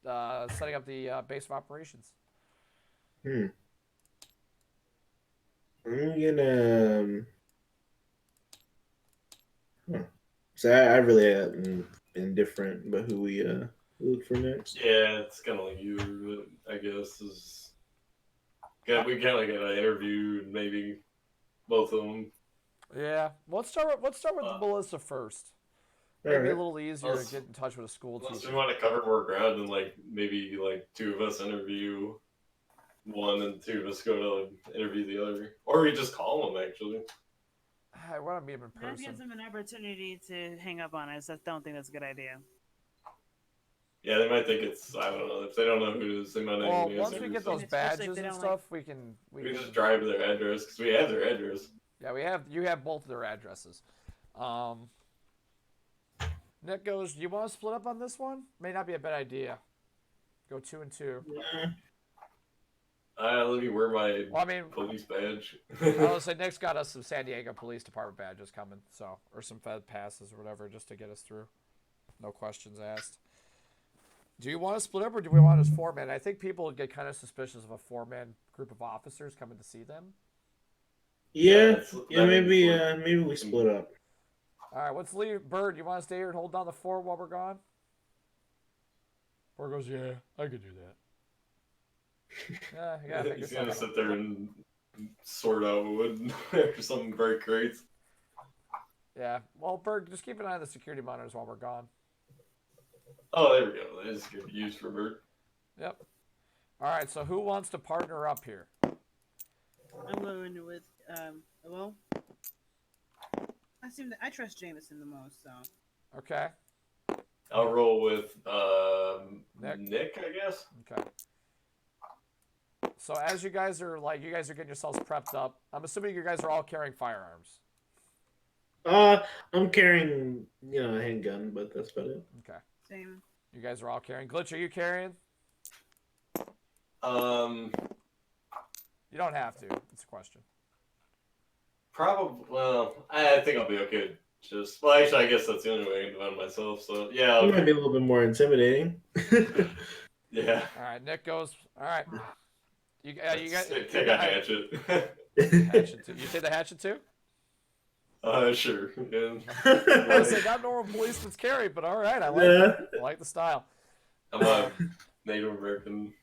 S1: setting up the base of operations.
S3: I'm gonna. Huh. So I really am indifferent about who we look for next.
S2: Yeah, it's kind of like you, I guess. We kind of got an interview, and maybe both of them.
S1: Yeah, let's start with Melissa first.
S3: All
S1: Maybe a
S3: right.
S1: little easier
S2: Let's-
S1: to get in touch with a school
S2: Unless
S1: teacher.
S2: we want to cover more ground, and like maybe like 2 of us interview one, and 2 of us go to interview the other, or we just call them actually.
S1: I want to meet him in
S4: That gives
S1: person.
S4: them an opportunity to hang up on us. I don't think that's a good idea.
S2: Yeah, they might think it's, I don't know, if they don't know who it is, they might not
S1: Well,
S2: even
S1: once
S2: answer.
S1: we get
S2: so
S1: those
S4: Especially if
S1: badges
S4: they
S1: and
S4: don't
S1: stuff, we can
S2: we can just drive to their address because we have their address.
S1: Yeah, you have both of their addresses. Nick goes, do you want to split up on this one? May not be a bad idea. Go 2 and 2.
S2: Let me wear my
S1: Well, I mean,
S2: police badge.
S1: I will say Nick's got us some San Diego Police Department badges coming, so, or some Fed passes or whatever, just to get us through. No questions asked. Do you want to split up, or do we want as 4-man? I think people would get kind of suspicious of a 4-man group of officers coming to see them.
S3: Yeah,
S2: that
S3: maybe
S2: means we're-
S3: maybe we split up.
S1: All right, let's leave. Bird, you want to stay here and hold down the fort while we're gone? Bird goes, yeah, I could do that. Yeah, figure
S2: He's gonna
S1: something
S2: sit there and sort out wood or something very great.
S1: Yeah, well, Bird, just keep an eye on the security monitors while we're gone.
S2: Oh, there we go. That is good use for Bird.
S1: Yep. All right, so who wants to partner up here?
S4: I'm going with well, I trust Jameson the most, so
S1: Okay.
S2: I'll roll with
S1: Nick.
S2: Nick, I guess.
S1: Okay. So as you guys are getting yourselves prepped up, I'm assuming you guys are all carrying firearms.
S3: I'm carrying a handgun, but that's about it.
S1: Okay.
S4: same.
S1: You guys are all carrying. Glitch, are you carrying? You don't have to. It's a question.
S2: Probably. Well, I think I'll be okay. Actually, I guess that's the only way I can defend myself. So yeah,
S3: It might be a little bit more intimidating.
S2: yeah.
S1: All right, Nick goes. All right. You guys
S2: Take a hatchet.
S1: hatchet too. You take the hatchet too?
S2: Sure. Yeah.
S1: I was say not normal policeman's carry, but all right, I like it. I like the style.
S2: I'm a Native American.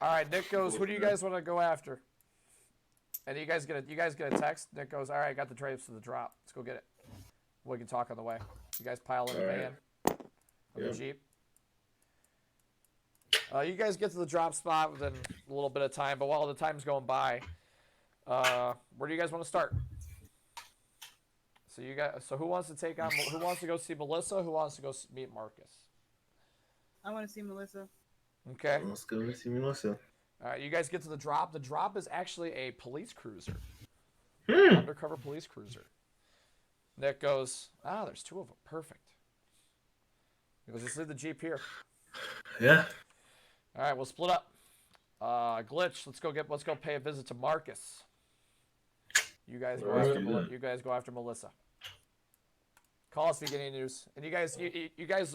S1: All right, Nick goes. Who do you guys want to go after? And you guys get a text. Nick goes. All right, I got the drapes for the drop. Let's go get it. We can talk on the way. You guys pile in the
S3: All right.
S1: van or the Jeep. You guys get to the drop spot within a little bit of time, but while the time's going by, where do you guys want to start? So who wants to take on? Who wants to go see Melissa? Who wants to go meet Marcus?
S4: I want to see Melissa.
S1: Okay.
S3: Let's go see Melissa.
S1: All right, you guys get to the drop. The drop is actually a police cruiser,
S3: Hmm.
S1: undercover police cruiser. Nick goes, there's 2 of them. Perfect. He goes, just leave the Jeep here.
S3: Yeah.
S1: All right, we'll split up. Glitch, let's go pay a visit to Marcus. You guys go
S2: Alright.
S1: after Melissa. Call us if you get any news. And you guys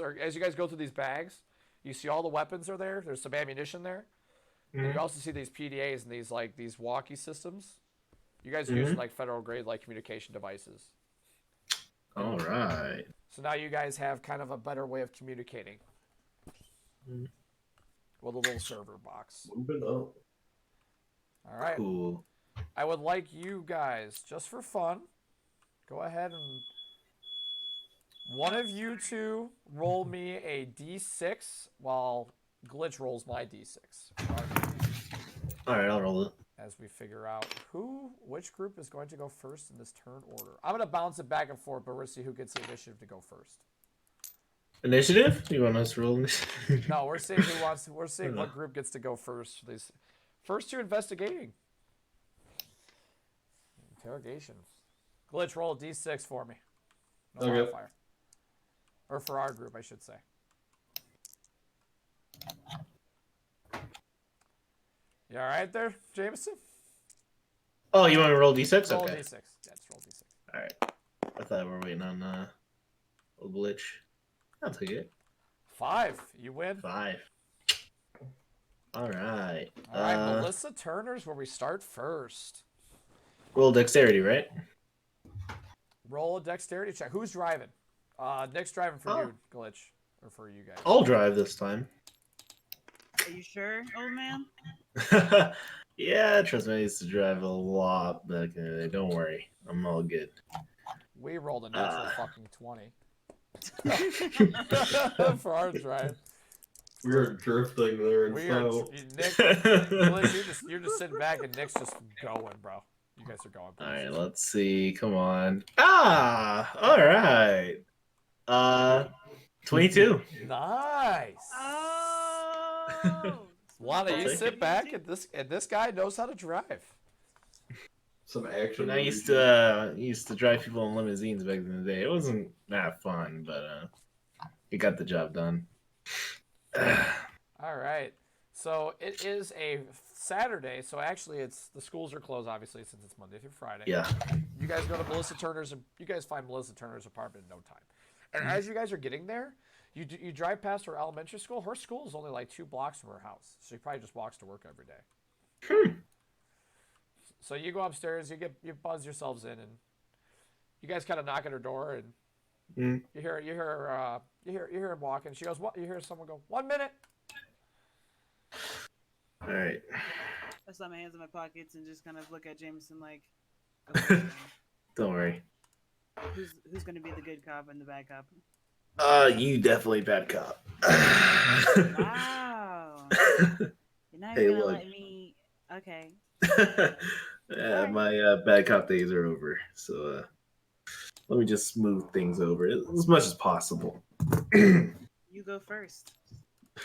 S1: are, as you guys go through these bags, you see all the weapons are there. There's some ammunition there. And you also see these PDAs and these walkie systems. You guys are using like federal grade like communication devices.
S3: All right.
S1: So now you guys have kind of a better way of communicating. With a little server box.
S2: Moving up.
S1: All right.
S3: Cool.
S1: I would like you guys, just for fun, go ahead and one of you two roll me a d6 while Glitch rolls my d6.
S3: All right, I'll roll it.
S1: As we figure out which group is going to go first in this turn order. I'm going to bounce it back and forth, but we'll see who gets the initiative to go first.
S3: Initiative? You want us to roll initiative?
S1: No, we're seeing we're seeing what group gets to go first for these first two investigating. Interrogation. Glitch, roll a d6 for me. No
S2: Okay.
S1: modifier. Or for our group, I should say. You alright there, Jameson?
S3: Oh, you want me to roll d6?
S1: Roll
S3: Okay.
S1: a d6. Yeah, just roll a d6.
S3: All right. I thought we were waiting on old Glitch. I'll take it.
S1: 5. You win.
S3: 5. All right.
S1: Alright, Melissa Turner's where we start first.
S3: Roll dexterity, right?
S1: Roll a dexterity check. Who's driving? Nick's driving for you, Glitch. Or for you guys.
S3: I'll drive this time.
S4: Are you sure, old man?
S3: Yeah, trust me, I used to drive a lot back in the day. Don't worry. I'm all good.
S1: We rolled a natural fucking 20. For our drive.
S2: We were drifting there in
S1: We are,
S2: style.
S1: Nick, Glitch, you're just sitting back and Nick's just going, bro. You guys are going.
S3: All right, let's see. Come on. All right. 22.
S1: Nice.
S4: Oh.
S1: Lana, you
S3: Take
S1: sit
S4: it.
S1: back and this guy knows how to drive.
S2: Some action.
S3: I used to drive people in limousines back in the day. It wasn't that fun, but it got the job done.
S1: All right. So it is a Saturday. So actually, the schools are closed, obviously, since it's Monday through Friday.
S3: Yeah.
S1: You guys go to Melissa Turner's, and you guys find Melissa Turner's apartment in no time. And as you guys are getting there, you drive past her elementary school. Her school is only like 2 blocks from her house, so she probably just walks to work every day. So you go upstairs, you buzz yourselves in, and you guys kind of knock at her door, and you hear him walking. She goes, "What?" You hear someone go, "1 minute."
S3: All right.
S4: I slap my hands in my pockets and just kind of look at Jameson like,
S3: Don't worry.
S4: who's going to be the good cop and the bad cop?
S3: You definitely bad cop.
S4: Wow. You're not
S3: Hey,
S4: even going to
S3: look.
S4: let me. Okay.
S3: Yeah, my bad cop days are over. So let me just smooth things over as much as possible.
S4: You go first.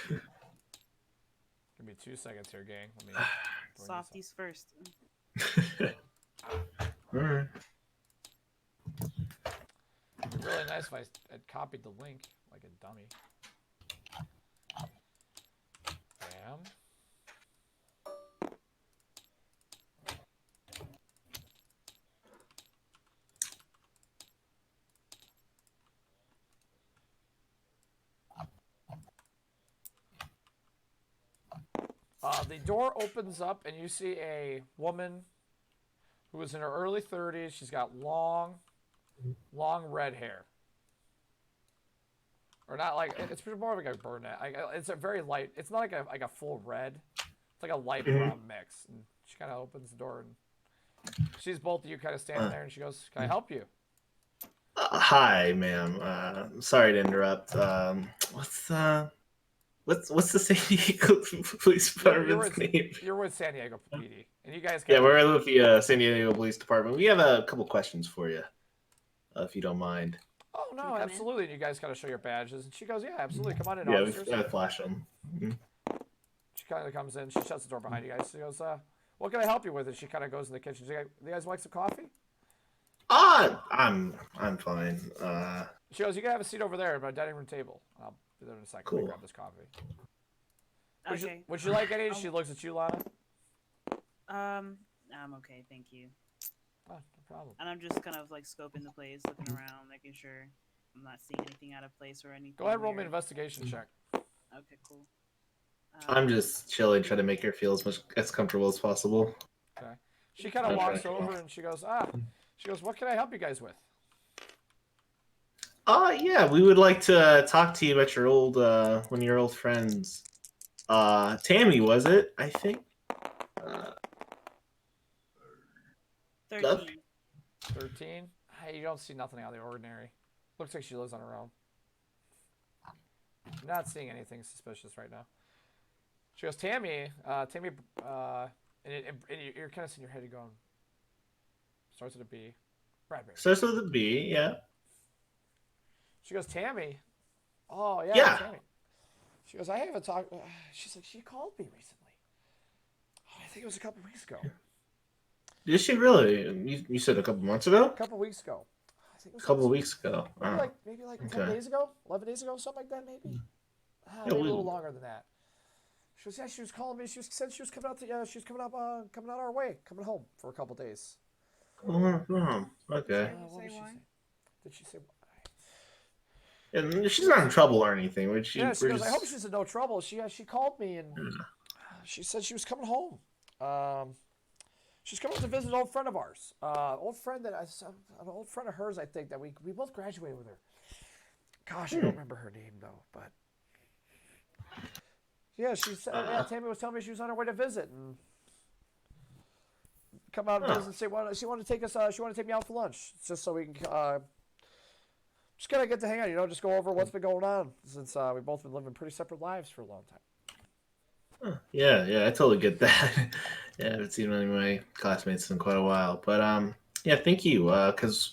S1: Give me 2 seconds here, gang. Let me bring this up.
S4: Softies first.
S3: All right.
S1: It'd be really nice if I had copied the link like a dummy. Bam. The door opens up and you see a woman who is in her early 30s. She's got long red hair. Or not like, it's more like a brunette. It's a very light, it's not like a full red. It's like a light brown mix. And she kind of opens the door and sees both of you kind of standing there and she goes, "Can I help you?"
S3: Hi, ma'am. Sorry to interrupt. What's the San Diego Police Department's name?
S1: You're with San Diego PD. And you guys
S3: Yeah, we're with the San Diego Police Department. We have a couple questions for you, if you don't mind.
S1: "Oh, no,
S4: come in?"
S1: absolutely." And you guys kind of show your badges. And she goes, "Yeah, absolutely. Come on in,
S3: Yeah,
S1: officers."
S3: we flash them.
S1: She kind of comes in. She shuts the door behind you guys. She goes, "What can I help you with?" And she kind of goes in the kitchen. She's like, "You guys like some coffee?"
S3: I'm fine.
S1: She goes, "You can have a seat over there at my dining room table. I'll be there in a second. Let me
S3: Cool.
S1: grab this coffee."
S4: Okay.
S1: Would you like any? She looks at you, Lana.
S4: I'm okay, thank you.
S1: Oh, no problem.
S4: And I'm just kind of like scoping the place, looking around, making sure I'm not seeing anything out of place or anything.
S1: Go ahead, roll me an
S4: weird.
S1: investigation check.
S4: Okay, cool.
S3: I'm just chilling, trying to make her feel as comfortable as possible.
S1: Okay. She kind of
S3: Okay.
S1: walks over and she goes, what can I help you guys with?
S3: Yeah, we would like to talk to you about your old, one of your old friends. Tammy, was it? I think.
S4: 13.
S1: 13. Hey, you don't see nothing out of the ordinary. Looks like she lives on her own. I'm not seeing anything suspicious right now. She goes, Tammy, and you're kind of seeing your head going. Starts with a B. Bradbury.
S3: Starts with a B, yeah.
S1: She goes, Tammy. Oh, yeah,
S3: Yeah.
S1: Tammy. She goes, I haven't talked. She's like, she called me recently. Oh, I think it was a couple weeks ago.
S3: Did she really? You said a couple months ago?
S1: A couple weeks ago. I think it was
S3: A couple of weeks ago.
S1: maybe like
S3: okay.
S1: 10 days ago, 11 days ago, something like that, maybe. Maybe a little longer than that. She was, she was calling me. She said she was coming out to, she was coming out our way, coming home for a couple days.
S3: Okay.
S1: What
S4: Say
S1: did she
S4: why?
S1: say? Did she say?
S3: And she's not in trouble or anything, would she?
S1: Yeah, she
S3: we're
S1: goes, I
S3: just-
S1: hope she's in no trouble. She called me and she said she was coming home. She's coming to visit an old friend of ours. An old friend of hers, I think, that we both graduated with her. Gosh, I don't remember her name though, but yeah, she said. Yeah, Tammy was telling me she was on her way to visit and come out and visit and say, well, she wanted to take us. She wanted to take me out for lunch, just so we can just kind of get to hang out. Just go over what's been going on since we've both been living pretty separate lives for a long time.
S3: Yeah, I totally get that. Yeah, I haven't seen any of my classmates in quite a while. But yeah, thank you. Because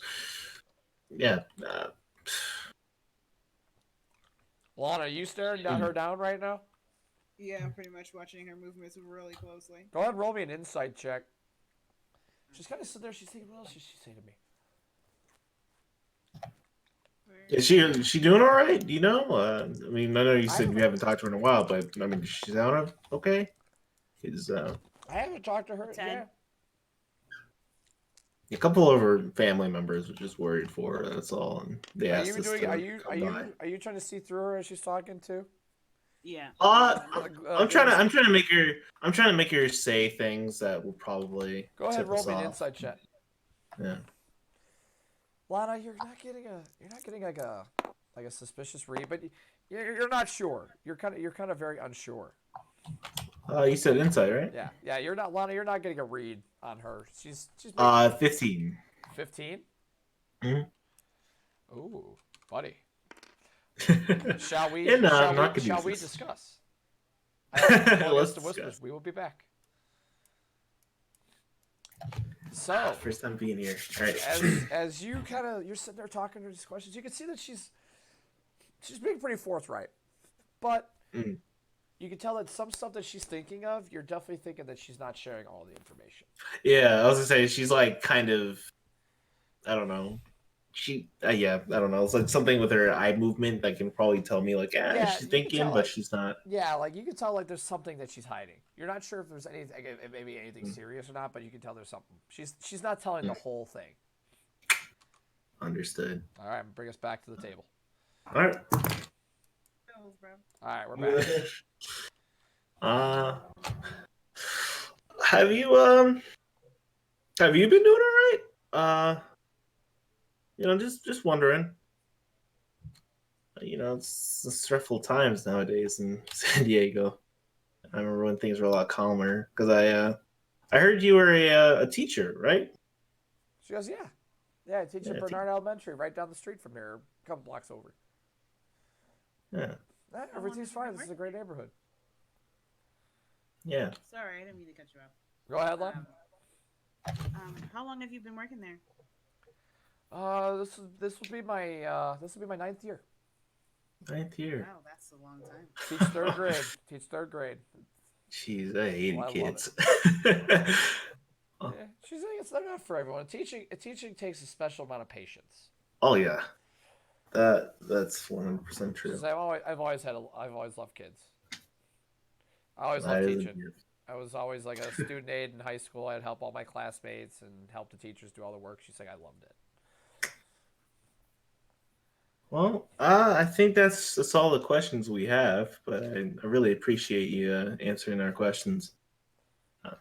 S1: Lana, are you staring her down right now?
S5: Yeah, I'm pretty much watching her movements really closely.
S1: Go ahead and roll me an insight check. She's kind of sitting there. She's thinking, what else should she say to me?
S3: is she doing all right? Do you know? I mean, I know you said you haven't talked to her in a while, but I mean, she's out okay? Is
S1: I haven't talked to her.
S4: 10.
S1: Yeah.
S3: a couple of her family members were just worried for her. That's all. And they
S1: Are
S3: asked
S1: you
S3: us
S1: doing?
S3: to
S1: Are
S3: come by.
S1: you trying to see through her as she's talking to?
S4: Yeah.
S3: I'm trying to make her say things that will probably
S1: Go ahead,
S3: tip
S1: roll
S3: us
S1: me an
S3: off.
S1: insight check.
S3: Yeah.
S1: Lana, you're not getting like a suspicious read, but you're not sure. You're kind of very unsure.
S3: You said insight, right?
S1: Yeah. You're not, Lana. You're not getting a read on her. She's
S3: 15.
S1: 15.
S3: Mhm.
S1: Ooh, buddy. Shall we?
S3: And,
S1: shall
S3: not
S1: we, shall we
S3: Caduceus.
S1: discuss?
S3: Let's
S1: The whispers.
S3: discuss.
S1: We will be back. So,
S3: First time being here. All right.
S1: as you're sitting there talking to her these questions, you can see that she's being pretty forthright, but
S3: Mm.
S1: you can tell that some stuff that she's thinking of, you're definitely thinking that she's not sharing all the information.
S3: Yeah, I was gonna say she's like kind of, I don't know. I don't know. It's like something with her eye movement that can probably tell me like,
S1: Yeah, you
S3: she's
S1: can
S3: thinking,
S1: tell,
S3: but
S1: like-
S3: she's not.
S1: Yeah, like you can tell like there's something that she's hiding. You're not sure if there's anything, maybe anything serious or not, but you can tell there's something. She's not telling the whole thing.
S3: Understood.
S1: All right, bring us back to the table.
S3: All right.
S5: Bills, bro.
S1: All right, we're back.
S3: Have you been doing all right? Just wondering. It's stressful times nowadays in San Diego. I remember when things were a lot calmer because I heard you were a teacher, right?
S1: She goes, yeah. I teach at
S3: Yeah,
S1: Bernard Elementary, right down the street from here, a couple blocks over.
S3: Yeah.
S1: Everything's fine. This is a great neighborhood.
S3: Yeah.
S4: Sorry, I didn't mean to cut you off.
S1: Go ahead, Lon.
S4: How long have you been working there?
S1: This will be my 9th year.
S3: 9th year.
S4: Wow, that's a long time.
S1: Teach third grade. Teach third grade.
S3: Jeez, I hate
S1: Well, I love
S3: kids.
S1: Yeah, she's like, it's not for everyone. Teaching takes a special amount of patience.
S3: Oh yeah, that's 100%
S1: She
S3: true.
S1: says, I've always loved kids. I always
S3: That
S1: loved
S3: is a
S1: teaching.
S3: gift.
S1: I was always like a student aide in high school. I'd help all my classmates and help the teachers do all the work. She's like, I loved it.
S3: Well, I think that's all the questions we have. But I really appreciate you answering our questions. Uh,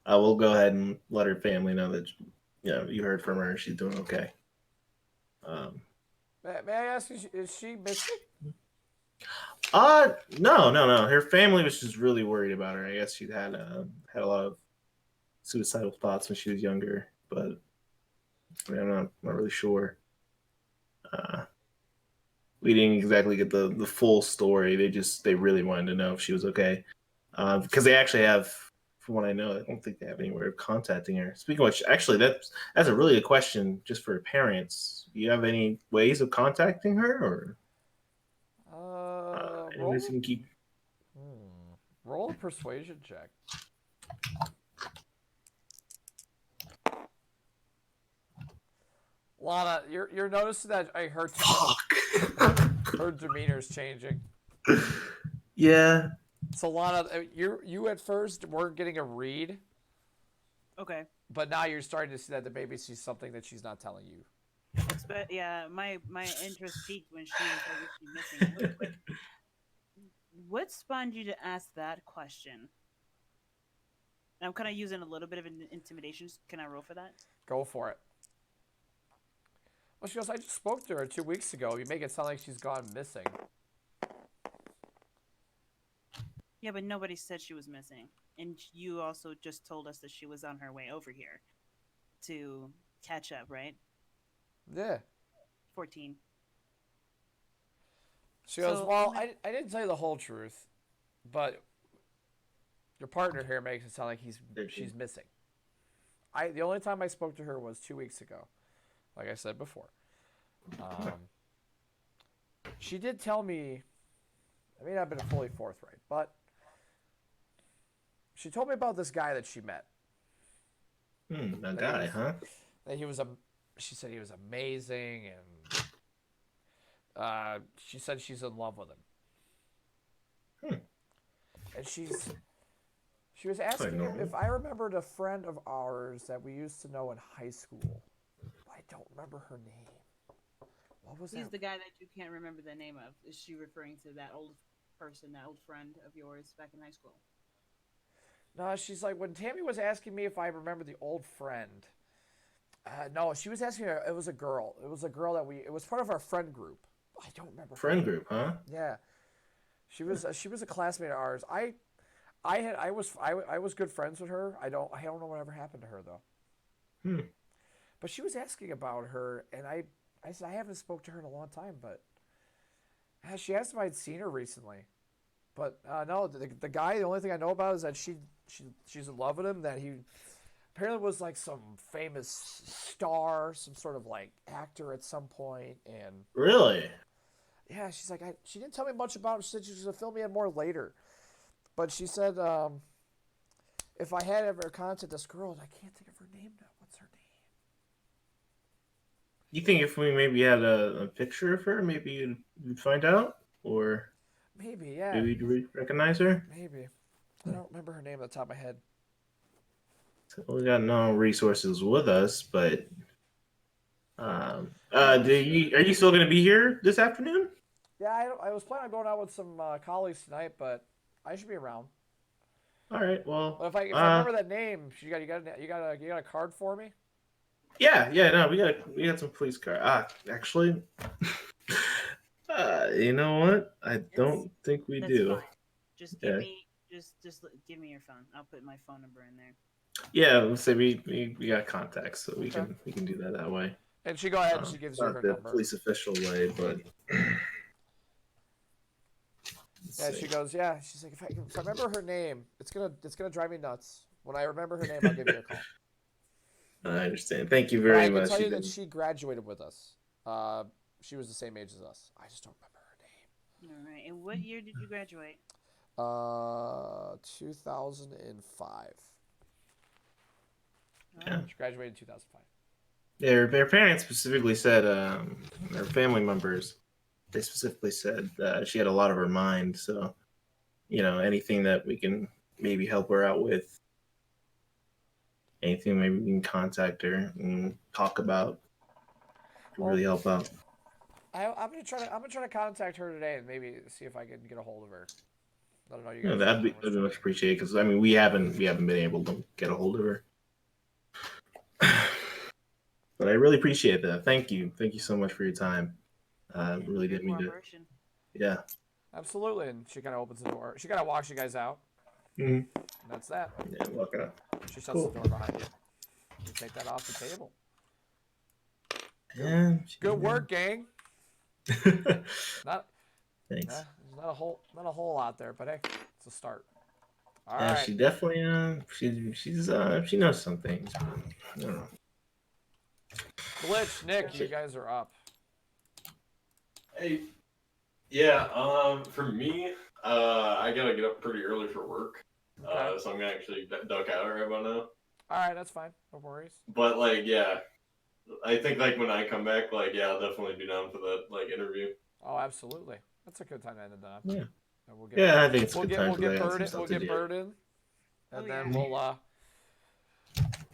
S3: I will go ahead and let her family know that you heard from her. She's doing okay.
S1: May I ask, is she missing?
S3: No. Her family was just really worried about her. I guess she'd had a lot of suicidal thoughts when she was younger, but I mean, I'm not really sure. Uh, we didn't exactly get the full story. They really wanted to know if she was okay, because they actually have, from what I know, I don't think they have any way of contacting her. Speaking of which, actually, that's a really good question just for parents. Do you have any ways of contacting her, or
S1: Roll.
S3: anyways you can keep?
S1: Roll a persuasion check. Lana, you're noticing that her demeanor's changing.
S3: Yeah.
S1: So Lana, you at first weren't getting a read,
S4: Okay.
S1: but now you're starting to see that the baby sees something that she's not telling you.
S4: Yeah, my interest peaked when she was like, "Is she missing?" What spawned you to ask that question? I'm kind of using a little bit of an intimidation. Can I roll for that?
S1: Go for it. Well, she goes, I just spoke to her 2 weeks ago. You make it sound like she's gone missing.
S4: Yeah, but nobody said she was missing. And you also just told us that she was on her way over here to catch up, right?
S1: Yeah.
S4: 14.
S1: She goes,
S4: So,
S1: well, I didn't tell you the whole truth, but your partner here makes it sound like she's missing. The only time I spoke to her was 2 weeks ago, like I said before. She did tell me, I may not have been fully forthright, but she told me about this guy that she met.
S3: A guy, huh?
S1: That she said he was amazing, and she said she's in love with him. And she was asking him if I remembered a friend of ours that we used to know in high school. I don't remember her name. What was that?
S4: He's the guy that you can't remember the name of. Is she referring to that old person, that old friend of yours back in high school?
S1: No, she's like, when Tammy was asking me if I remember the old friend. No, she was asking her. It was a girl. It was a girl it was part of our friend group. I don't remember.
S3: Friend group, huh?
S1: Yeah, she was a classmate of ours. I was good friends with her. I don't know whatever happened to her though. But she was asking about her, and I said I haven't spoke to her in a long time. But she asked if I'd seen her recently. But no, the guy. The only thing I know about is that she's in love with him. That he apparently was like some famous star, some sort of like actor at some point. And
S3: Really?
S1: yeah, she's like she didn't tell me much about him. She said she was gonna fill me in more later. But she said if I had ever contacted this girl, I can't think of her name now. What's her name?
S3: You think if we maybe had a picture of her, maybe you'd find out? Or
S1: Maybe, yeah.
S3: maybe you'd recognize her?
S1: Maybe. I don't remember her name at the top of my head.
S3: So we got no resources with us, but are you still going to be here this afternoon?
S1: Yeah, I was planning on going out with some colleagues tonight, but I should be around.
S3: All right. Well,
S1: But if I remember that name, you got a card for me?
S3: yeah. No, we got some police car. Actually, you know what? I don't think we
S4: That's
S3: do.
S4: fine. Just give me give me your phone. I'll put my phone number in there.
S3: Yeah, let's say we got contacts, so we can do that way.
S1: And she go ahead and she gives you
S3: Not
S1: her
S3: the
S1: number.
S3: police official way, but
S1: Yeah, she goes, yeah. She's like, if I remember her name, it's gonna drive me nuts. When I remember her name, I'll give you a call.
S3: I understand. Thank you
S1: But
S3: very
S1: I can
S3: much.
S1: tell you that she graduated with us. She was the same age as us. I just don't remember her name.
S4: All right. And what year did you graduate?
S1: 2005.
S3: Yeah.
S1: She graduated in 2005.
S3: Their parents specifically said, their family members, they specifically said she had a lot of her mind. So anything that we can maybe help her out with. Anything maybe we can contact her and talk about to really help out.
S1: I'm gonna try to contact her today and maybe see if I can get a hold of her. I don't know. You
S3: Yeah,
S1: guys.
S3: that'd be much appreciated because I mean we haven't been able to get a hold of her. But I really appreciate that. Thank you so much for your time. Really
S4: Your
S3: didn't mean to.
S4: cooperation.
S3: Yeah.
S1: Absolutely, and she kind of opens the door. She kind of walks you guys out.
S3: Mm-hmm.
S1: And that's that.
S3: Yeah, walk it up.
S1: She shuts
S3: Cool.
S1: the door behind you. You take that off the table.
S3: Yeah.
S1: Good work, gang. Not
S3: Thanks.
S1: there's not a whole lot there, but hey, it's a start. All
S3: Yeah,
S1: right.
S3: she definitely she knows some things. I don't know.
S1: Glitch, Nick, you guys are up.
S2: Hey, yeah. For me, I gotta get up pretty early for work.
S1: Okay.
S2: So I'm gonna actually duck out right about now.
S1: All right, that's fine. No worries.
S2: But like, yeah, I think like when I come back, like, yeah, I'll definitely be down for that like interview.
S1: Oh, absolutely. That's a good time to end it on.
S3: Yeah.
S1: And we'll get,
S3: Yeah, I think it's a
S1: we'll
S3: good
S1: get
S3: time
S1: we'll
S3: for
S1: get
S3: that.
S1: Bird in, we'll get Bird in, and
S4: Oh,
S1: then
S4: yeah.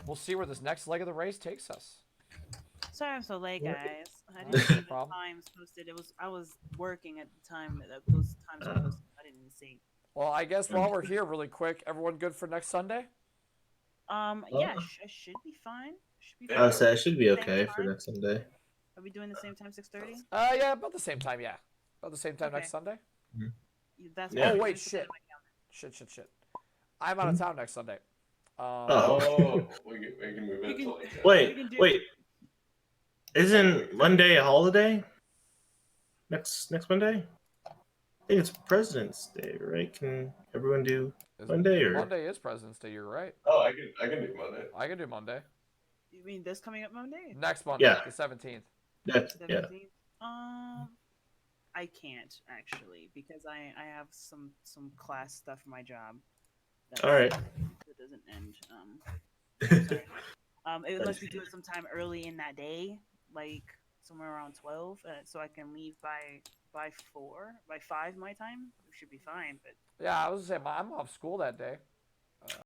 S1: we'll see where this next leg of the race takes us.
S4: Sorry I'm so late,
S3: Yeah.
S4: guys. I
S1: No
S4: didn't see the
S1: problem.
S4: times posted. I was working at the time that those times were posted. I didn't even see.
S1: Well, I guess while we're here, really quick, everyone good for next Sunday?
S4: Yeah, I should be fine. Should be
S2: Yeah.
S3: I would
S4: fine.
S3: say it should be
S4: Same
S3: okay for
S4: time?
S3: next Sunday.
S4: Are we doing the same time, 6:30?
S1: Yeah, about the same time. Yeah, about the same time
S4: Okay.
S1: next Sunday.
S4: That's
S3: Yeah.
S1: Oh
S4: fine.
S1: wait,
S4: Just put that
S1: shit,
S4: in my calendar.
S1: shit. I'm out of town next Sunday.
S3: Oh.
S2: We can move
S4: You
S2: it
S4: can-
S2: to like.
S3: Wait,
S4: can do-
S3: wait. Isn't Monday a holiday? Next Monday? I think it's President's Day, right? Can everyone do
S1: Is-
S3: Monday or?
S1: Monday is President's Day. You're right.
S2: Oh, I can do Monday.
S1: I can do Monday.
S4: You mean this coming up Monday?
S1: Next Monday,
S3: Yeah.
S1: the 17th.
S3: Yeah.
S4: 17th? I can't actually because I have some class stuff for my job.
S3: All right.
S4: That doesn't end. Sorry. Unless we do it sometime early in that day, like somewhere around 12, so I can leave by 5 my time. We should be fine. But
S1: Yeah, I was gonna say I'm off school that day.